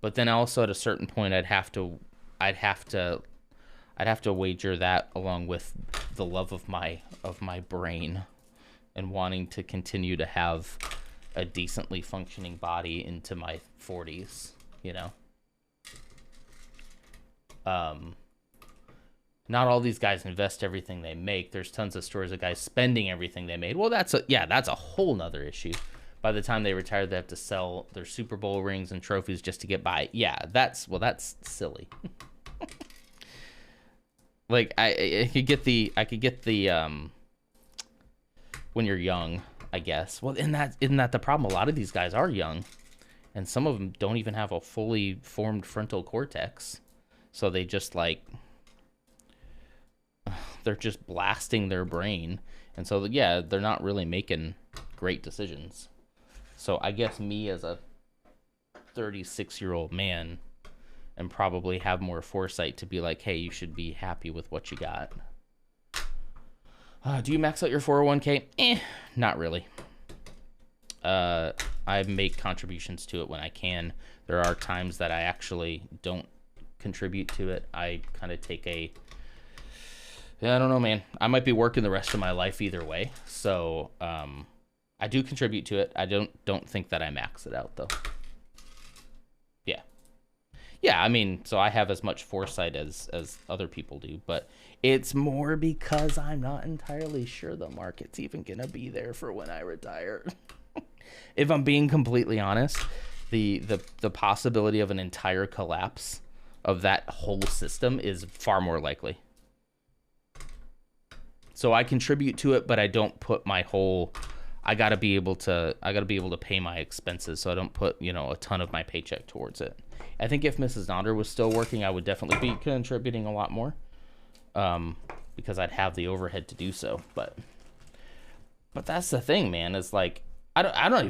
but then also at a certain point, I'd have to wager that along with the love of my brain and wanting to continue to have a decently functioning body into my 40s, you know. Not all these guys invest everything they make. There's tons of stories of guys spending everything they made. Well, that's a whole nother issue. By the time they retire, they have to sell their Super Bowl rings and trophies just to get by. Yeah, that's silly. Like I could get the when you're young, I guess. Well, isn't that the problem? A lot of these guys are young, and some of them don't even have a fully formed frontal cortex. So they just they're just blasting their brain. And so, yeah, they're not really making great decisions. So I guess me as a 36-year-old man and probably have more foresight to be like, hey, you should be happy with what you got. Do you max out your 401k? Not really. I make contributions to it when I can. There are times that I actually don't contribute to it. I kind of take I don't know, man. I might be working the rest of my life either way. So I do contribute to it. I don't think that I max it out, though. Yeah, I mean, so I have as much foresight as other people do, but it's more because I'm not entirely sure the market's even going to be there for when I retire. If I'm being completely honest, the possibility of an entire collapse of that whole system is far more likely. So I contribute to it, but I don't put my whole, I gotta be able to pay my expenses, so I don't put, a ton of my paycheck towards it. I think if Mrs. Nodder was still working, I would definitely be contributing a lot more, because I'd have the overhead to do so. But But that's the thing, man, is like, I'm not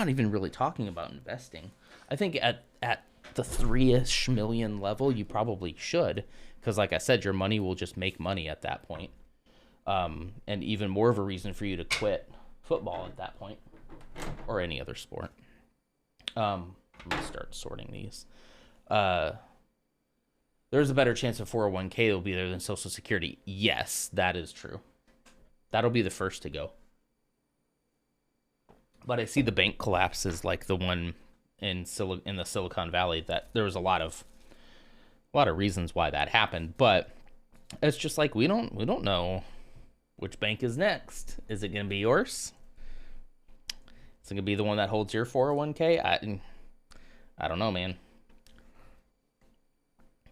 even really talking about investing. I think at the 3-ish million level, you probably should, because like I said, your money will just make money at that point. And even more of a reason for you to quit football at that point, or any other sport. I'm gonna start sorting these. There's a better chance of 401k will be there than Social Security. Yes, that is true. That'll be the first to go. But I see the bank collapses like the one in the Silicon Valley, that there was a lot of reasons why that happened, but it's just like we don't know which bank is next. Is it going to be yours? Is it going to be the one that holds your 401k? I don't know, man.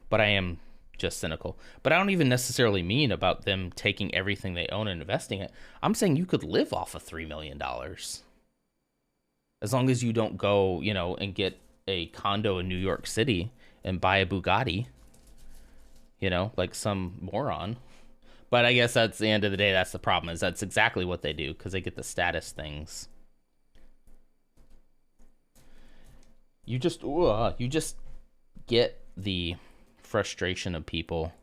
But I am just cynical. But I don't even necessarily mean about them taking everything they own and investing it. I'm saying you could live off of $3 million. As long as you don't go, and get a condo in New York City and buy a Bugatti, like some moron. But I guess that's the end of the day. That's the problem, is that's exactly what they do, because they get the status things. You just get the frustration of people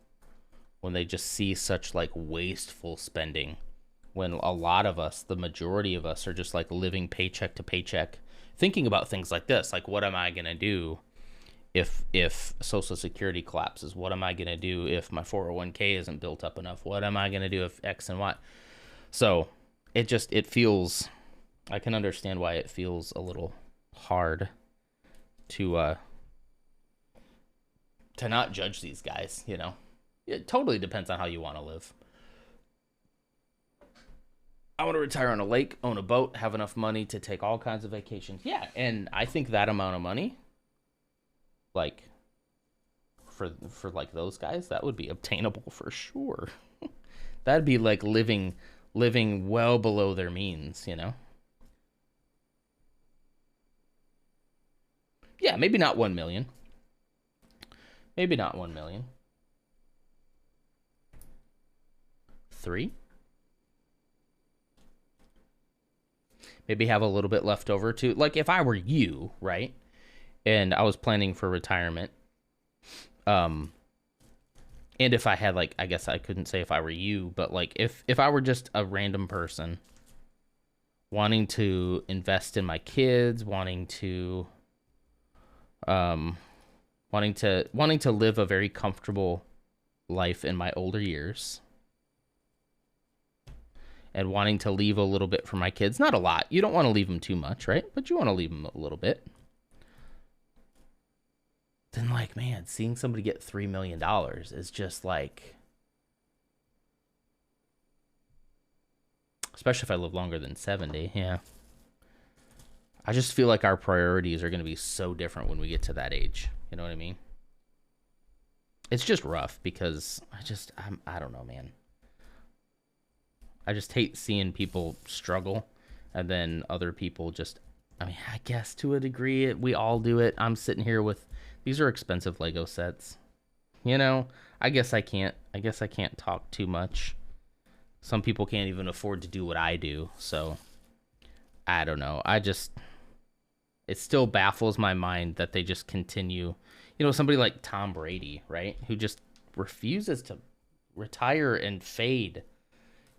when they just see such like wasteful spending, when a lot of us, the majority of us, are just like living paycheck to paycheck, thinking about things like this, like, what am I gonna do if Social Security collapses? What am I gonna do if my 401k isn't built up enough? What am I gonna do if X and Y? So it feels, I can understand why it feels a little hard to not judge these guys. It totally depends on how you want to live. I want to retire on a lake, own a boat, have enough money to take all kinds of vacations. Yeah, and I think that amount of money, like, for like those guys, that would be obtainable for sure. That'd be like living well below their means, Yeah, maybe not 1 million. Maybe not 1 million. 3? Maybe have a little bit left over too. Like, if I were you, right? And I was planning for retirement. And if I had, like, I guess I couldn't say if I were you, but like if I were just a random person wanting to invest in my kids, wanting to live a very comfortable life in my older years, and wanting to leave a little bit for my kids. Not a lot. You don't want to leave them too much, right? But you want to leave them a little bit. Then, like, man, seeing somebody get $3 million is just like, especially if I live longer than 70. Yeah. I just feel like our priorities are going to be so different when we get to that age. You know what I mean? It's just rough because I don't know, man. I just hate seeing people struggle, and then other people just, I guess to a degree, we all do it. I'm sitting here with, these are expensive Lego sets. I guess I can't talk too much. Some people can't even afford to do what I do, so I don't know. It still baffles my mind that they just continue. Somebody like Tom Brady, right? Who just refuses to retire and fade.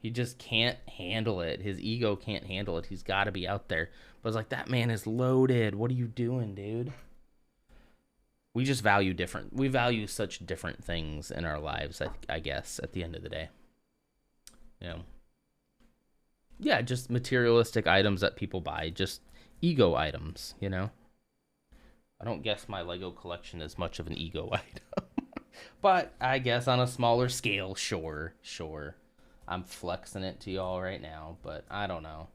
He just can't handle it. His ego can't handle it. He's got to be out there. But it's like, that man is loaded. What are you doing, dude? We just value different. We value such different things in our lives, I guess, at the end of the day. Yeah, just materialistic items that people buy. Just ego items, I don't guess my Lego collection is much of an ego item. But I guess on a smaller scale, sure. I'm flexing it to y'all right now, but I don't know.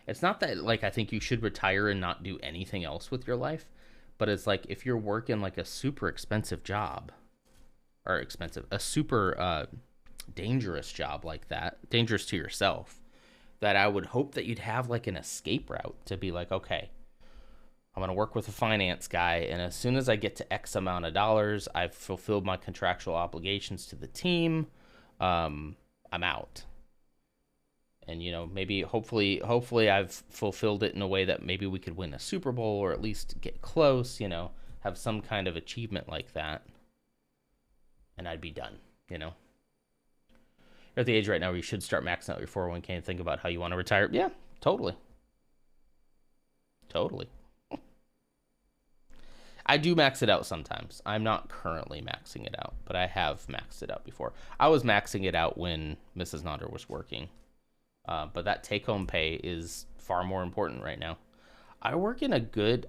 It's not that, like, I think you should retire and not do anything else with your life, but it's like, if you're working like a super expensive job, or a super dangerous job like that, dangerous to yourself, that I would hope that you'd have like an escape route to be like, okay, I'm going to work with a finance guy, and as soon as I get to X amount of dollars, I've fulfilled my contractual obligations to the team, I'm out. And, you know, maybe hopefully I've fulfilled it in a way that maybe we could win a Super Bowl or at least get close, you know, have some kind of achievement like that. And I'd be done, you know. You're at the age right now where you should start maxing out your 401k and think about how you want to retire. Yeah, totally. Totally. I do max it out sometimes. I'm not currently maxing it out, but I have maxed it out before. I was maxing it out when Mrs. Nonder was working. But that take-home pay is far more important right now. I work a good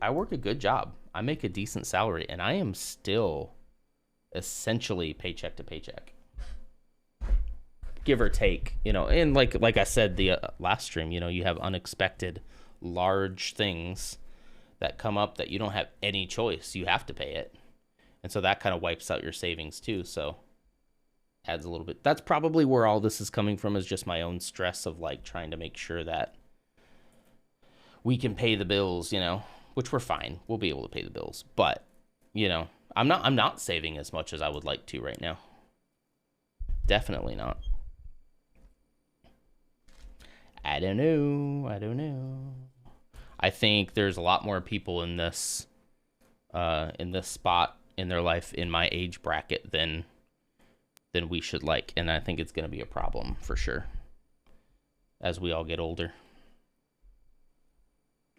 job. I make a decent salary, and I am still essentially paycheck to paycheck, give or take. You know, and like I said the last stream, you know, you have unexpected large things that come up that you don't have any choice. You have to pay it, and so that kind of wipes out your savings too. So adds a little bit. That's probably where all this is coming from, is just my own stress of like trying to make sure that we can pay the bills, you know, which we're fine. We'll be able to pay the bills, but you know, I'm not saving as much as I would like to right now. Definitely not. I don't know. I think there's a lot more people in this spot in their life in my age bracket than we should like, and I think it's going to be a problem for sure as we all get older.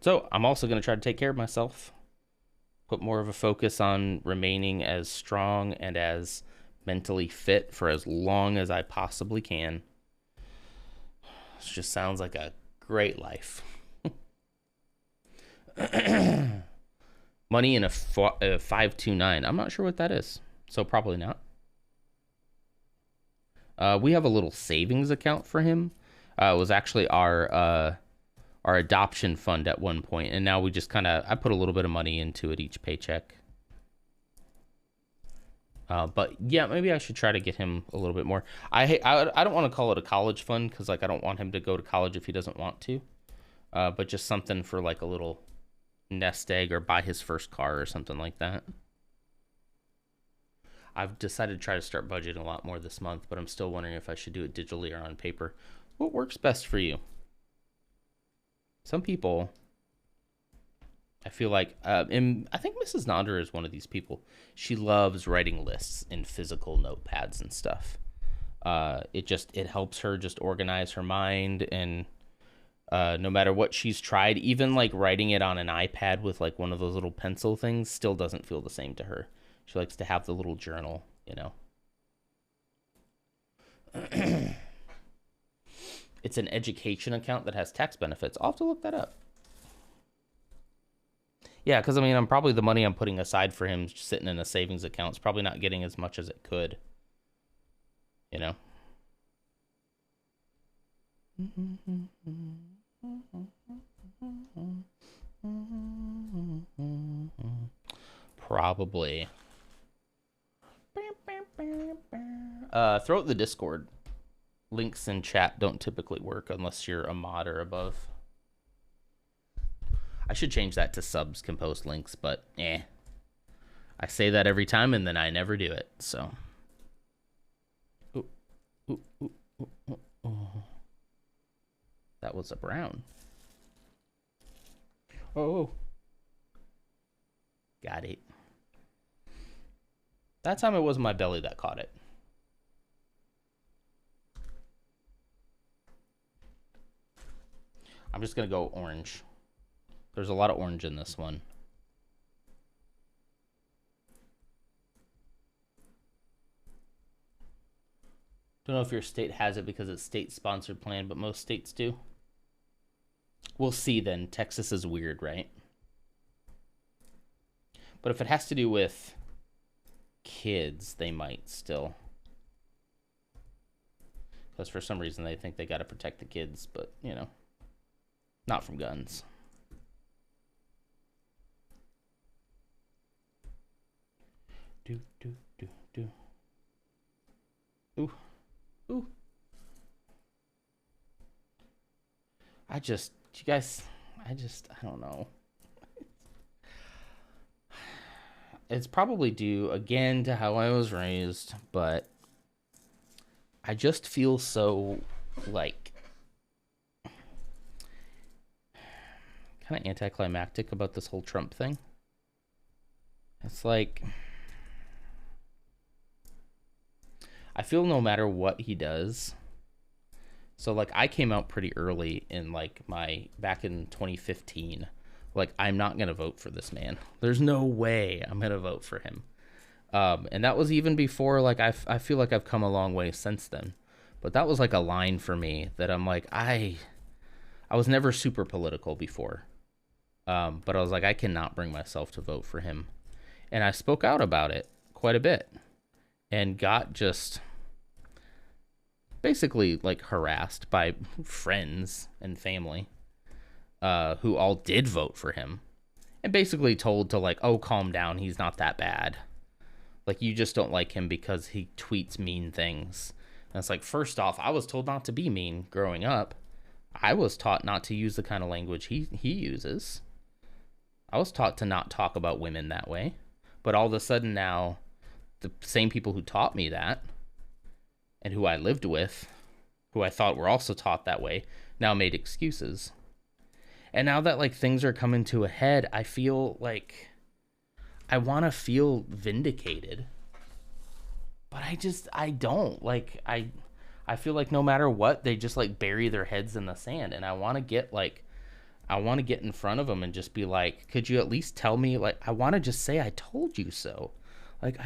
So I'm also going to try to take care of myself, put more of a focus on remaining as strong and as mentally fit for as long as I possibly can. This just sounds like a great life. Money in a 529. I'm not sure what that is, so probably not. We have a little savings account for him. It was actually our adoption fund at one point, and now we just I put a little bit of money into it each paycheck. But yeah, maybe I should try to get him a little bit more. I don't want to call it a college fund, because like I don't want him to go to college if he doesn't want to. But just something for like a little nest egg, or buy his first car or something like that. I've decided to try to start budgeting a lot more this month, but I'm still wondering if I should do it digitally or on paper. What works best for you? Some people, I feel like, and I think Mrs. Nonder is one of these people. She loves writing lists in physical notepads and stuff. It helps her just organize her mind, and no matter what she's tried, even like writing it on an iPad with like one of those little pencil things, still doesn't feel the same to her. She likes to have the little journal, you know. It's an education account that has tax benefits. I'll have to look that up. Yeah, because I mean, probably the money I'm putting aside for him sitting in a savings account is probably not getting as much as it could, you know. Probably. Throw out the Discord. Links in chat don't typically work unless you're a mod or above. I should change that to subs can post links, but I say that every time and then I never do it, so. Ooh, ooh, ooh, ooh, ooh, ooh. That was a brown. Oh. Got it. That time it wasn't my belly that caught it. I'm just going to go orange. There's a lot of orange in this one. Don't know if your state has it because it's state-sponsored plan, but most states do. We'll see then. Texas is weird, right? But if it has to do with kids, they might still. Because for some reason they think they got to protect the kids, but, you know, not from guns. Do. Ooh. Ooh. I don't know. It's probably due again to how I was raised, but I just feel so, like, kind of anticlimactic about this whole Trump thing. It's like, I feel no matter what he does. So, like, I came out pretty early in, like, back in 2015. Like, I'm not going to vote for this man. There's no way I'm going to vote for him. And that was even before, like, I feel like I've come a long way since then. But that was, like, a line for me that I'm like, I was never super political before. But I was like, I cannot bring myself to vote for him. And I spoke out about it quite a bit. And got just basically, like, harassed by friends and family who all did vote for him. And basically told to, like, oh, calm down, he's not that bad. Like, you just don't like him because he tweets mean things. And it's like, first off, I was told not to be mean growing up. I was taught not to use the kind of language he uses. I was taught to not talk about women that way. But all of a sudden now, the same people who taught me that, and who I lived with, who I thought were also taught that way, now made excuses. And now that, like, things are coming to a head, I feel like I want to feel vindicated, but I don't. Like, I feel like no matter what, they just, like, bury their heads in the sand. And I want to get in front of them and just be like, could you at least tell me, like, I want to just say, I told you so. Like,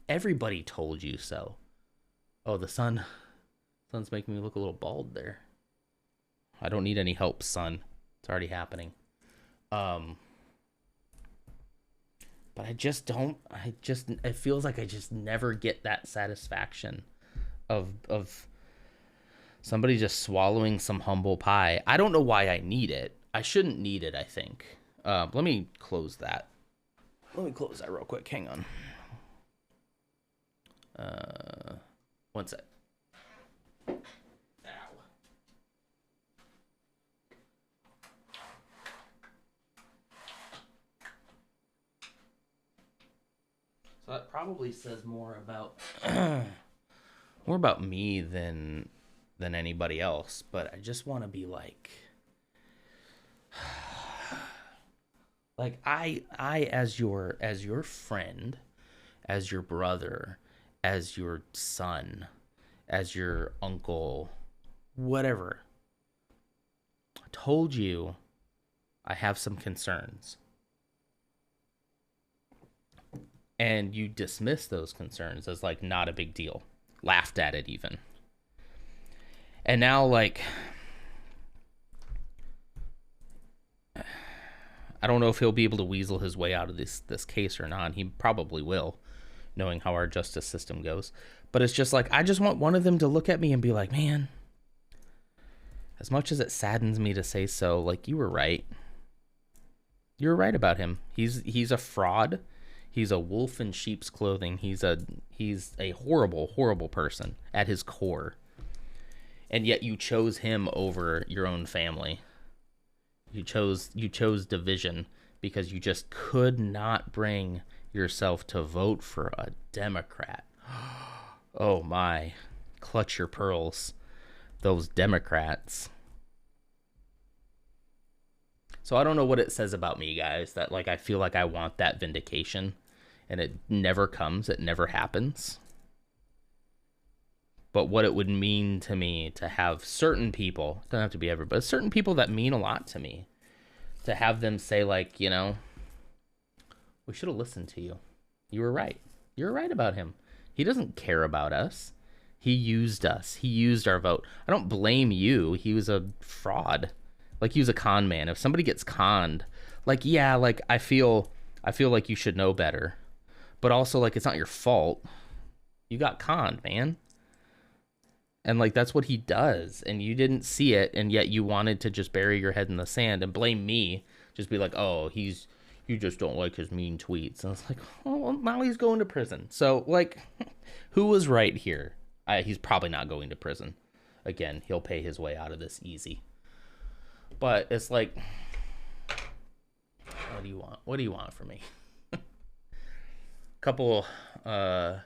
everybody told you so. Oh, the sun's making me look a little bald there. I don't need any help, sun. It's already happening. But it feels like I just never get that satisfaction of somebody just swallowing some humble pie. I don't know why I need it. I shouldn't need it, I think. Let me close that. Let me close that real quick. Hang on. One sec. Ow. So that probably says more about me than anybody else, but I just want to be like I as your friend, as your brother, as your son, as your uncle, whatever, I told you I have some concerns. And you dismiss those concerns as, like, not a big deal. Laughed at it even. And now, like, I don't know if he'll be able to weasel his way out of this case or not. He probably will, knowing how our justice system goes. But it's just like, I just want one of them to look at me and be like, man, as much as it saddens me to say so, like, you were right. You were right about him. He's a fraud. He's a wolf in sheep's clothing. He's a horrible, horrible person at his core. And yet you chose him over your own family. You chose division because you just could not bring yourself to vote for a Democrat. Oh my. Clutch your pearls. Those Democrats. So I don't know what it says about me, guys, that, like, I feel like I want that vindication and it never comes. It never happens. But what it would mean to me to have certain people, don't have to be everybody, but certain people that mean a lot to me, to have them say, like, you know, we should have listened to you. You were right. You were right about him. He doesn't care about us. He used us. He used our vote. I don't blame you. He was a fraud. Like, he was a con man. If somebody gets conned, like, yeah, like, I feel like you should know better. But also, like, it's not your fault. You got conned, man. And, like, that's what he does. And you didn't see it, and yet you wanted to just bury your head in the sand and blame me. Just be like, oh, you just don't like his mean tweets. And I was like, oh, well, now he's going to prison. So, like, who was right here? He's probably not going to prison. Again, he'll pay his way out of this easy. But it's like, what do you want? What do you want from me? Couple, the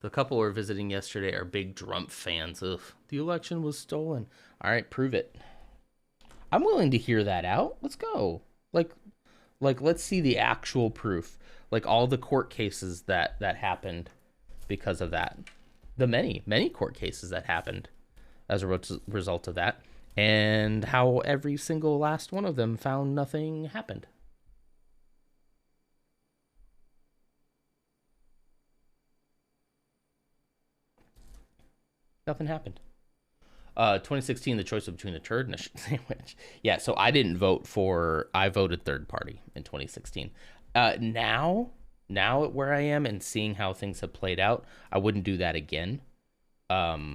The couple we're visiting yesterday are big Trump fans. Ugh, the election was stolen. All right, prove it. I'm willing to hear that out. Let's go. Like let's see the actual proof. Like all the court cases that happened because of that. The many court cases that happened as a result of that, and how every single last one of them found nothing happened. Nothing happened. 2016, the choice between a turd and a shit sandwich. Yeah, so I didn't vote for. I voted third party in 2016. Now at where I am and seeing how things have played out, I wouldn't do that again. I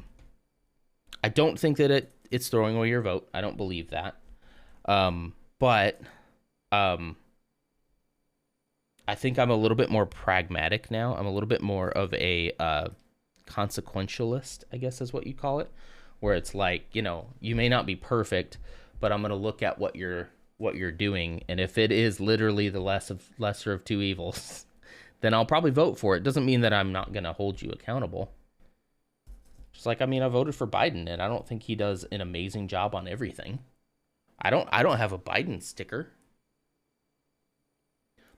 don't think that it's throwing away your vote. I don't believe that. But I think I'm a little bit more pragmatic now. I'm a little bit more of a consequentialist, I guess is what you call it, where it's like, you know, you may not be perfect, but I'm going to look at what you're doing, and if it is literally the lesser of two evils, then I'll probably vote for it. Doesn't mean that I'm not going to hold you accountable. Just like, I mean, I voted for Biden, and I don't think he does an amazing job on everything. I don't have a Biden sticker.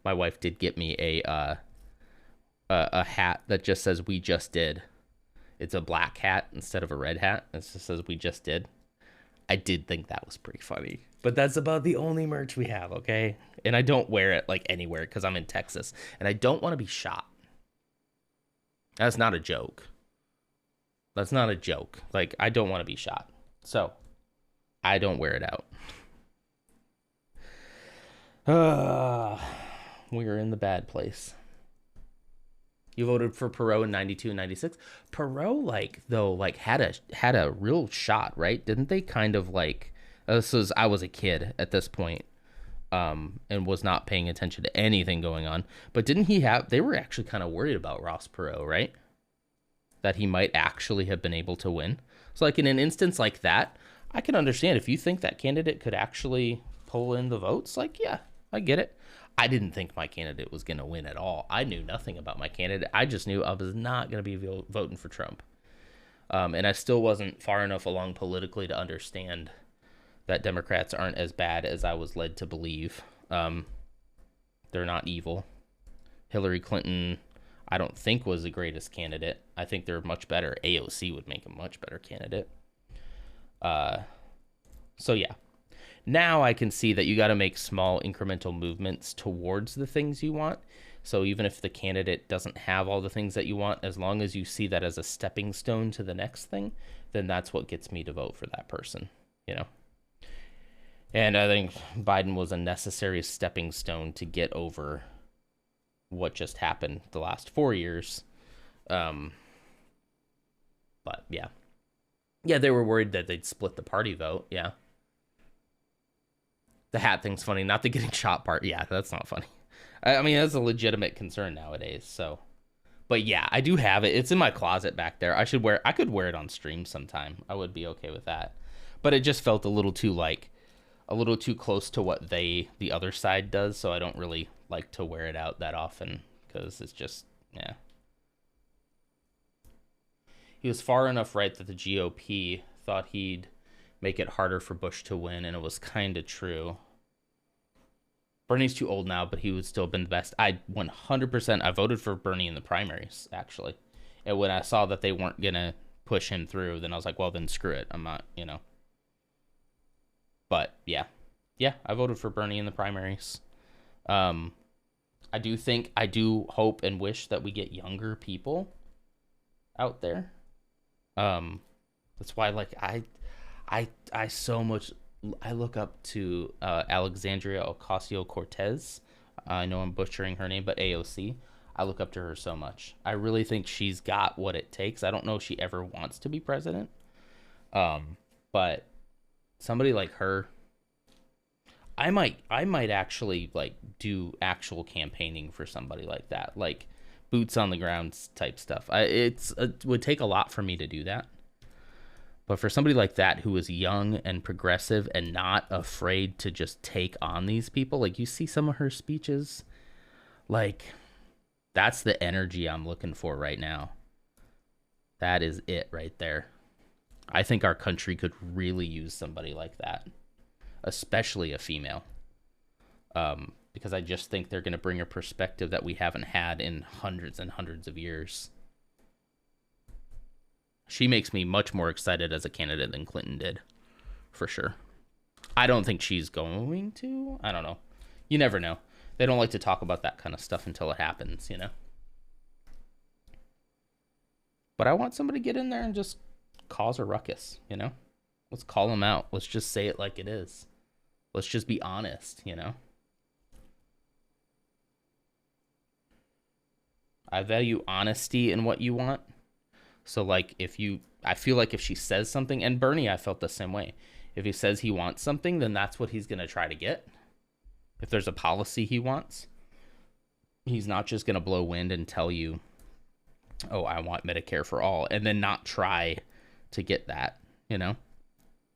My wife did get me a hat that just says "We just did." It's a black hat instead of a red hat. It just says "We just did." I did think that was pretty funny, but that's about the only merch we have, okay? And I don't wear it like anywhere because I'm in Texas, and I don't want to be shot. That's not a joke. That's not a joke. Like, I don't want to be shot, so I don't wear it out. We're in the bad place. You voted for Perot in 92 and 96. Perot, had a real shot, right? Didn't they kind of I was a kid at this point, and was not paying attention to anything going on. But they were actually kind of worried about Ross Perot, right? That he might actually have been able to win. So like in an instance like that, I can understand if you think that candidate could actually pull in the votes. Like, yeah, I get it. I didn't think my candidate was going to win at all. I knew nothing about my candidate. I just knew I was not going to be voting for Trump. And I still wasn't far enough along politically to understand that Democrats aren't as bad as I was led to believe. They're not evil. Hillary Clinton, I don't think, was the greatest candidate. I think they're much better. AOC would make a much better candidate. So yeah. Now I can see that you got to make small incremental movements towards the things you want. So even if the candidate doesn't have all the things that you want, as long as you see that as a stepping stone to the next thing, then that's what gets me to vote for that person, you know? And I think Biden was a necessary stepping stone to get over what just happened the last 4 years. But yeah. Yeah, they were worried that they'd split the party vote, yeah. The hat thing's funny, not the getting shot part. Yeah, that's not funny. I mean, that's a legitimate concern nowadays, so. But yeah, I do have it. It's in my closet back there. I could wear it on stream sometime. I would be okay with that. But it just felt a little too close to what the other side does, so I don't really like to wear it out that often, because it's just, yeah. He was far enough right that the GOP thought he'd make it harder for Bush to win, and it was kind of true. Bernie's too old now, but he would still have been the best. I voted for Bernie in the primaries, actually. And when I saw that they weren't going to push him through, then I was like, well, then screw it. I'm not, you know. But, yeah. Yeah, I voted for Bernie in the primaries. I do hope and wish that we get younger people out there. That's why, like, I look up to Alexandria Ocasio-Cortez. I know I'm butchering her name, but AOC. I look up to her so much. I really think she's got what it takes. I don't know if she ever wants to be president. But somebody like her, I might actually like do actual campaigning for somebody like that, like boots on the ground type stuff. It would take a lot for me to do that. But for somebody like that who is young and progressive and not afraid to just take on these people, like you see some of her speeches, like that's the energy I'm looking for right now. That is it right there. I think our country could really use somebody like that, especially a female. Because I just think they're going to bring a perspective that we haven't had in hundreds and hundreds of years. She makes me much more excited as a candidate than Clinton did, for sure. I don't think she's going to. I don't know. You never know. They don't like to talk about that kind of stuff until it happens, you know? But I want somebody to get in there and just cause a ruckus, you know? Let's call them out. Let's just say it like it is. Let's just be honest, you know? I value honesty in what you want. So, like, I feel like if she says something, and Bernie, I felt the same way. If he says he wants something, then that's what he's going to try to get. If there's a policy he wants, he's not just going to blow wind and tell you, oh, I want Medicare for all, and then not try to get that, you know?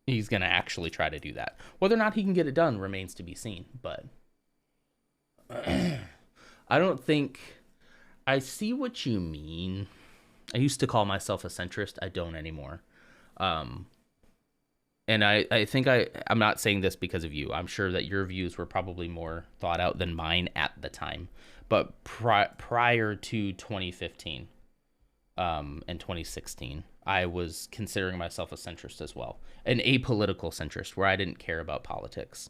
He's going to actually try to do that. Whether or not he can get it done remains to be seen, but I don't think... I see what you mean. I used to call myself a centrist. I don't anymore. And I think I'm not saying this because of you. I'm sure that your views were probably more thought out than mine at the time. But prior to 2015 and 2016, I was considering myself a centrist as well. An apolitical centrist where I didn't care about politics.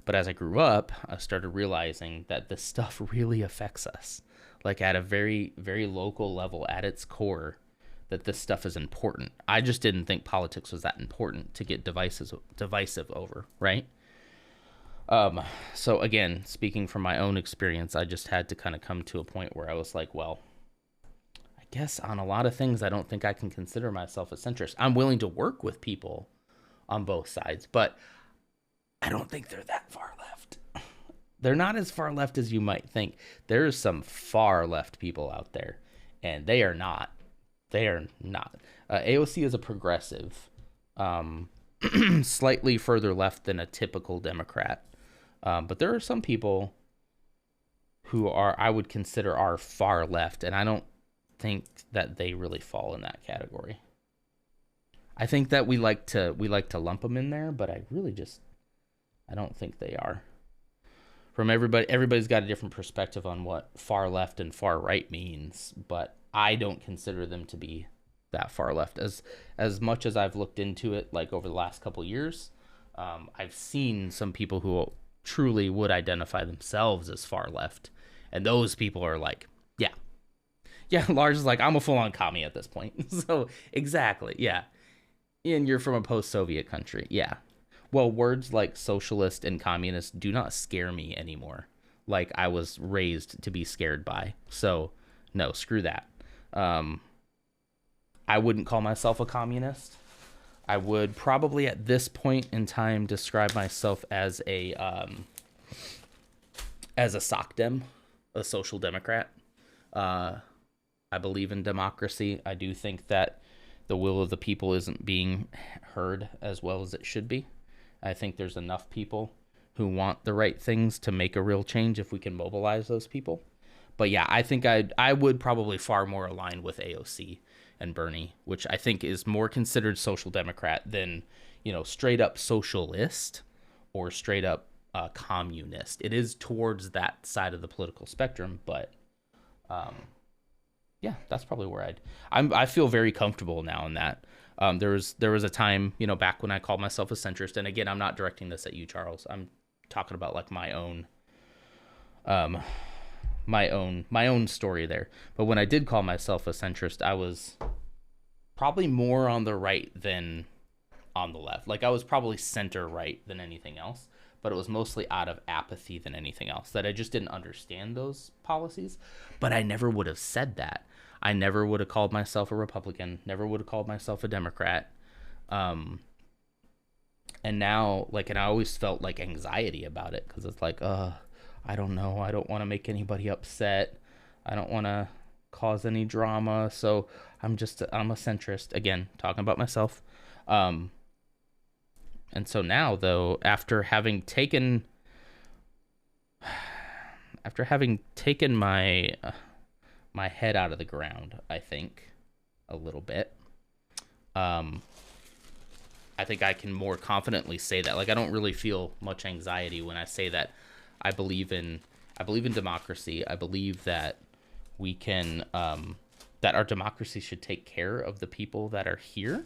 But as I grew up, I started realizing that this stuff really affects us. Like at a very, very local level at its core, that this stuff is important. I just didn't think politics was that important to get divisive over, right? So again, speaking from my own experience, I just had to kind of come to a point where I was like, well, I guess on a lot of things, I don't think I can consider myself a centrist. I'm willing to work with people on both sides, but I don't think they're that far left. They're not as far left as you might think. There's some far left people out there, and they are not. They are not. AOC is a progressive, slightly further left than a typical Democrat. But there are some people who I would consider are far left, and I don't think that they really fall in that category. I think that we like to lump them in there, but I don't think they are. From everybody's got a different perspective on what far left and far right means, but I don't consider them to be that far left. As much as I've looked into it, like over the last couple years, I've seen some people who truly would identify themselves as far left, and those people are like, yeah, Lars is like, I'm a full-on commie at this point. So exactly, yeah, and you're from a post-Soviet country, yeah. Well, words like socialist and communist do not scare me anymore, like I was raised to be scared by. So, no, screw that. I wouldn't call myself a communist. I would probably at this point in time describe myself as a SOCDem, a social democrat. I believe in democracy. I do think that the will of the people isn't being heard as well as it should be. I think there's enough people who want the right things to make a real change if we can mobilize those people. But yeah, I think I would probably far more align with AOC and Bernie, which I think is more considered social democrat than, straight up socialist or straight up communist. It is towards that side of the political spectrum, but yeah, that's probably where I feel very comfortable now in that. There was a time, back when I called myself a centrist, and again, I'm not directing this at you, Charles. I'm talking about like my own story there. But when I did call myself a centrist, I was probably more on the right than on the left. Like I was probably center right than anything else, but it was mostly out of apathy than anything else, that I just didn't understand those policies. But I never would have said that. I never would have called myself a Republican, never would have called myself a Democrat. And now, and I always felt like anxiety about it, because it's like, I don't know. I don't want to make anybody upset. I don't want to cause any drama. So I'm a centrist. Again, talking about myself. And so now, though, after having taken my head out of the ground, I think, a little bit, I think I can more confidently say that. Like, I don't really feel much anxiety when I say that I believe in democracy. I believe that we can that our democracy should take care of the people that are here.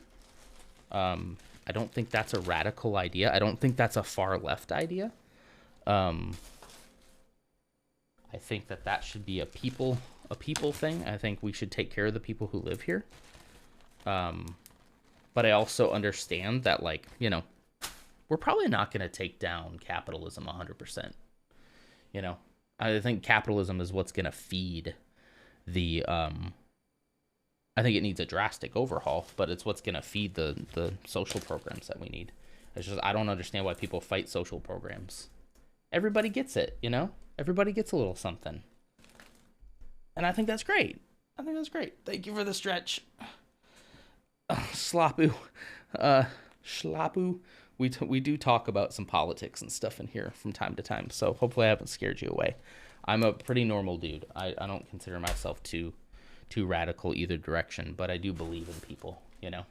I don't think that's a radical idea. I don't think that's a far left idea. I think that should be a people thing. I think we should take care of the people who live here. But I also understand that, like, you know, we're probably not going to take down capitalism 100%. You know, I think capitalism is what's going to feed the, I think it needs a drastic overhaul, but it's what's going to feed the social programs that we need. It's just, I don't understand why people fight social programs. Everybody gets it, you know? Everybody gets a little something. And I think that's great. I think that's great. Thank you for the stretch. Slapu. Schlapu. We do talk about some politics and stuff in here from time to time, so hopefully I haven't scared you away. I'm a pretty normal dude. I don't consider myself too radical either direction, but I do believe in people, you know.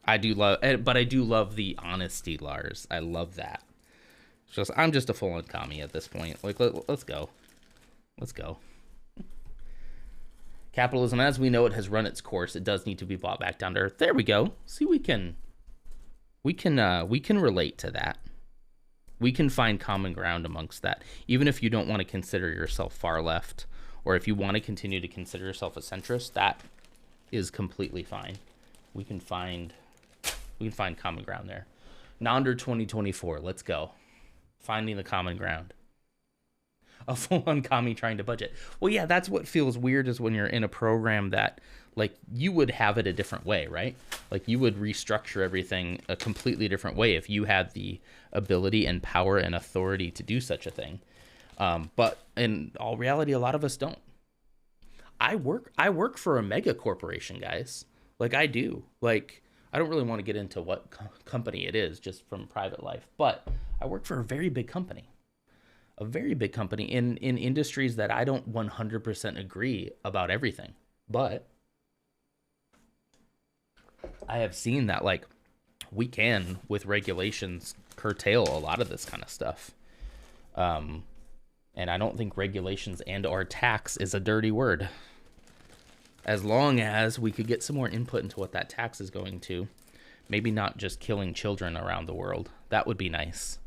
I do love the honesty, Lars. I love that. It's just, I'm just a full-on commie at this point. Like, let's go. Let's go. Capitalism, as we know it, has run its course. It does need to be brought back down to earth. There we go. See, we can relate to that. We can find common ground amongst that. Even if you don't want to consider yourself far left, or if you want to continue to consider yourself a centrist, that is completely fine. We can find common ground there. Nonder 2024. Let's go. Finding the common ground. A full-on commie trying to budget. Well, yeah, that's what feels weird is when you're in a program that, like, you would have it a different way, right? Like, you would restructure everything a completely different way if you had the ability and power and authority to do such a thing. But in all reality, a lot of us don't. I work for a mega corporation, guys. Like, I do. Like, I don't really want to get into what company it is just from private life, but I work for a very big company. A very big company in industries that I don't 100% agree about everything. But I have seen that, like, we can, with regulations, curtail a lot of this kind of stuff. And I don't think regulations and or tax is a dirty word. As long as we could get some more input into what that tax is going to, maybe not just killing children around the world. That would be nice.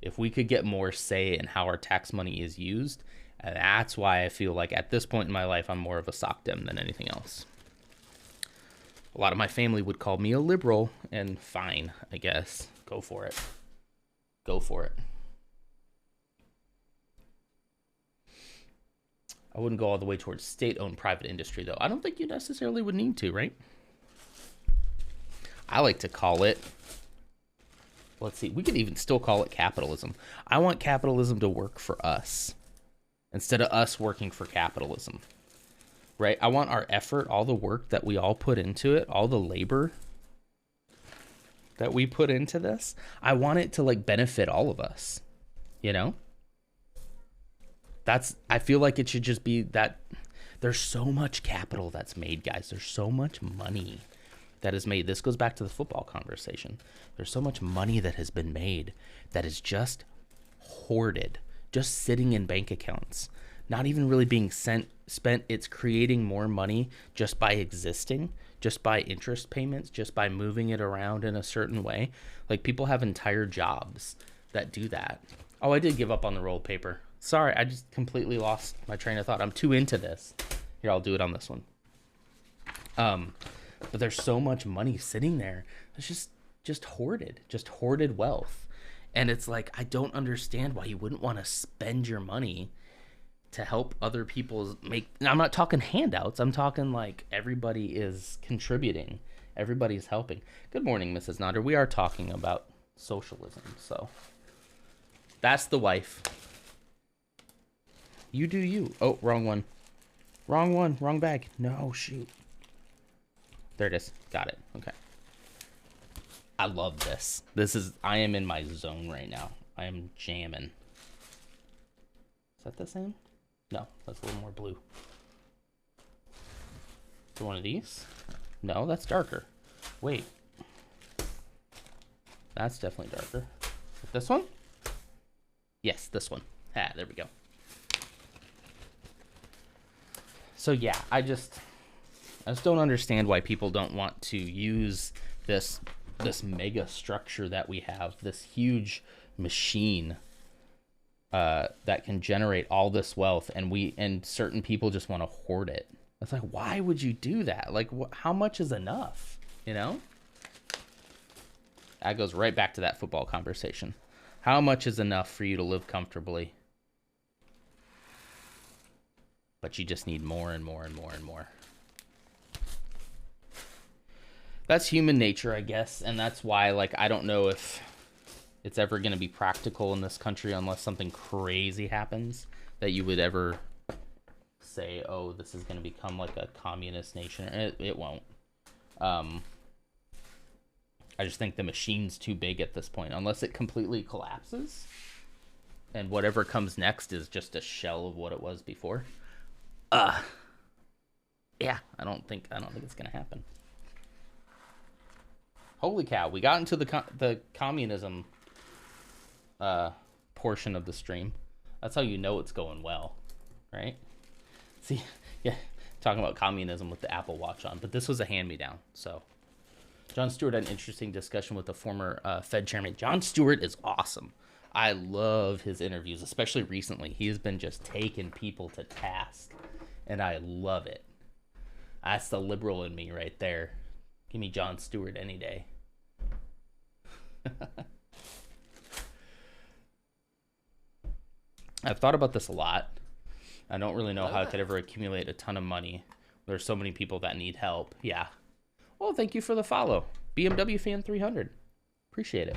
If we could get more say in how our tax money is used, and that's why I feel like at this point in my life, I'm more of a sock dem than anything else. A lot of my family would call me a liberal, and fine, I guess. Go for it. Go for it. I wouldn't go all the way towards state-owned private industry, though. I don't think you necessarily would need to, right? I like to call it... Let's see, we could even still call it capitalism. I want capitalism to work for us instead of us working for capitalism, right? I want our effort, all the work that we all put into it, all the labor that we put into this, I want it to, like, benefit all of us, you know? I feel like it should just be that there's so much capital that's made, guys. There's so much money that is made. This goes back to the football conversation. There's so much money that has been made that is just hoarded, just sitting in bank accounts, not even really being spent. It's creating more money just by existing, just by interest payments, just by moving it around in a certain way. Like, people have entire jobs that do that. Oh, I did give up on the rolled paper. Sorry, I just completely lost my train of thought. I'm too into this. Here, I'll do it on this one. But there's so much money sitting there. It's just hoarded wealth. And it's like, I don't understand why you wouldn't want to spend your money to help other people make... I'm not talking handouts. I'm talking like everybody is contributing. Everybody's helping. Good morning, Mrs. Nodder. We are talking about socialism, so... That's the wife. You do you. Oh, wrong one. Wrong one. Wrong bag. No, shoot. There it is. Got it. Okay. I love this. I am in my zone right now. I am jamming. Is that the same? No, that's a little more blue. For one of these? No, that's darker. Wait. That's definitely darker. This one? Yes, this one. Ah, there we go. So yeah, I just don't understand why people don't want to use this mega structure that we have, this huge machine that can generate all this wealth, and certain people just want to hoard it. It's like, why would you do that? Like, how much is enough? You know? That goes right back to that football conversation. How much is enough for you to live comfortably? But you just need more and more and more and more. That's human nature, I guess, and that's why, like, I don't know if it's ever going to be practical in this country unless something crazy happens that you would ever say, oh, this is going to become like a communist nation. It won't. I just think the machine's too big at this point, unless it completely collapses and whatever comes next is just a shell of what it was before. Yeah, I don't think it's going to happen. Holy cow, we got into the communism portion of the stream. That's how you know it's going well, right? See, yeah, talking about communism with the Apple Watch on, but this was a hand-me-down. So, Jon Stewart had an interesting discussion with the former Fed chairman. Jon Stewart is awesome. I love his interviews, especially recently. He has been just taking people to task, and I love it. That's the liberal in me right there. Give me Jon Stewart any day. I've thought about this a lot. I don't really know how I could ever accumulate a ton of money. There's so many people that need help. Yeah. Well, thank you for the follow. BMW Fan 300. Appreciate it.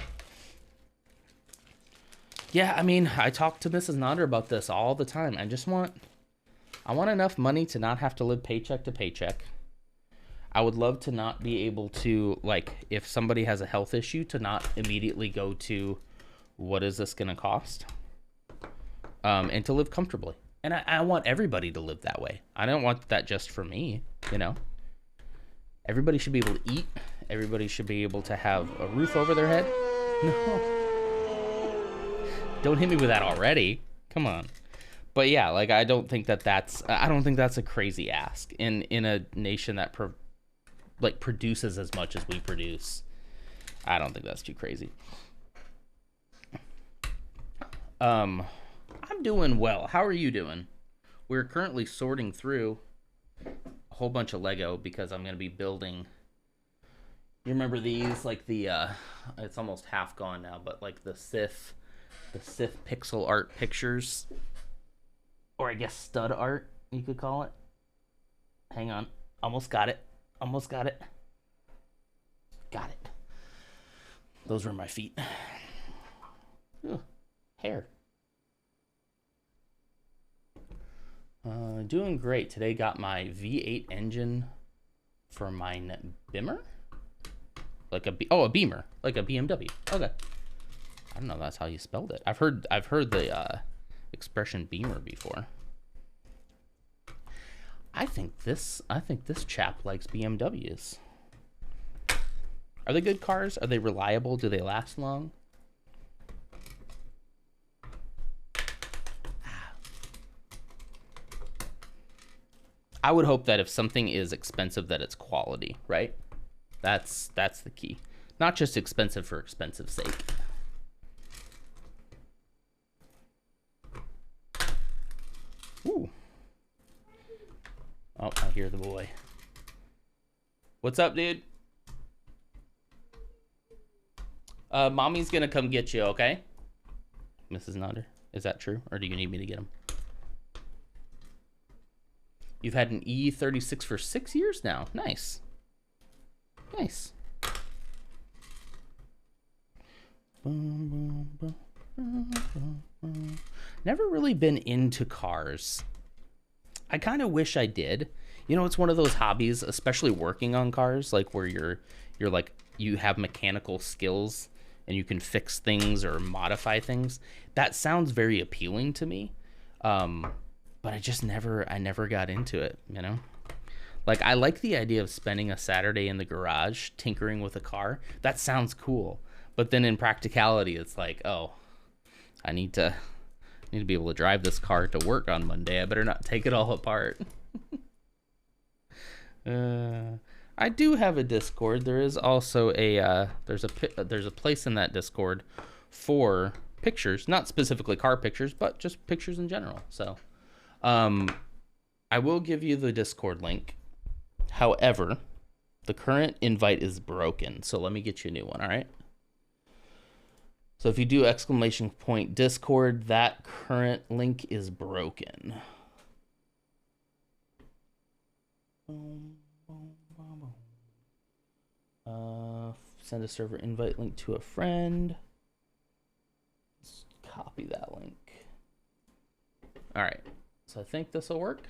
Yeah, I mean, I talk to Mrs. Nonder about this all the time. I want enough money to not have to live paycheck to paycheck. I would love to not be able to, like, if somebody has a health issue, to not immediately go to, what is this going to cost? And to live comfortably. And I want everybody to live that way. I don't want that just for me, you know? Everybody should be able to eat. Everybody should be able to have a roof over their head. No. Don't hit me with that already. Come on. But yeah, like, I don't think that's a crazy ask in a nation that produces as much as we produce. I don't think that's too crazy. I'm doing well. How are you doing? We're currently sorting through a whole bunch of Lego because I'm going to be building. You remember these? Like it's almost half gone now, but like the Sith pixel art pictures. Or I guess stud art, you could call it. Hang on. Almost got it. Got it. Those were my feet. Ugh, hair. Doing great. Today got my V8 engine for my Beamer? Like a Beamer. Like a BMW. Okay. I don't know if that's how you spelled it. I've heard the expression Beamer before. I think this chap likes BMWs. Are they good cars? Are they reliable? Do they last long? I would hope that if something is expensive, that it's quality, right? That's the key. Not just expensive for expensive sake. Ooh. Oh, I hear the boy. What's up, dude? Mommy's gonna come get you, okay? Mrs. Nonder, is that true? Or do you need me to get him? You've had an E36 for 6 years now. Nice. Nice. Never really been into cars. I kind of wish I did. You know, it's one of those hobbies, especially working on cars, like where you're like, you have mechanical skills and you can fix things or modify things. That sounds very appealing to me. But I never got into it, you know? Like, I like the idea of spending a Saturday in the garage tinkering with a car. That sounds cool. But then in practicality, it's like, oh, I need to be able to drive this car to work on Monday. I better not take it all apart. I do have a Discord. There is also a there's a place in that Discord for pictures, not specifically car pictures, but just pictures in general. So, I will give you the Discord link. However, the current invite is broken, so let me get you a new one, all right? So if you do !Discord, that current link is broken. Send a server invite link to a friend. Let's copy that link. All right, so I think this will work.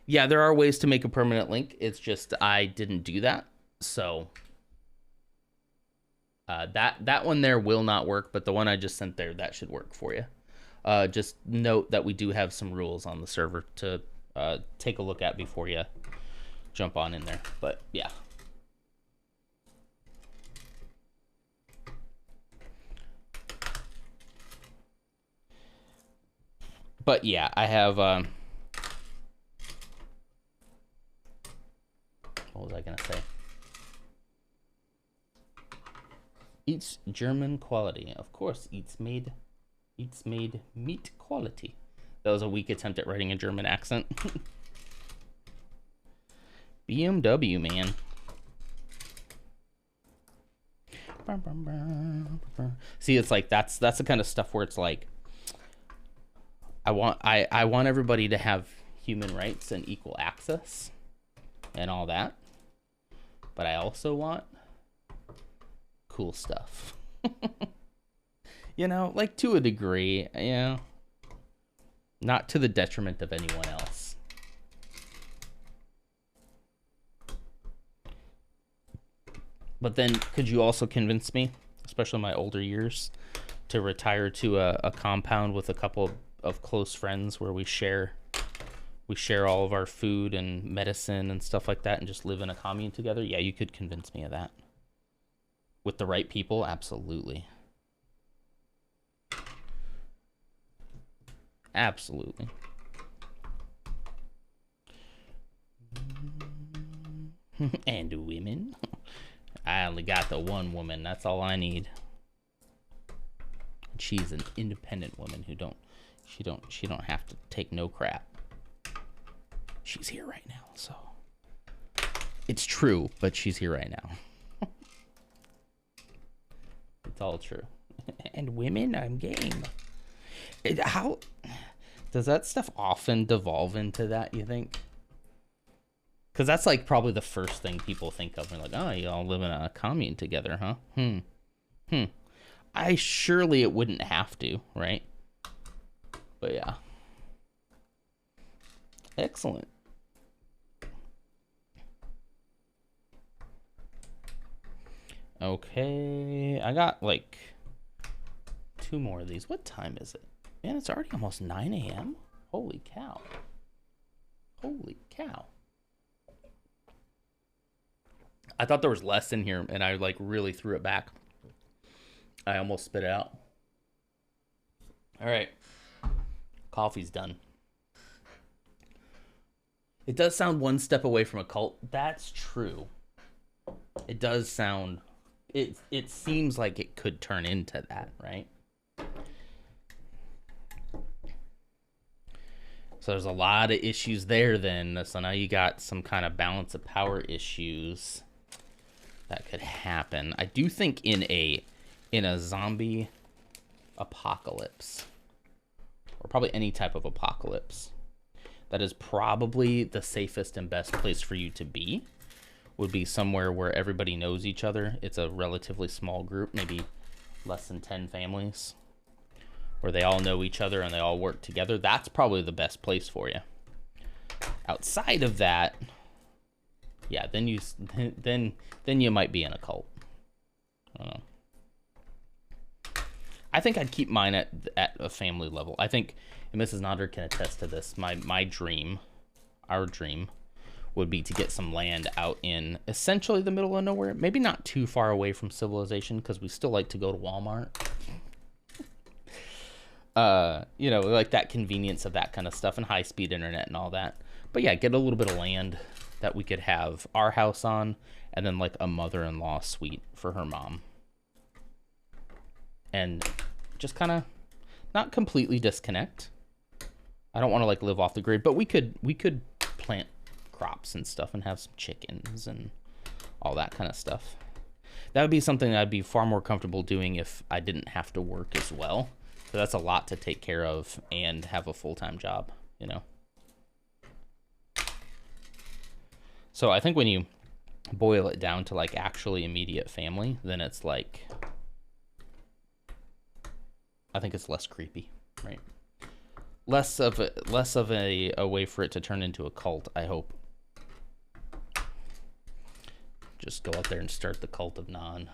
Yeah, there are ways to make a permanent link. It's just I didn't do that. So that one there will not work, but the one I just sent there, that should work for you. Just note that we do have some rules on the server to take a look at before you jump on in there. But yeah. But yeah, I have... what was I gonna say? Eats German quality. Of course, eats made meat quality. That was a weak attempt at writing a German accent. BMW, man. See, it's like that's the kind of stuff where it's like I want everybody to have human rights and equal access and all that. But I also want cool stuff. You know, like to a degree, you know, not to the detriment of anyone else. But then could you also convince me, especially in my older years, to retire to a compound with a couple of close friends where we share all of our food and medicine and stuff like that and just live in a commune together? Yeah, you could convince me of that. With the right people, absolutely. Absolutely. And women. I only got the one woman. That's all I need. She's an independent woman who she don't have to take no crap. She's here right now, so it's true, but she's here right now. It's all true. And women, I'm game. How does that stuff often devolve into that, you think? Because that's like probably the first thing people think of. They're like, oh, you all live in a commune together, huh? Surely it wouldn't have to, right? But yeah. Excellent. Okay, I got like 2 more of these. What time is it? Man, it's already almost 9 a.m. Holy cow. Holy cow. I thought there was less in here, and I like really threw it back. I almost spit it out. All right. Coffee's done. It does sound one step away from a cult. That's true. It does sound... It seems like it could turn into that, right? So there's a lot of issues there then. So now you got some kind of balance of power issues that could happen. I do think in a zombie apocalypse, or probably any type of apocalypse, that is probably the safest and best place for you to be. Would be somewhere where everybody knows each other. It's a relatively small group, maybe less than 10 families, where they all know each other and they all work together. That's probably the best place for you. Outside of that, yeah, then you might be in a cult. I don't know. I think I'd keep mine at a family level. I think, and Mrs. Nodder can attest to this, my dream, our dream, would be to get some land out in essentially the middle of nowhere. Maybe not too far away from civilization, because we still like to go to Walmart. You know, like that convenience of that kind of stuff and high-speed internet and all that. But yeah, get a little bit of land that we could have our house on, and then like a mother-in-law suite for her mom. And just kind of not completely disconnect. I don't want to like live off the grid, but we could plant crops and stuff and have some chickens and all that kind of stuff. That would be something I'd be far more comfortable doing if I didn't have to work as well. So that's a lot to take care of and have a full-time job, you know. So I think when you boil it down to like actually immediate family, then it's like, I think it's less creepy, right? Less of a way for it to turn into a cult, I hope. Just go out there and start the cult of non.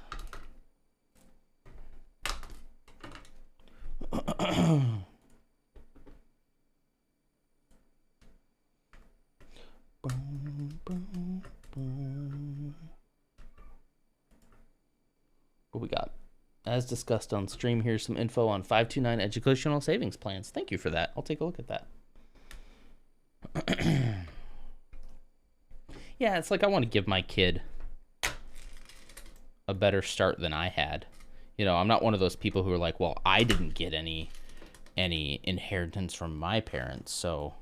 What we got? As discussed on stream, here's some info on 529 educational savings plans. Thank you for that. I'll take a look at that. Yeah, it's like I want to give my kid a better start than I had. You know, I'm not one of those people who are like, well, I didn't get any inheritance from my parents, so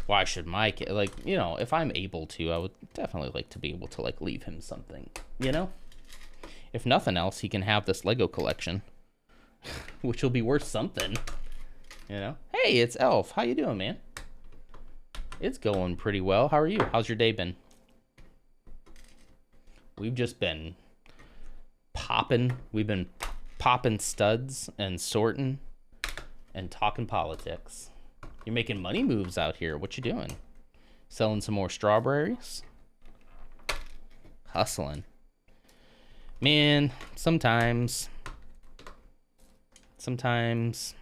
why should my kid, like, you know, if I'm able to, I would definitely like to be able to like leave him something, you know? If nothing else, he can have this Lego collection, which will be worth something, you know? Hey, it's Elf. How you doing, man? It's going pretty well. How are you? How's your day been? We've just been popping. We've been popping studs and sorting and talking politics. You're making money moves out here. What you doing? Selling some more strawberries? Hustling. Man, sometimes it's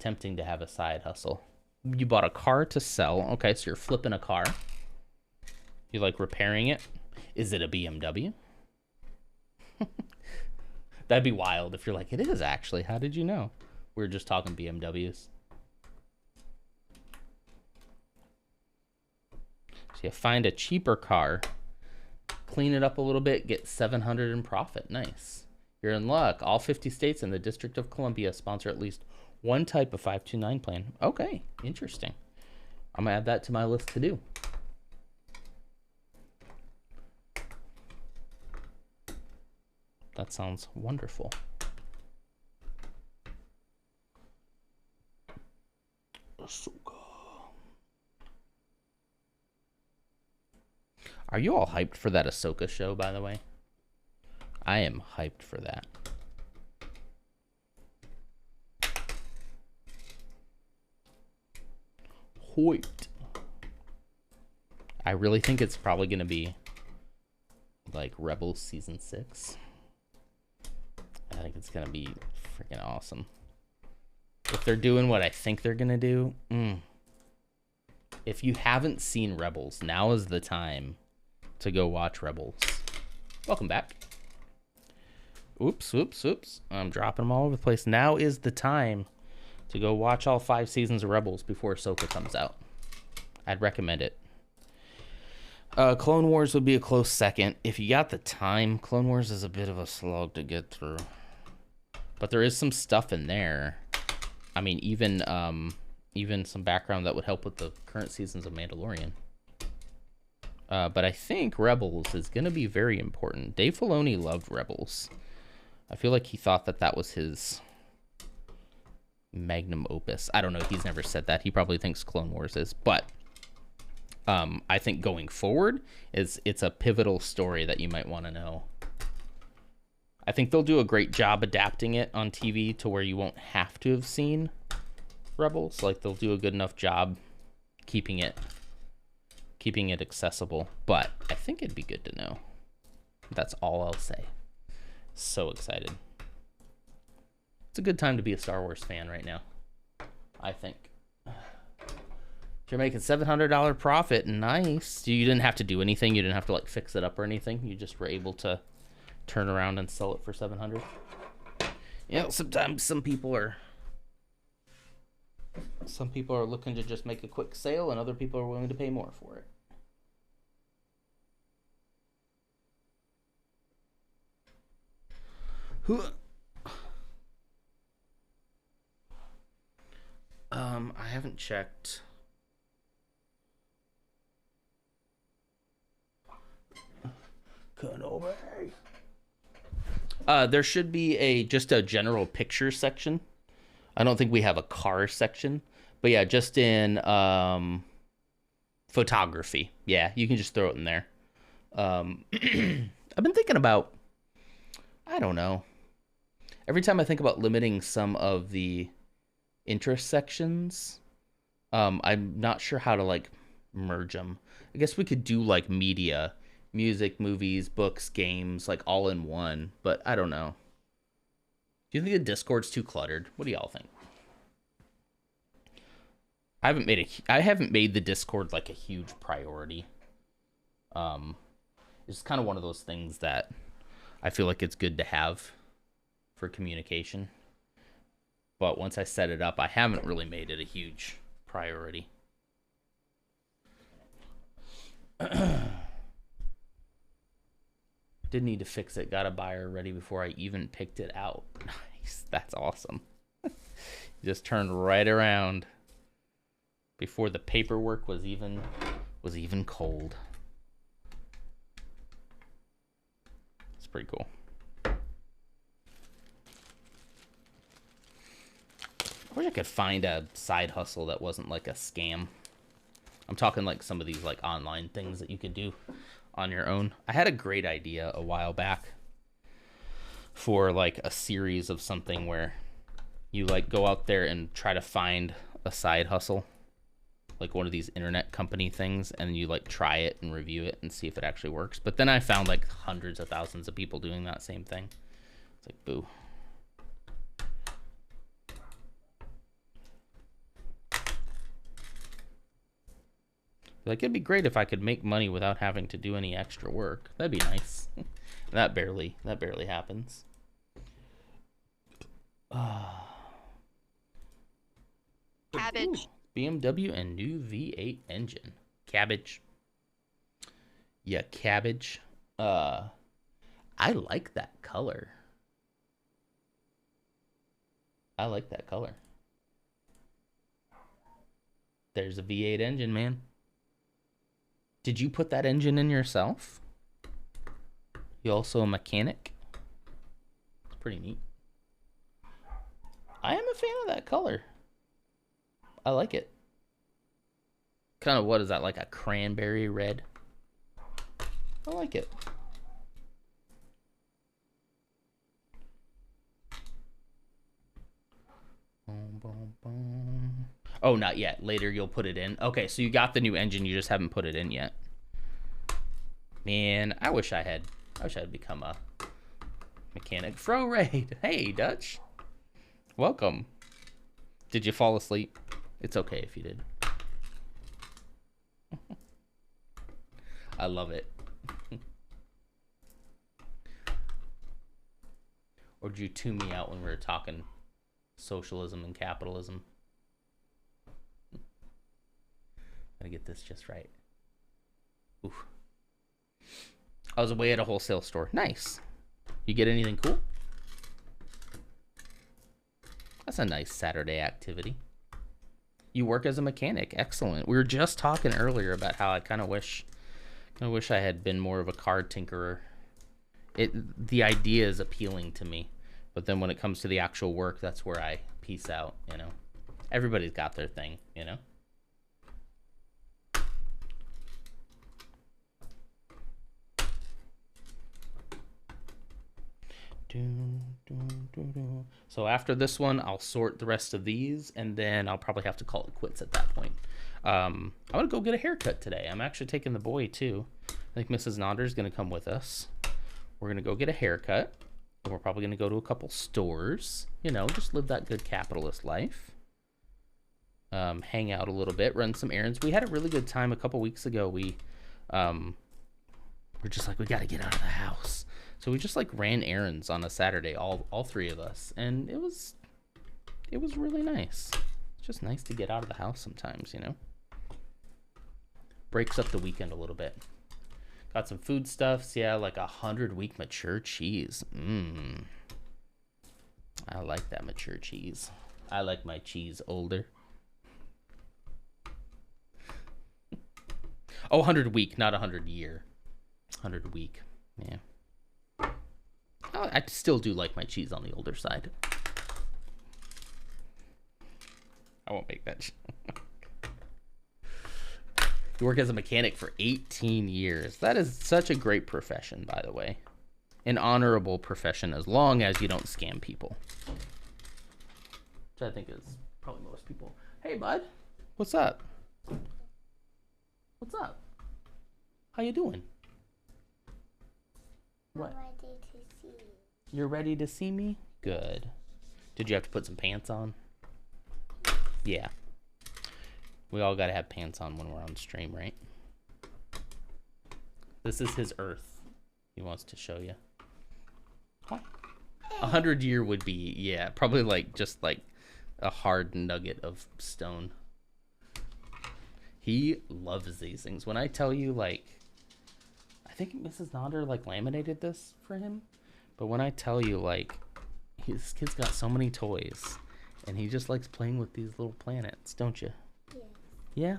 tempting to have a side hustle. You bought a car to sell. Okay, so you're flipping a car. You like repairing it? Is it a BMW? That'd be wild if you're like, it is actually. How did you know? We were just talking BMWs. So you find a cheaper car, clean it up a little bit, get $700 in profit. Nice. You're in luck. All 50 states and the District of Columbia sponsor at least one type of 529 plan. Okay, interesting. I'm gonna add that to my list to do. That sounds wonderful. Ahsoka. Are you all hyped for that Ahsoka show, by the way? I am hyped for that. Hoyt. I really think it's probably going to be like Rebels Season 6. I think it's going to be freaking awesome. If they're doing what I think they're going to do. If you haven't seen Rebels, now is the time to go watch Rebels. Welcome back. Oops. I'm dropping them all over the place. Now is the time to go watch all 5 seasons of Rebels before Ahsoka comes out. I'd recommend it. Clone Wars would be a close second. If you got the time, Clone Wars is a bit of a slog to get through. But there is some stuff in there. I mean, even some background that would help with the current seasons of Mandalorian. But I think Rebels is going to be very important. Dave Filoni loved Rebels. I feel like he thought that that was his magnum opus. I don't know. He's never said that. He probably thinks Clone Wars is. But I think going forward, it's a pivotal story that you might want to know. I think they'll do a great job adapting it on TV to where you won't have to have seen Rebels. Like, they'll do a good enough job keeping it accessible. But I think it'd be good to know. That's all I'll say. So excited. It's a good time to be a Star Wars fan right now, I think. You're making $700 profit. Nice. You didn't have to do anything. You didn't have to like fix it up or anything. You just were able to turn around and sell it for 700. You know, sometimes some people are looking to just make a quick sale, and other people are willing to pay more for it. I haven't checked. There should be just a general picture section. I don't think we have a car section, but yeah, just in photography. Yeah, you can just throw it in there. I've been thinking about, I don't know. Every time I think about limiting some of the interest sections, I'm not sure how to like merge them. I guess we could do like media, music, movies, books, games, like all in one, but I don't know. Do you think the Discord's too cluttered? What do y'all think? I haven't made the Discord like a huge priority. It's kind of one of those things that I feel like it's good to have for communication. But once I set it up, I haven't really made it a huge priority. Did need to fix it. Got a buyer ready before I even picked it out. Nice. That's awesome. Just turned right around before the paperwork was even cold. It's pretty cool. I wish I could find a side hustle that wasn't like a scam. I'm talking like some of these like online things that you could do on your own. I had a great idea a while back for like a series of something where you like go out there and try to find a side hustle, like one of these internet company things, and you like try it and review it and see if it actually works. But then I found like hundreds of thousands of people doing that same thing. It's like, boo. Like, it'd be great if I could make money without having to do any extra work. That'd be nice. That barely happens. Cabbage. Ooh, BMW and new V8 engine. Cabbage. Yeah, cabbage. I like that color. I like that color. There's a V8 engine, man. Did you put that engine in yourself? You also a mechanic? It's pretty neat. I am a fan of that color. I like it. Kind of, what is that, like a cranberry red? I like it. Boom, boom, boom. Oh, not yet. Later you'll put it in. Okay, so you got the new engine, you just haven't put it in yet. Man, I wish I had become a mechanic. Fro Raid. Hey, Dutch. Welcome. Did you fall asleep? It's okay if you did. I love it. Or did you tune me out when we were talking socialism and capitalism? Gotta get this just right. Oof. I was away at a wholesale store. Nice. You get anything cool? That's a nice Saturday activity. You work as a mechanic. Excellent. We were just talking earlier about how I kind of wish I had been more of a car tinkerer. The idea is appealing to me, but then when it comes to the actual work, that's where I peace out, you know. Everybody's got their thing, you know. So after this one, I'll sort the rest of these, and then I'll probably have to call it quits at that point. I'm gonna go get a haircut today. I'm actually taking the boy too. I think Mrs. Nonder is gonna come with us. We're gonna go get a haircut, and we're probably gonna go to a couple stores. You know, just live that good capitalist life. hang out a little bit, run some errands. We had a really good time a couple weeks ago. We're just like, we got to get out of the house. So we just like ran errands on a Saturday, all three of us. And it was really nice. It's just nice to get out of the house sometimes, you know? Breaks up the weekend a little bit. Got some food stuffs. Yeah, like 100-week mature cheese. I like that mature cheese. I like my cheese older. Oh, 100-week, not 100-year. 100-week. Yeah. I still do like my cheese on the older side. I won't make that. You work as a mechanic for 18 years. That is such a great profession, by the way. An honorable profession as long as you don't scam people. Which I think is probably most people. Hey, bud. What's up? What's up? How you doing? What? I'm ready to see you. You're ready to see me? Good. Did you have to put some pants on? Yeah. We all gotta have pants on when we're on stream, right? This is his Earth. He wants to show you. 100-year would be, yeah, probably like just like a hard nugget of stone. He loves these things. When I tell you, like, I think Mrs. Nonder like laminated this for him, but when I tell you, like, his kid's got so many toys, and he just likes playing with these little planets, don't you? Yes. Yeah.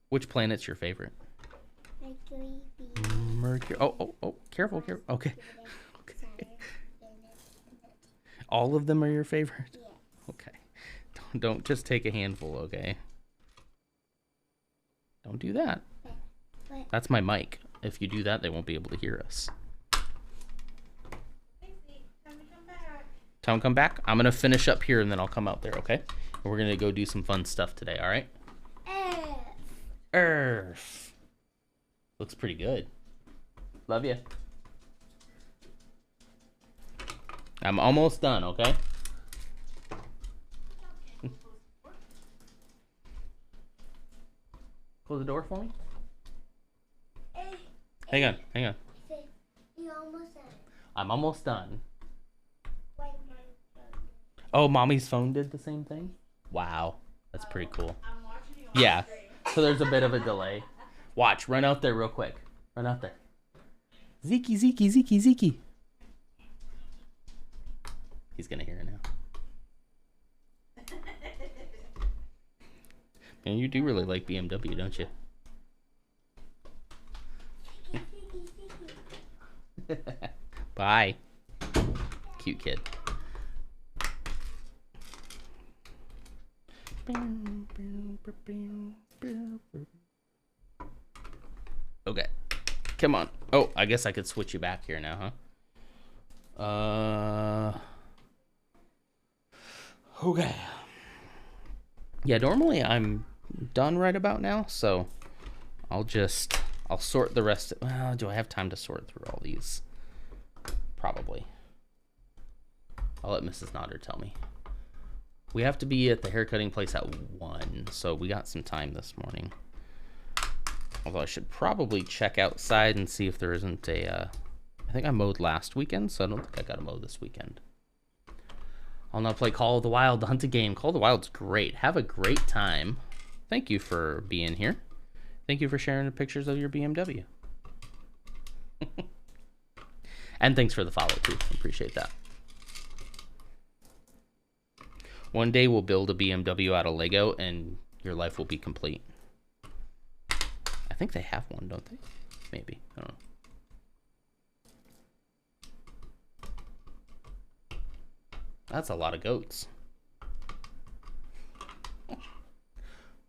Which planet's your favorite? Mercury, Venus. Mercury. Oh! Careful. Okay. Okay. All of them are your favorite? Yes. Okay. Don't just take a handful, okay? Don't do that. But That's my mic. If you do that, they won't be able to hear us. Tell them come back. I'm going to finish up here and then I'll come out there, okay? And we're going to go do some fun stuff today, all right? Earth. Looks pretty good. Love you. I'm almost done, okay? Close the door for me. Hang on. you almost done. I'm almost done. Wait, Oh, mommy's phone did the same thing? Wow. That's pretty cool. Yeah. So there's a bit of a delay. Watch. Run out there real quick. Run out there. Zeke. He's going to hear it now. Man, you do really like BMW, don't you? Bye. Cute kid. Okay. Come on. Oh, I guess I could switch you back here now, huh? Okay. Yeah, normally I'm done right about now, so I'll sort the rest. Well, do I have time to sort through all these? Probably. I'll let Mrs. Nodder tell me. We have to be at the haircutting place at 1, so we got some time this morning. Although I should probably check outside and see if there isn't a... I think I mowed last weekend, so I don't think I got to mow this weekend. I'll now play Call of the Wild, the hunting game. Call of the Wild's great. Have a great time. Thank you for being here. Thank you for sharing the pictures of your BMW. And thanks for the follow, too. Appreciate that. One day we'll build a BMW out of Lego, and your life will be complete. I think they have one, don't they? Maybe. I don't know. That's a lot of goats.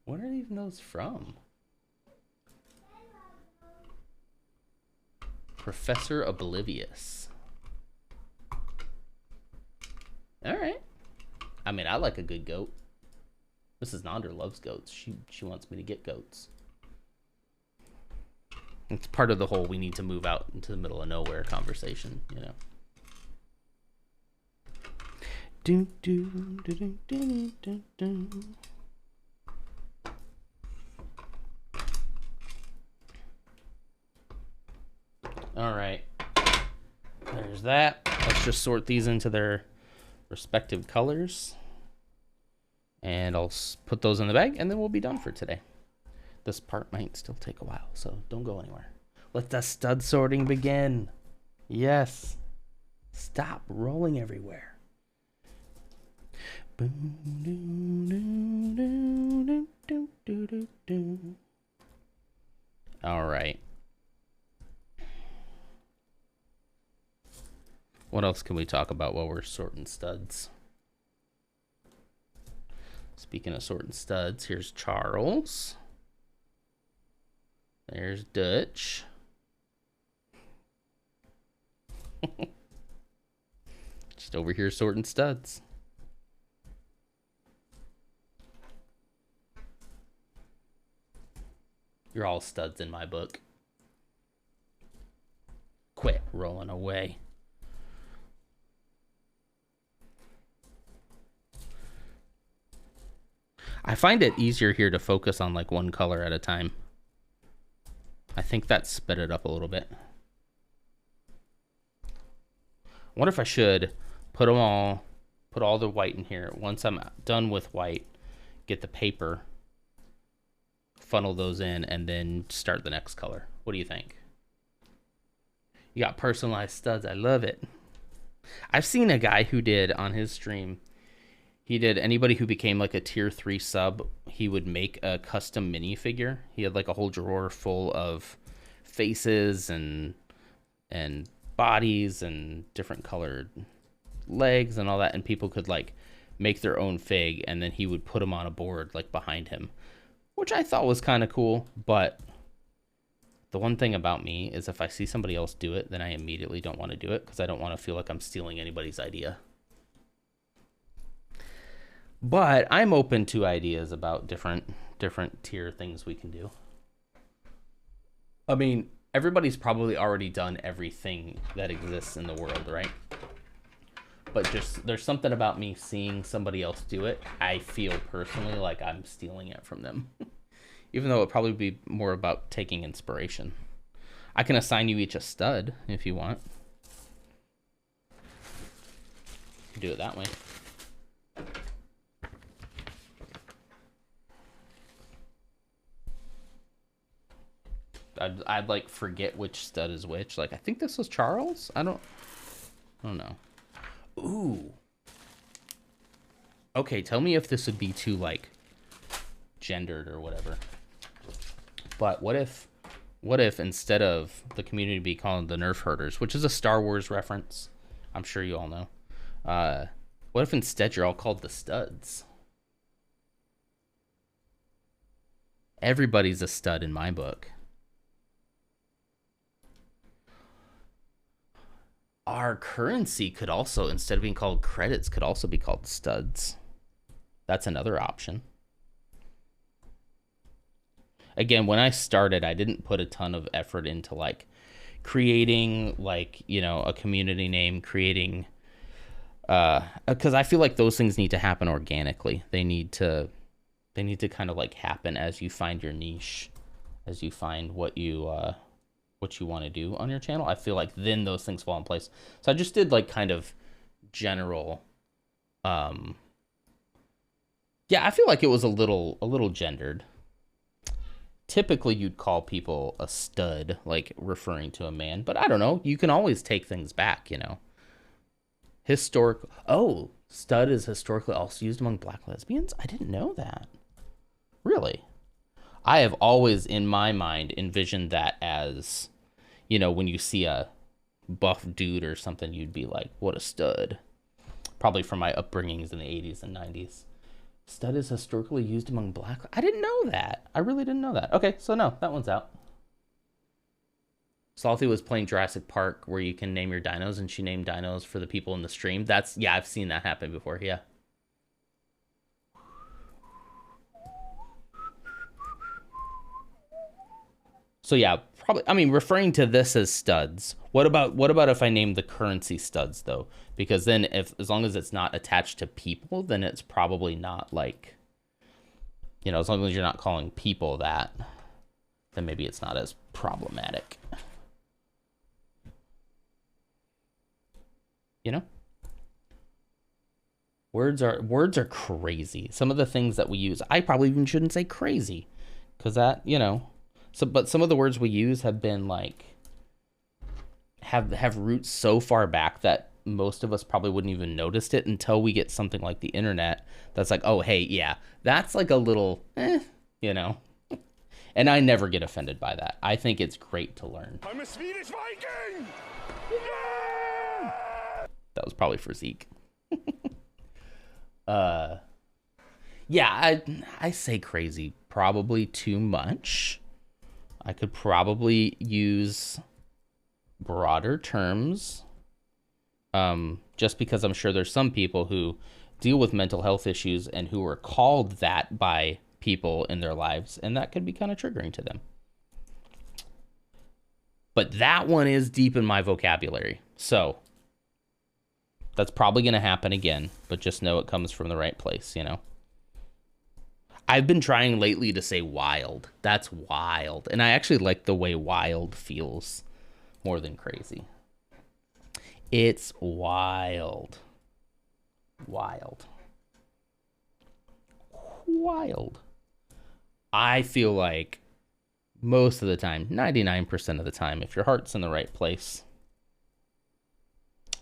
What are even those from? Professor Oblivious. All right. I mean, I like a good goat. Mrs. Nonder loves goats. She wants me to get goats. It's part of the whole we need to move out into the middle of nowhere conversation, you know. All right. There's that. Let's just sort these into their respective colors. And I'll put those in the bag, and then we'll be done for today. This part might still take a while, so don't go anywhere. Let the stud sorting begin. Yes. Stop rolling everywhere. All right. What else can we talk about while we're sorting studs? Speaking of sorting studs, here's Charles. There's Dutch. Just over here sorting studs. You're all studs in my book. Quit rolling away. I find it easier here to focus on like one color at a time. I think that sped it up a little bit. I wonder if I should put all the white in here. Once I'm done with white, get the paper, funnel those in, and then start the next color. What do you think? You got personalized studs. I love it. I've seen a guy who did on his stream. He did anybody who became like a tier 3 sub, he would make a custom minifigure. He had like a whole drawer full of faces and bodies and different colored legs and all that, and people could like make their own fig, and then he would put them on a board like behind him, which I thought was kind of cool. But the one thing about me is if I see somebody else do it, then I immediately don't want to do it because I don't want to feel like I'm stealing anybody's idea. But I'm open to ideas about different tier things we can do. I mean, everybody's probably already done everything that exists in the world, right? But just there's something about me seeing somebody else do it. I feel personally like I'm stealing it from them. Even though it'd probably be more about taking inspiration. I can assign you each a stud if you want. Do it that way. I'd like forget which stud is which. Like I think this was Charles. I don't know. Ooh. Okay, tell me if this would be too like gendered or whatever. But what if instead of the community be calling the Nerf herders, which is a Star Wars reference, I'm sure you all know. What if instead you're all called the studs? Everybody's a stud in my book. Our currency could also, instead of being called credits, could also be called studs. That's another option. Again, when I started, I didn't put a ton of effort into like creating like, you know, a community name, creating, because I feel like those things need to happen organically. They need to kind of like happen as you find your niche, as you find what you want to do on your channel. I feel like then those things fall in place. So I just did like kind of general, yeah, I feel like it was a little gendered. Typically you'd call people a stud, like referring to a man, but I don't know. You can always take things back, you know. Stud is historically also used among black lesbians? I didn't know that. Really? I have always, in my mind, envisioned that as, you know, when you see a buff dude or something, you'd be like, what a stud. Probably from my upbringings in the 80s and 90s. Stud is historically used among black... I didn't know that. I really didn't know that. Okay, so no, that one's out. Salty was playing Jurassic Park where you can name your dinos, and she named dinos for the people in the stream. Yeah, I've seen that happen before, yeah. So yeah, probably, I mean, referring to this as studs. What about if I name the currency studs though? Because then as long as it's not attached to people, then it's probably not like, you know, as long as you're not calling people that, then maybe it's not as problematic. you know? Words are crazy. Some of the things that we use, I probably even shouldn't say crazy, because that, you know, but some of the words we use have been like have roots so far back that most of us probably wouldn't even noticed it until we get something like the internet that's like, oh hey, yeah, that's like a little you know. And I never get offended by that. I think it's great to learn. I'm a Swedish Viking! That was probably for Zeke. Yeah, I say crazy probably too much. I could probably use broader terms, just because I'm sure there's some people who deal with mental health issues and who are called that by people in their lives, and that could be kind of triggering to them. But that one is deep in my vocabulary, so that's probably going to happen again, but just know it comes from the right place, you know? I've been trying lately to say wild. That's wild. And I actually like the way wild feels more than crazy. It's wild. Wild. Wild. I feel like most of the time, 99% of the time, if your heart's in the right place,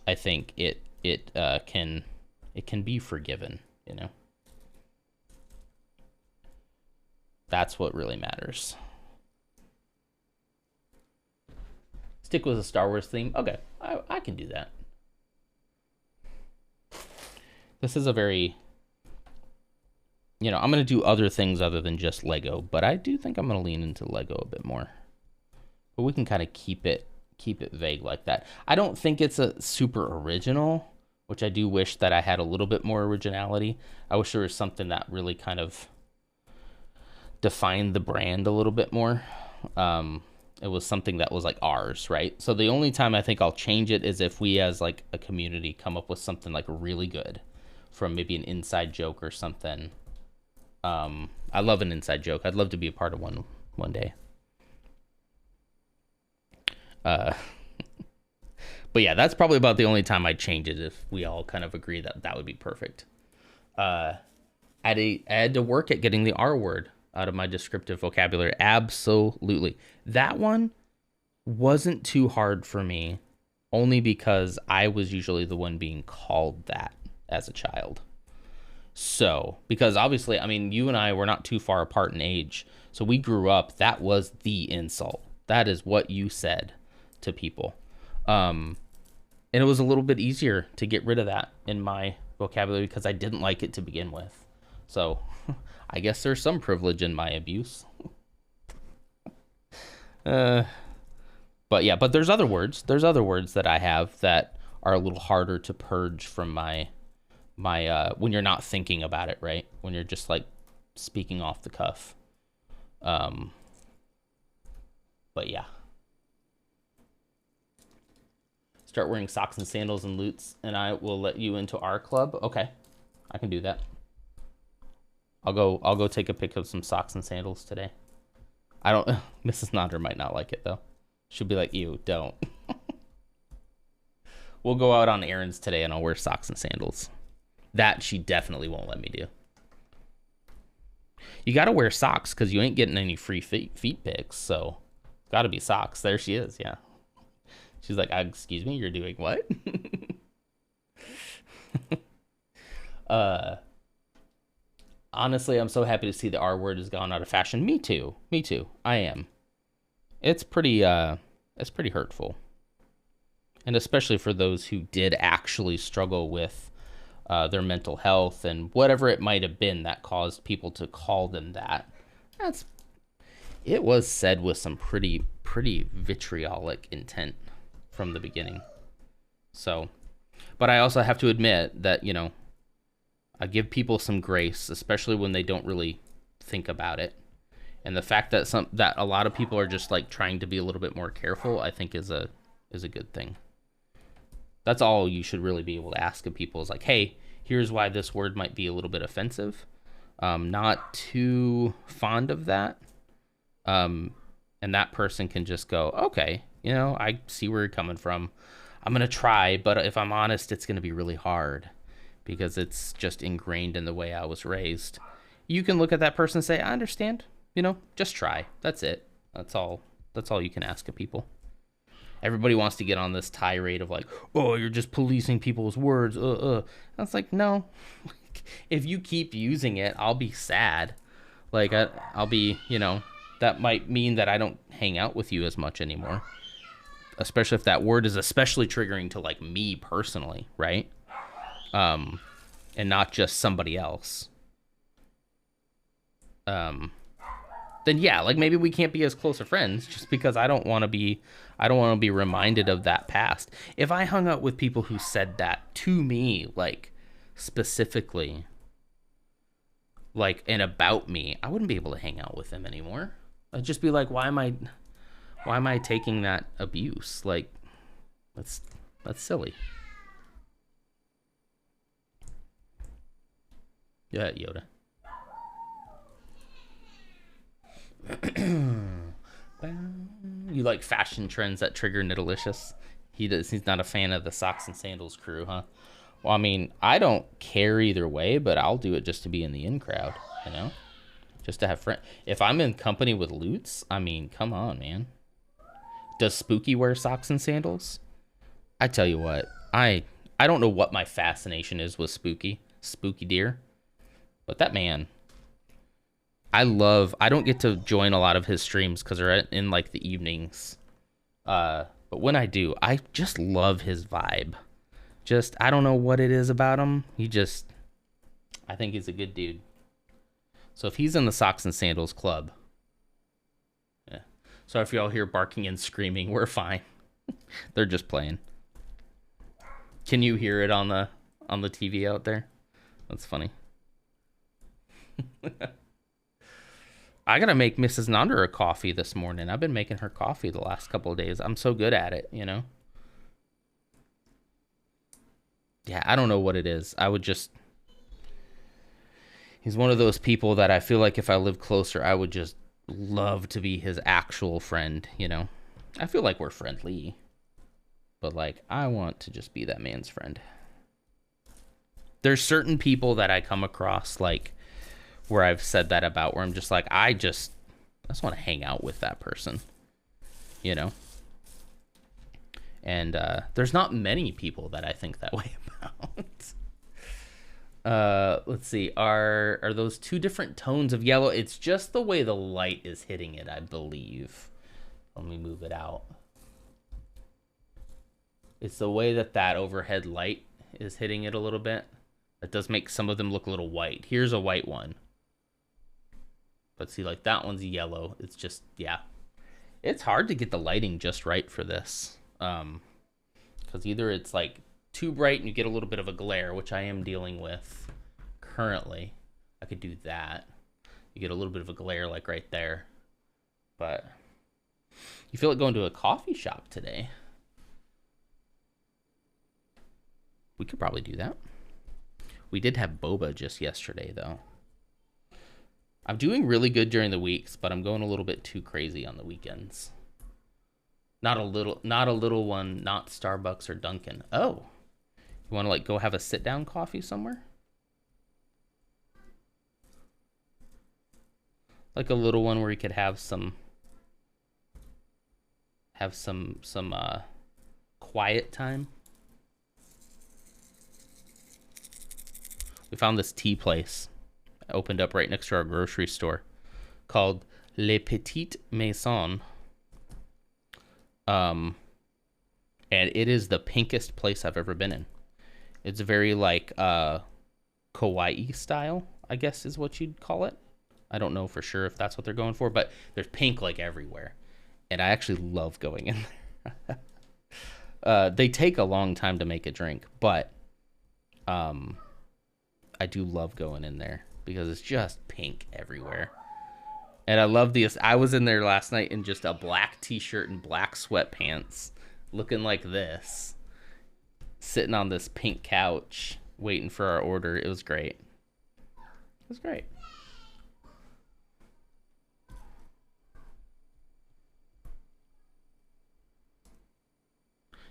I think it can be forgiven, you know? That's what really matters. Stick with a Star Wars theme. Okay, I can do that. This is a very, you know, I'm going to do other things other than just Lego, but I do think I'm going to lean into Lego a bit more. But we can kind of keep it vague like that. I don't think it's a super original, which I do wish that I had a little bit more originality. I wish there was something that really kind of defined the brand a little bit more. It was something that was like ours, right? So the only time I think I'll change it is if we as like a community come up with something like really good from maybe an inside joke or something. I love an inside joke. I'd love to be a part of one day. But yeah, that's probably about the only time I'd change it, if we all kind of agree that that would be perfect. I had to work at getting the R word out of my descriptive vocabulary. Absolutely. That one wasn't too hard for me, only because I was usually the one being called that as a child. So, because obviously, I mean, you and I were not too far apart in age. So we grew up, that was the insult. That is what you said to people. And it was a little bit easier to get rid of that in my vocabulary because I didn't like it to begin with. So I guess there's some privilege in my abuse. But yeah, but there's other words. There's other words that I have that are a little harder to purge from my when you're not thinking about it, right? When you're just like speaking off the cuff. But yeah. Start wearing socks and sandals and loots, and I will let you into our club. Okay, I can do that. I'll go take a pic of some socks and sandals today. I don't. Mrs. Nodder might not like it though. She'll be like, "Ew, don't." We'll go out on errands today, and I'll wear socks and sandals. That she definitely won't let me do. You got to wear socks because you ain't getting any free feet pics. So, got to be socks. There she is. Yeah. She's like, "Excuse me, you're doing what?" Honestly, I'm so happy to see the R word has gone out of fashion. Me too. I am. It's pretty hurtful. And especially for those who did actually struggle with their mental health and whatever it might have been that caused people to call them that. It was said with some pretty vitriolic intent from the beginning. So, but I also have to admit that, you know, I give people some grace, especially when they don't really think about it. And the fact that a lot of people are just like trying to be a little bit more careful, I think is a good thing. That's all you should really be able to ask of people is like, hey, here's why this word might be a little bit offensive. Not too fond of that. And that person can just go, okay, you know, I see where you're coming from. I'm going to try, but if I'm honest, it's going to be really hard because it's just ingrained in the way I was raised. You can look at that person and say, I understand, you know, just try. That's it. That's all you can ask of people. Everybody wants to get on this tirade of like, oh, you're just policing people's words. That's like, no. If you keep using it, I'll be sad. Like, I'll be, you know, that might mean that I don't hang out with you as much anymore. Especially if that word is especially triggering to, like, me personally, right? And not just somebody else. Then yeah, like, maybe we can't be as close of friends just because I don't want to be reminded of that past. If I hung out with people who said that to me, like, specifically, like, and about me, I wouldn't be able to hang out with them anymore. I'd just be like, why am I taking that abuse? Like, that's silly. Yeah, Yoda. You like fashion trends that trigger Nidalicious? He's not a fan of the socks and sandals crew, huh? Well, I mean, I don't care either way, but I'll do it just to be in the in crowd, you know? Just to have friends. If I'm in company with Lutz, I mean, come on, man. Does Spooky wear socks and sandals? I tell you what, I don't know what my fascination is with Spooky Deer, but that man, I don't get to join a lot of his streams because they're in like the evenings. But when I do, I just love his vibe. I don't know what it is about him. I think he's a good dude. So if he's in the Socks and Sandals Club, yeah. So if y'all hear barking and screaming, we're fine. They're just playing. Can you hear it on the TV out there? That's funny. I gotta make Mrs. Nonder a coffee this morning. I've been making her coffee the last couple of days. I'm so good at it, you know? Yeah, I don't know what it is. He's one of those people that I feel like if I lived closer, I would just love to be his actual friend, you know? I feel like we're friendly, but like, I want to just be that man's friend. There's certain people that I come across, like, where I've said that about, where I'm just like, I just want to hang out with that person, you know? And there's not many people that I think that way about. Let's see. Are those two different tones of yellow? It's just the way the light is hitting it, I believe. Let me move it out. It's the way that overhead light is hitting it a little bit. That does make some of them look a little white. Here's a white one. But see, like, that one's yellow. It's just, yeah. It's hard to get the lighting just right for this. Because either it's, like, too bright and you get a little bit of a glare, which I am dealing with currently. I could do that. You get a little bit of a glare, like, right there. But you feel like going to a coffee shop today. We could probably do that. We did have boba just yesterday, though. I'm doing really good during the weeks, but I'm going a little bit too crazy on the weekends. Not a little one, not Starbucks or Dunkin'. Oh, you want to like go have a sit down coffee somewhere? Like a little one where you could have some quiet time. We found this tea place. Opened up right next to our grocery store called Les Petites Maisons. And it is the pinkest place I've ever been in. It's very like kawaii style, I guess is what you'd call it. I don't know for sure if that's what they're going for, but there's pink like everywhere. And I actually love going in there. They take a long time to make a drink, but I do love going in there because it's just pink everywhere. And I love this. I was in there last night in just a black t-shirt and black sweatpants, looking like this, sitting on this pink couch, waiting for our order. It was great. It was great.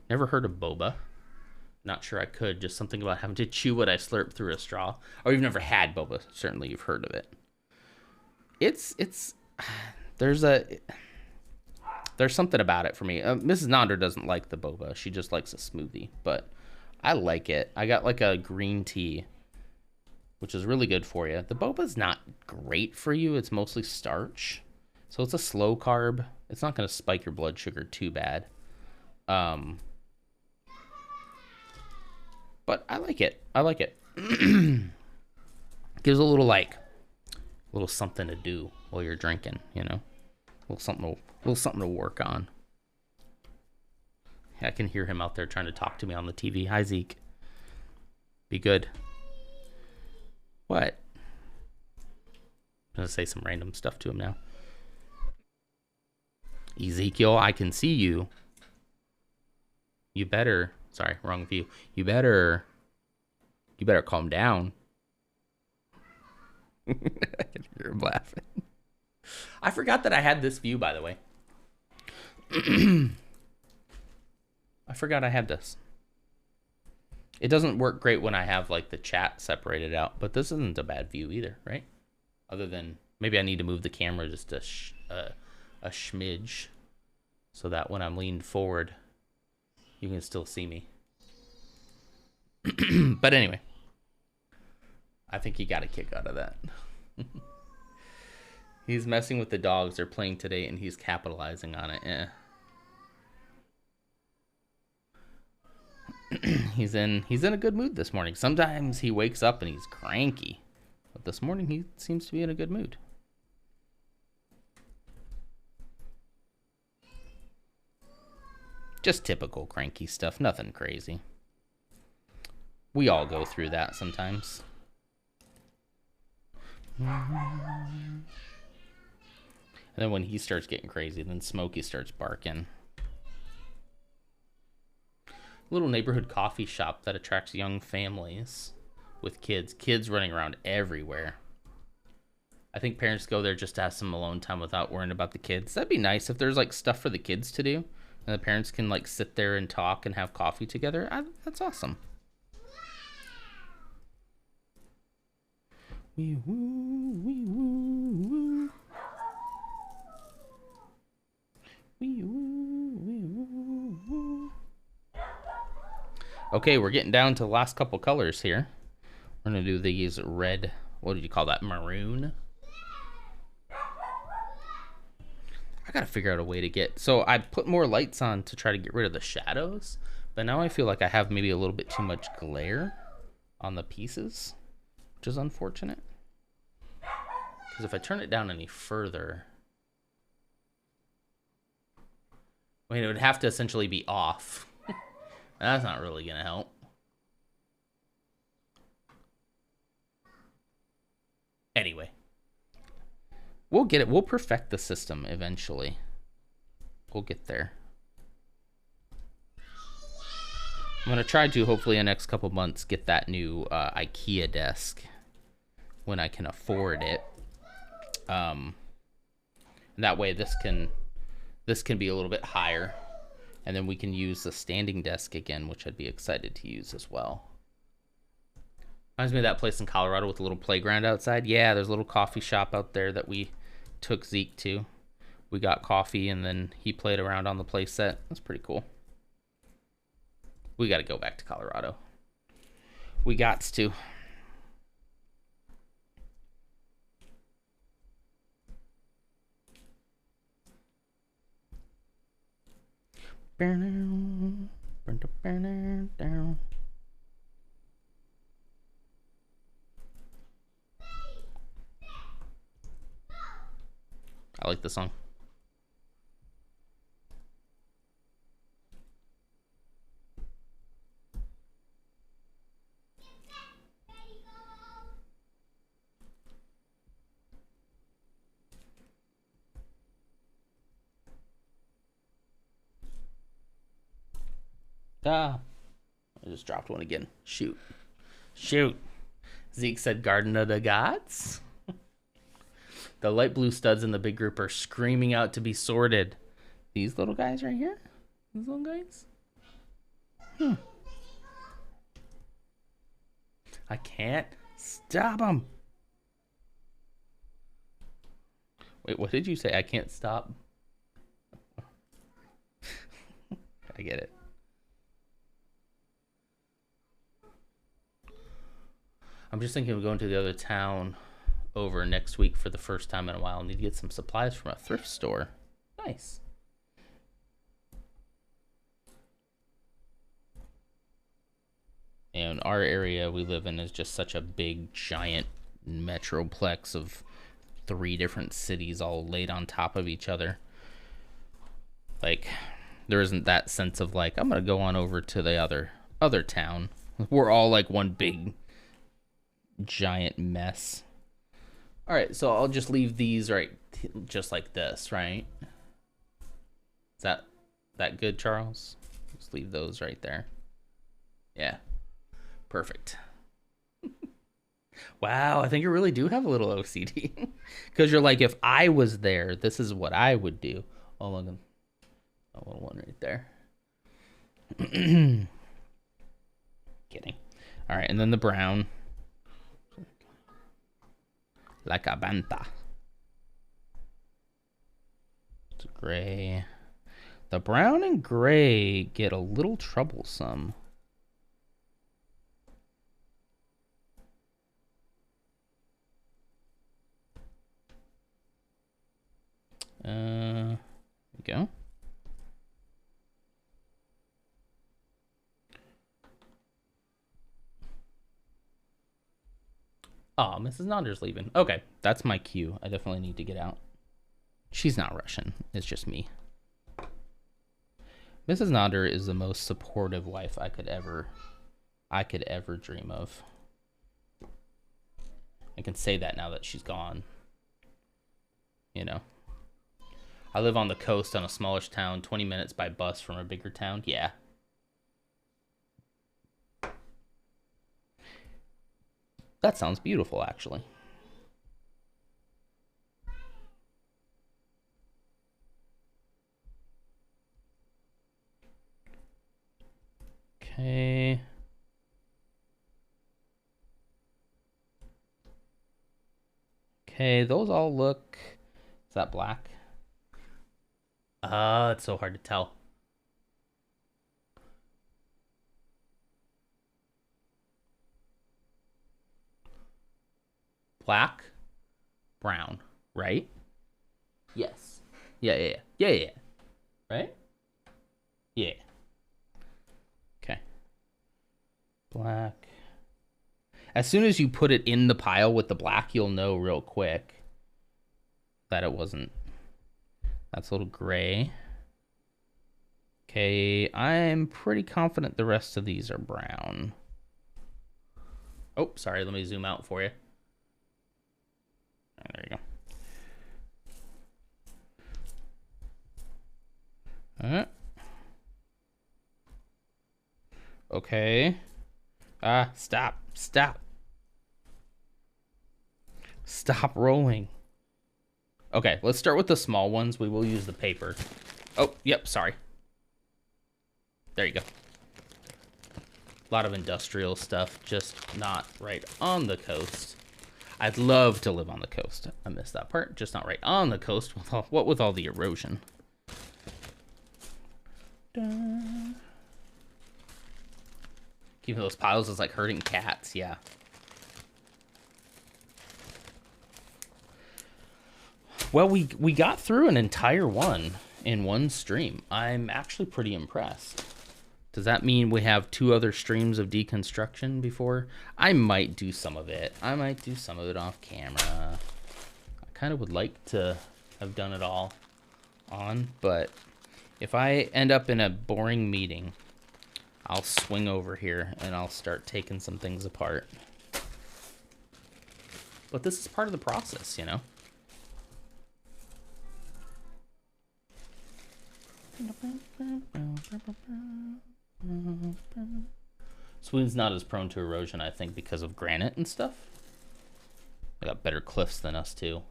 Never heard of boba. Not sure I could. Just something about having to chew what I slurp through a straw. Or you've never had boba. Certainly you've heard of it. It's there's something about it for me. Mrs. Nonder doesn't like the boba. She just likes a smoothie. But I like it. I got like a green tea, which is really good for you. The boba's not great for you. It's mostly starch. So it's a slow carb. It's not going to spike your blood sugar too bad. But I like it. I like it. Gives a little something to do while you're drinking, you know? A little something to work on. I can hear him out there trying to talk to me on the TV. Hi, Zeke. Be good. What? I'm going to say some random stuff to him now. Ezekiel, I can see you. You better... Sorry, wrong view. You better calm down. I can hear him laughing. I forgot that I had this view, by the way. I forgot I had this. It doesn't work great when I have like the chat separated out, but this isn't a bad view either, right? Other than maybe I need to move the camera just a smidge so that when I'm leaned forward, you can still see me. But anyway, I think he got a kick out of that. He's messing with the dogs. They're playing today, and he's capitalizing on it. He's in a good mood this morning. Sometimes he wakes up and he's cranky, but this morning he seems to be in a good mood. Just typical cranky stuff, nothing crazy. We all go through that sometimes. And then when he starts getting crazy, then Smokey starts barking. Little neighborhood coffee shop that attracts young families with kids running around everywhere. I think parents go there just to have some alone time without worrying about the kids. That'd be nice if there's like stuff for the kids to do and the parents can like sit there and talk and have coffee together. That's awesome. Wee woo, wee woo, woo. Wee woo, wee woo, woo. Okay, we're getting down to the last couple colors here. We're gonna do these red, what did you call that, maroon? I gotta figure out a way to get, so I put more lights on to try to get rid of the shadows, but now I feel like I have maybe a little bit too much glare on the pieces, which is unfortunate. Because if I turn it down any further, I mean, it would have to essentially be off. That's not really gonna help. Anyway, we'll get it. We'll perfect the system eventually. We'll get there. I'm gonna try to, hopefully in the next couple months, get that new IKEA desk when I can afford it. That way this can be a little bit higher, and then we can use the standing desk again, which I'd be excited to use as well. Reminds me of that place in Colorado with a little playground outside. Yeah, there's a little coffee shop out there that we took Zeke to. We got coffee, and then he played around on the play set. That's pretty cool. We got to go back to Colorado. We gots to. I like the song. Ah, I just dropped one again. Shoot. Zeke said Garden of the Gods. The light blue studs in the big group are screaming out to be sorted. These little guys right here? These little guys? I can't stop him. Wait, what did you say? I can't stop. I get it. I'm just thinking of going to the other town over next week for the first time in a while. I need to get some supplies from a thrift store. Nice. And our area we live in is just such a big, giant metroplex of 3 different cities all laid on top of each other. Like, there isn't that sense of like, I'm gonna go on over to the other town. We're all like one big, giant mess. All right, so I'll just leave these right, just like this, right? Is that good, Charles? Just leave those right there. Yeah. Perfect. Wow, I think you really do have a little OCD. Because you're like, if I was there, this is what I would do. Oh, look. A little one right there. Kidding. All right, and then the brown. Like a banta. It's gray. The brown and gray get a little troublesome. There we go. Oh, Mrs. Nonder's leaving. Okay, that's my cue. I definitely need to get out. She's not Russian. It's just me. Mrs. Nonder is the most supportive wife I could ever dream of. I can say that now that she's gone. You know. I live on the coast on a smallish town, 20 minutes by bus from a bigger town. Yeah. That sounds beautiful, actually. Okay. Okay, those all look... Is that black? It's so hard to tell. Black, brown, right? Yes. Yeah. Right? Yeah. Okay. Black. As soon as you put it in the pile with the black, you'll know real quick that it wasn't. That's a little gray. Okay, I'm pretty confident the rest of these are brown. Oh, sorry, let me zoom out for you. There you go. Okay. Stop. Stop rolling. Okay, let's start with the small ones. We will use the paper. Oh, yep, sorry. There you go. A lot of industrial stuff, just not right on the coast. I'd love to live on the coast. I missed that part. Just not right on the coast. With all the erosion? Keeping those piles is like herding cats, yeah. Well, we got through an entire one in one stream. I'm actually pretty impressed. Does that mean we have 2 other streams of deconstruction before? I might do some of it. I might do some of it off camera. I kind of would like to have done it all on, but if I end up in a boring meeting, I'll swing over here and I'll start taking some things apart. But this is part of the process, you know? Sweden's not as prone to erosion, I think, because of granite and stuff. They got better cliffs than us too.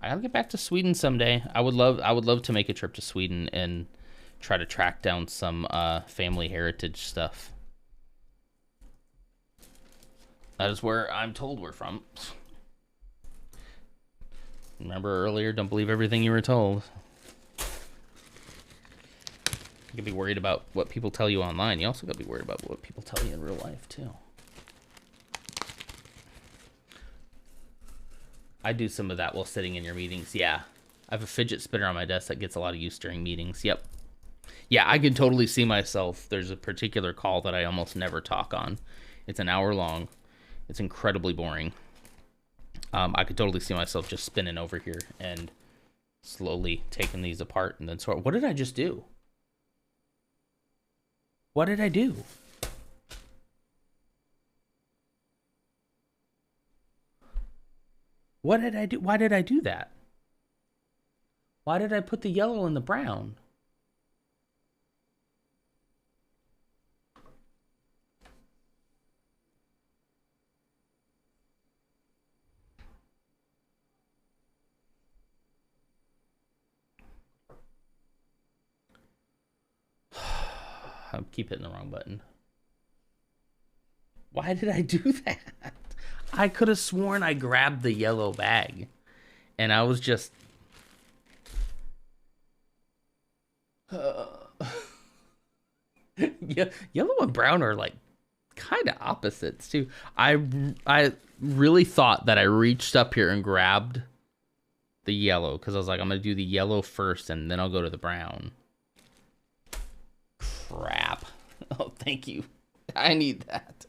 I gotta get back to Sweden someday. I would love to make a trip to Sweden and try to track down some family heritage stuff. That is where I'm told we're from. Remember earlier, don't believe everything you were told. You can be worried about what people tell you online. You also got to be worried about what people tell you in real life, too. I do some of that while sitting in your meetings. Yeah. I have a fidget spinner on my desk that gets a lot of use during meetings. Yep. Yeah, I can totally see myself. There's a particular call that I almost never talk on. It's an hour long. It's incredibly boring. I could totally see myself just spinning over here and slowly taking these apart and then sort. What did I just do? What did I do? What did I do? Why did I do that? Why did I put the yellow in the brown? I keep hitting the wrong button. Why did I do that? I could have sworn I grabbed the yellow bag. And I was just... yeah, yellow and brown are like kind of opposites too. I really thought that I reached up here and grabbed the yellow because I was like, I'm going to do the yellow first and then I'll go to the brown. Crap. Oh, thank you. I need that.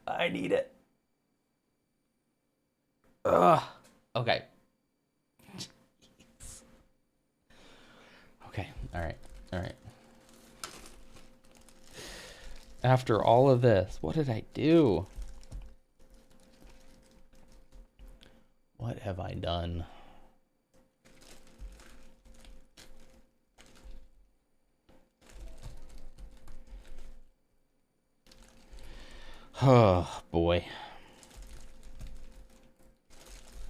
I need it. Ugh. Okay. Jeez. Okay. All right. All right. After all of this, what did I do? What have I done? Oh, boy.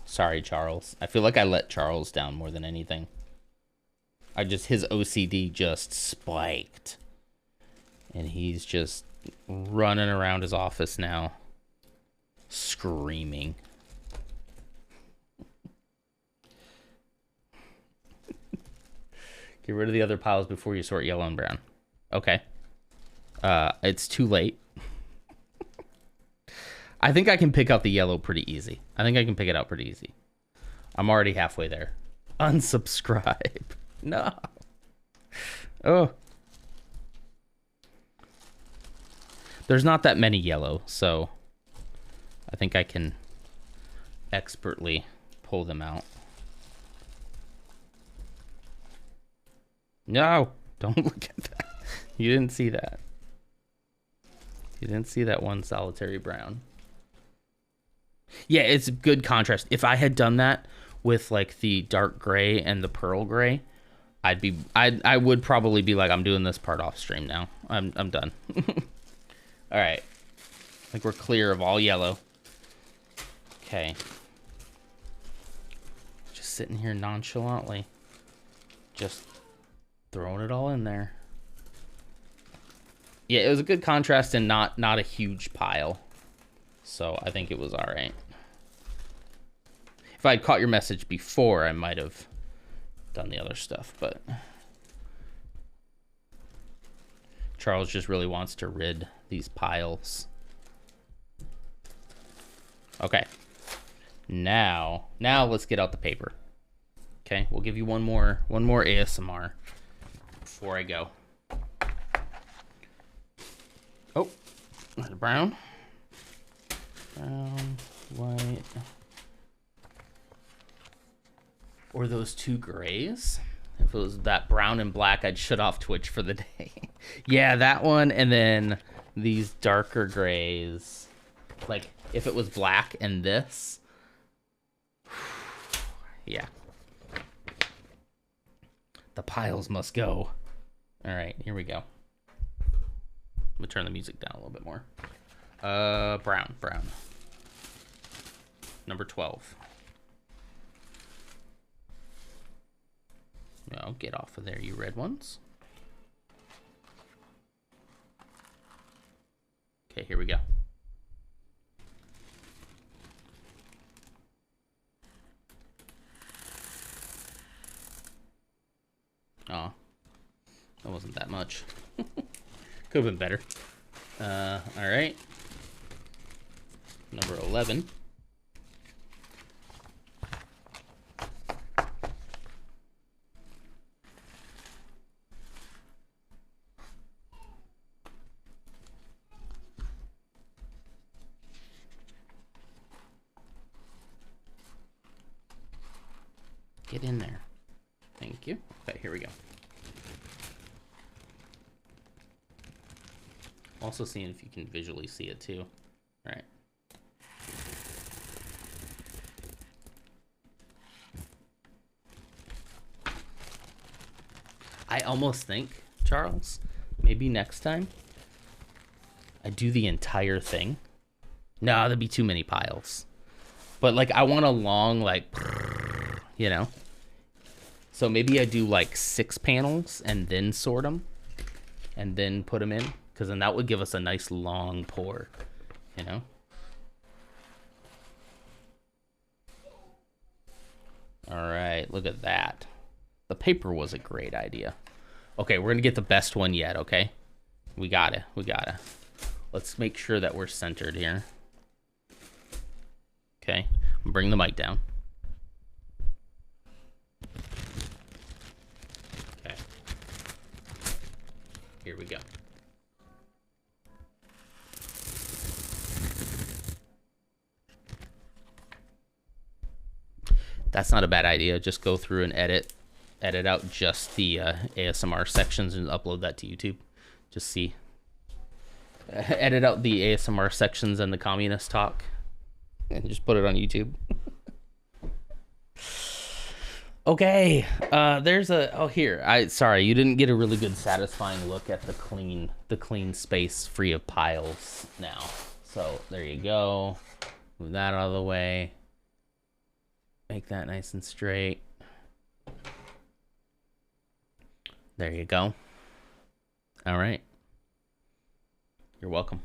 Sorry, Charles. I feel like I let Charles down more than anything. His OCD just spiked. And he's just running around his office now, screaming. Get rid of the other piles before you sort yellow and brown. Okay. It's too late. I think I can pick out the yellow pretty easy. I think I can pick it out pretty easy. I'm already halfway there. Unsubscribe. No. Oh. There's not that many yellow, so I think I can expertly pull them out. No, don't look at that. You didn't see that. You didn't see that one solitary brown. Yeah, it's good contrast. If I had done that with like the dark gray and the pearl gray, I would probably be like, I'm doing this part off stream now. I'm done. All right. I think we're clear of all yellow. Okay. Just sitting here nonchalantly. Just throwing it all in there. Yeah, it was a good contrast and not a huge pile. So I think it was all right. If I'd caught your message before, I might have done the other stuff, but Charles just really wants to rid these piles. Okay. Now let's get out the paper. Okay, we'll give you one more ASMR before I go. Oh, brown. Brown, white. Or those two grays. If it was that brown and black, I'd shut off Twitch for the day. Yeah, that one, and then these darker grays. Like, if it was black and this. Yeah. The piles must go. All right, here we go. I'm gonna turn the music down a little bit more. Brown. Number 12. No, get off of there, you red ones. Okay, here we go. Oh, that wasn't that much. Could have been better. All right. Number 11. Get in there. Thank you. Okay, here we go. Also seeing if you can visually see it too. All right. I almost think, Charles, maybe next time I do the entire thing. No, that'd be too many piles. But like I want a long like, you know. So maybe I do like 6 panels and then sort them and then put them in, because then that would give us a nice long pour, you know. All right, look at that. The paper was a great idea. Okay, we're gonna get the best one yet, okay? We gotta. Let's make sure that we're centered here. Okay, bring the mic down. Okay. Here we go. That's not a bad idea. Just go through and edit out just the ASMR sections and upload that to YouTube. Just see. Edit out the ASMR sections and the communist talk and just put it on YouTube. Okay. There's a, here. Sorry, you didn't get a really good satisfying look at the clean space free of piles now. So there you go. Move that out of the way. Make that nice and straight. There you go. All right. You're welcome.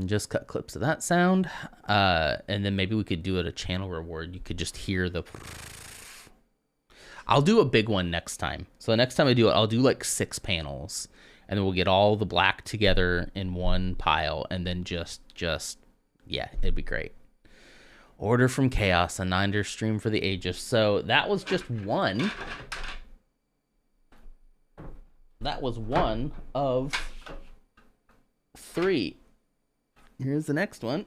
Just cut clips of that sound. And then maybe we could do it a channel reward. You could just hear the... I'll do a big one next time. So the next time I do it, I'll do like 6 panels. And then we'll get all the black together in one pile. And then just yeah, it'd be great. Order from Chaos, a 9-der stream for the ages. So that was just one. That was one of 3. Here's the next one.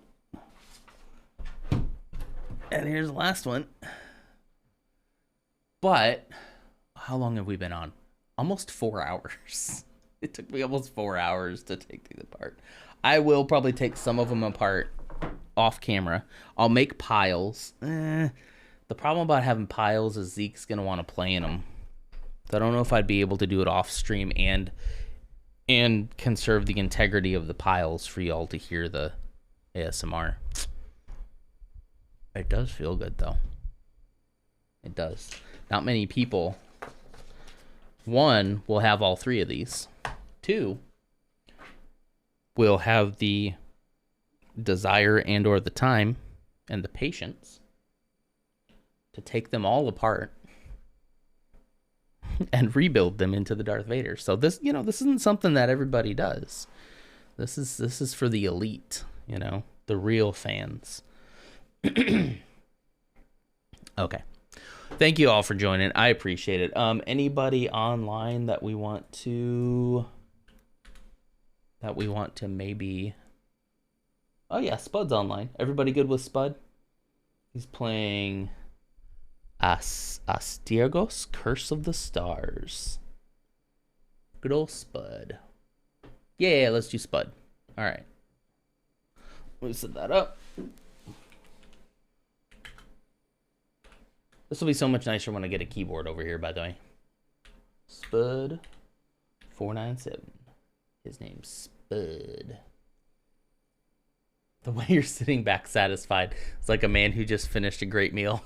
And here's the last one. But how long have we been on? Almost 4 hours. It took me almost 4 hours to take these apart. I will probably take some of them apart off camera. I'll make piles. The problem about having piles is Zeke's gonna want to play in them. So I don't know if I'd be able to do it off stream and conserve the integrity of the piles for y'all to hear the ASMR. It does feel good though. It does. Not many people. 1 will have all 3 of these. 2 will have the desire and or the time and the patience to take them all apart and rebuild them into the Darth Vader. So this, you know, this isn't something that everybody does. This is for the elite, you know, the real fans. Okay. Thank you all for joining. I appreciate it. Anybody online that we want to maybe... Oh yeah, Spud's online. Everybody good with Spud? He's playing Astiagos, Curse of the Stars. Good old Spud. Yeah, let's do Spud. All right. Let me set that up. This will be so much nicer when I get a keyboard over here, by the way. Spud 497. His name's Spud. The way you're sitting back satisfied. It's like a man who just finished a great meal.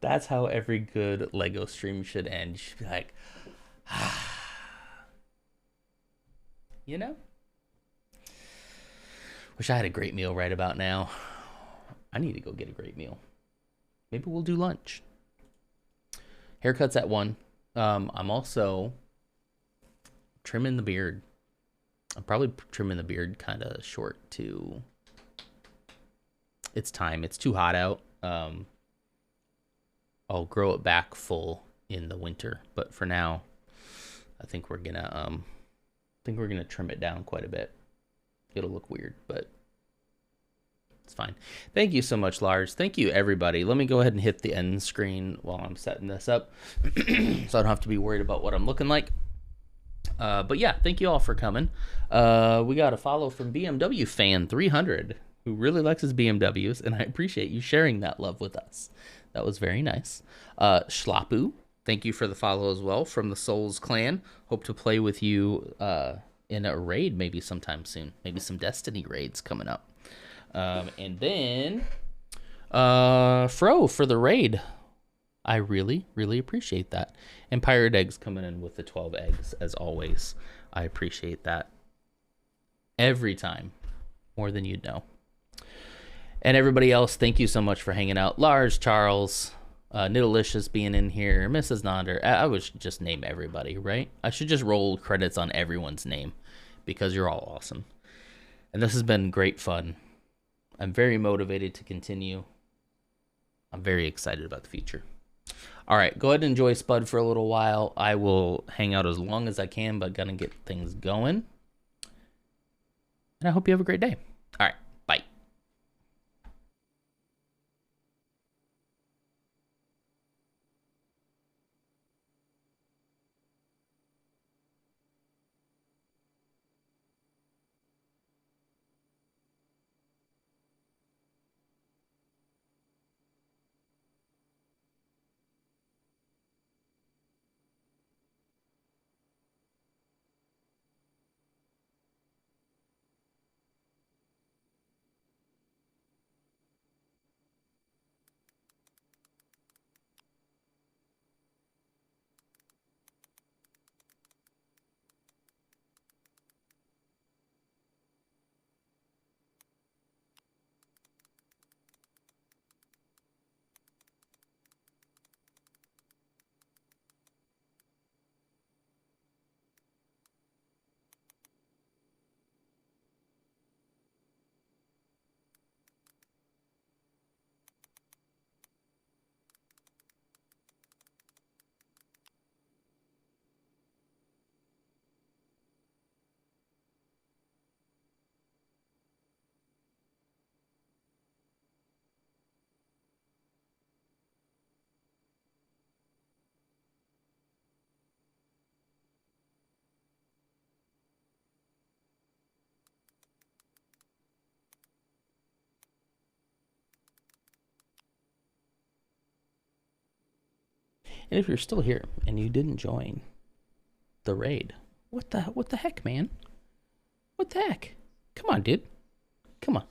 That's how every good Lego stream should end. You should be like, you know? Wish I had a great meal right about now. I need to go get a great meal. Maybe we'll do lunch. Haircuts at 1. I'm also trimming the beard. I'm probably trimming the beard kind of short too. It's time. It's too hot out. I'll grow it back full in the winter, but for now, I think we're gonna trim it down quite a bit. It'll look weird, but it's fine. Thank you so much, Lars. Thank you, everybody. Let me go ahead and hit the end screen while I'm setting this up, so I don't have to be worried about what I'm looking like. But yeah, thank you all for coming. We got a follow from BMW Fan 300, who really likes his BMWs, and I appreciate you sharing that love with us. That was very nice. Schlapu, thank you for the follow as well from the Souls Clan. Hope to play with you in a raid maybe sometime soon. Maybe some Destiny raids coming up. And then Fro for the raid. I really, really appreciate that. And Pirate Eggs coming in with the 12 eggs, as always. I appreciate that every time, more than you'd know. And everybody else, thank you so much for hanging out. Lars, Charles, Nidalicious being in here, Mrs. Nonder. I would just name everybody, right? I should just roll credits on everyone's name because you're all awesome. And this has been great fun. I'm very motivated to continue. I'm very excited about the future. All right, go ahead and enjoy Spud for a little while. I will hang out as long as I can, but gonna get things going. And I hope you have a great day. All right, bye. And if you're still here and you didn't join the raid, what the heck, man? What the heck? Come on, dude. Come on.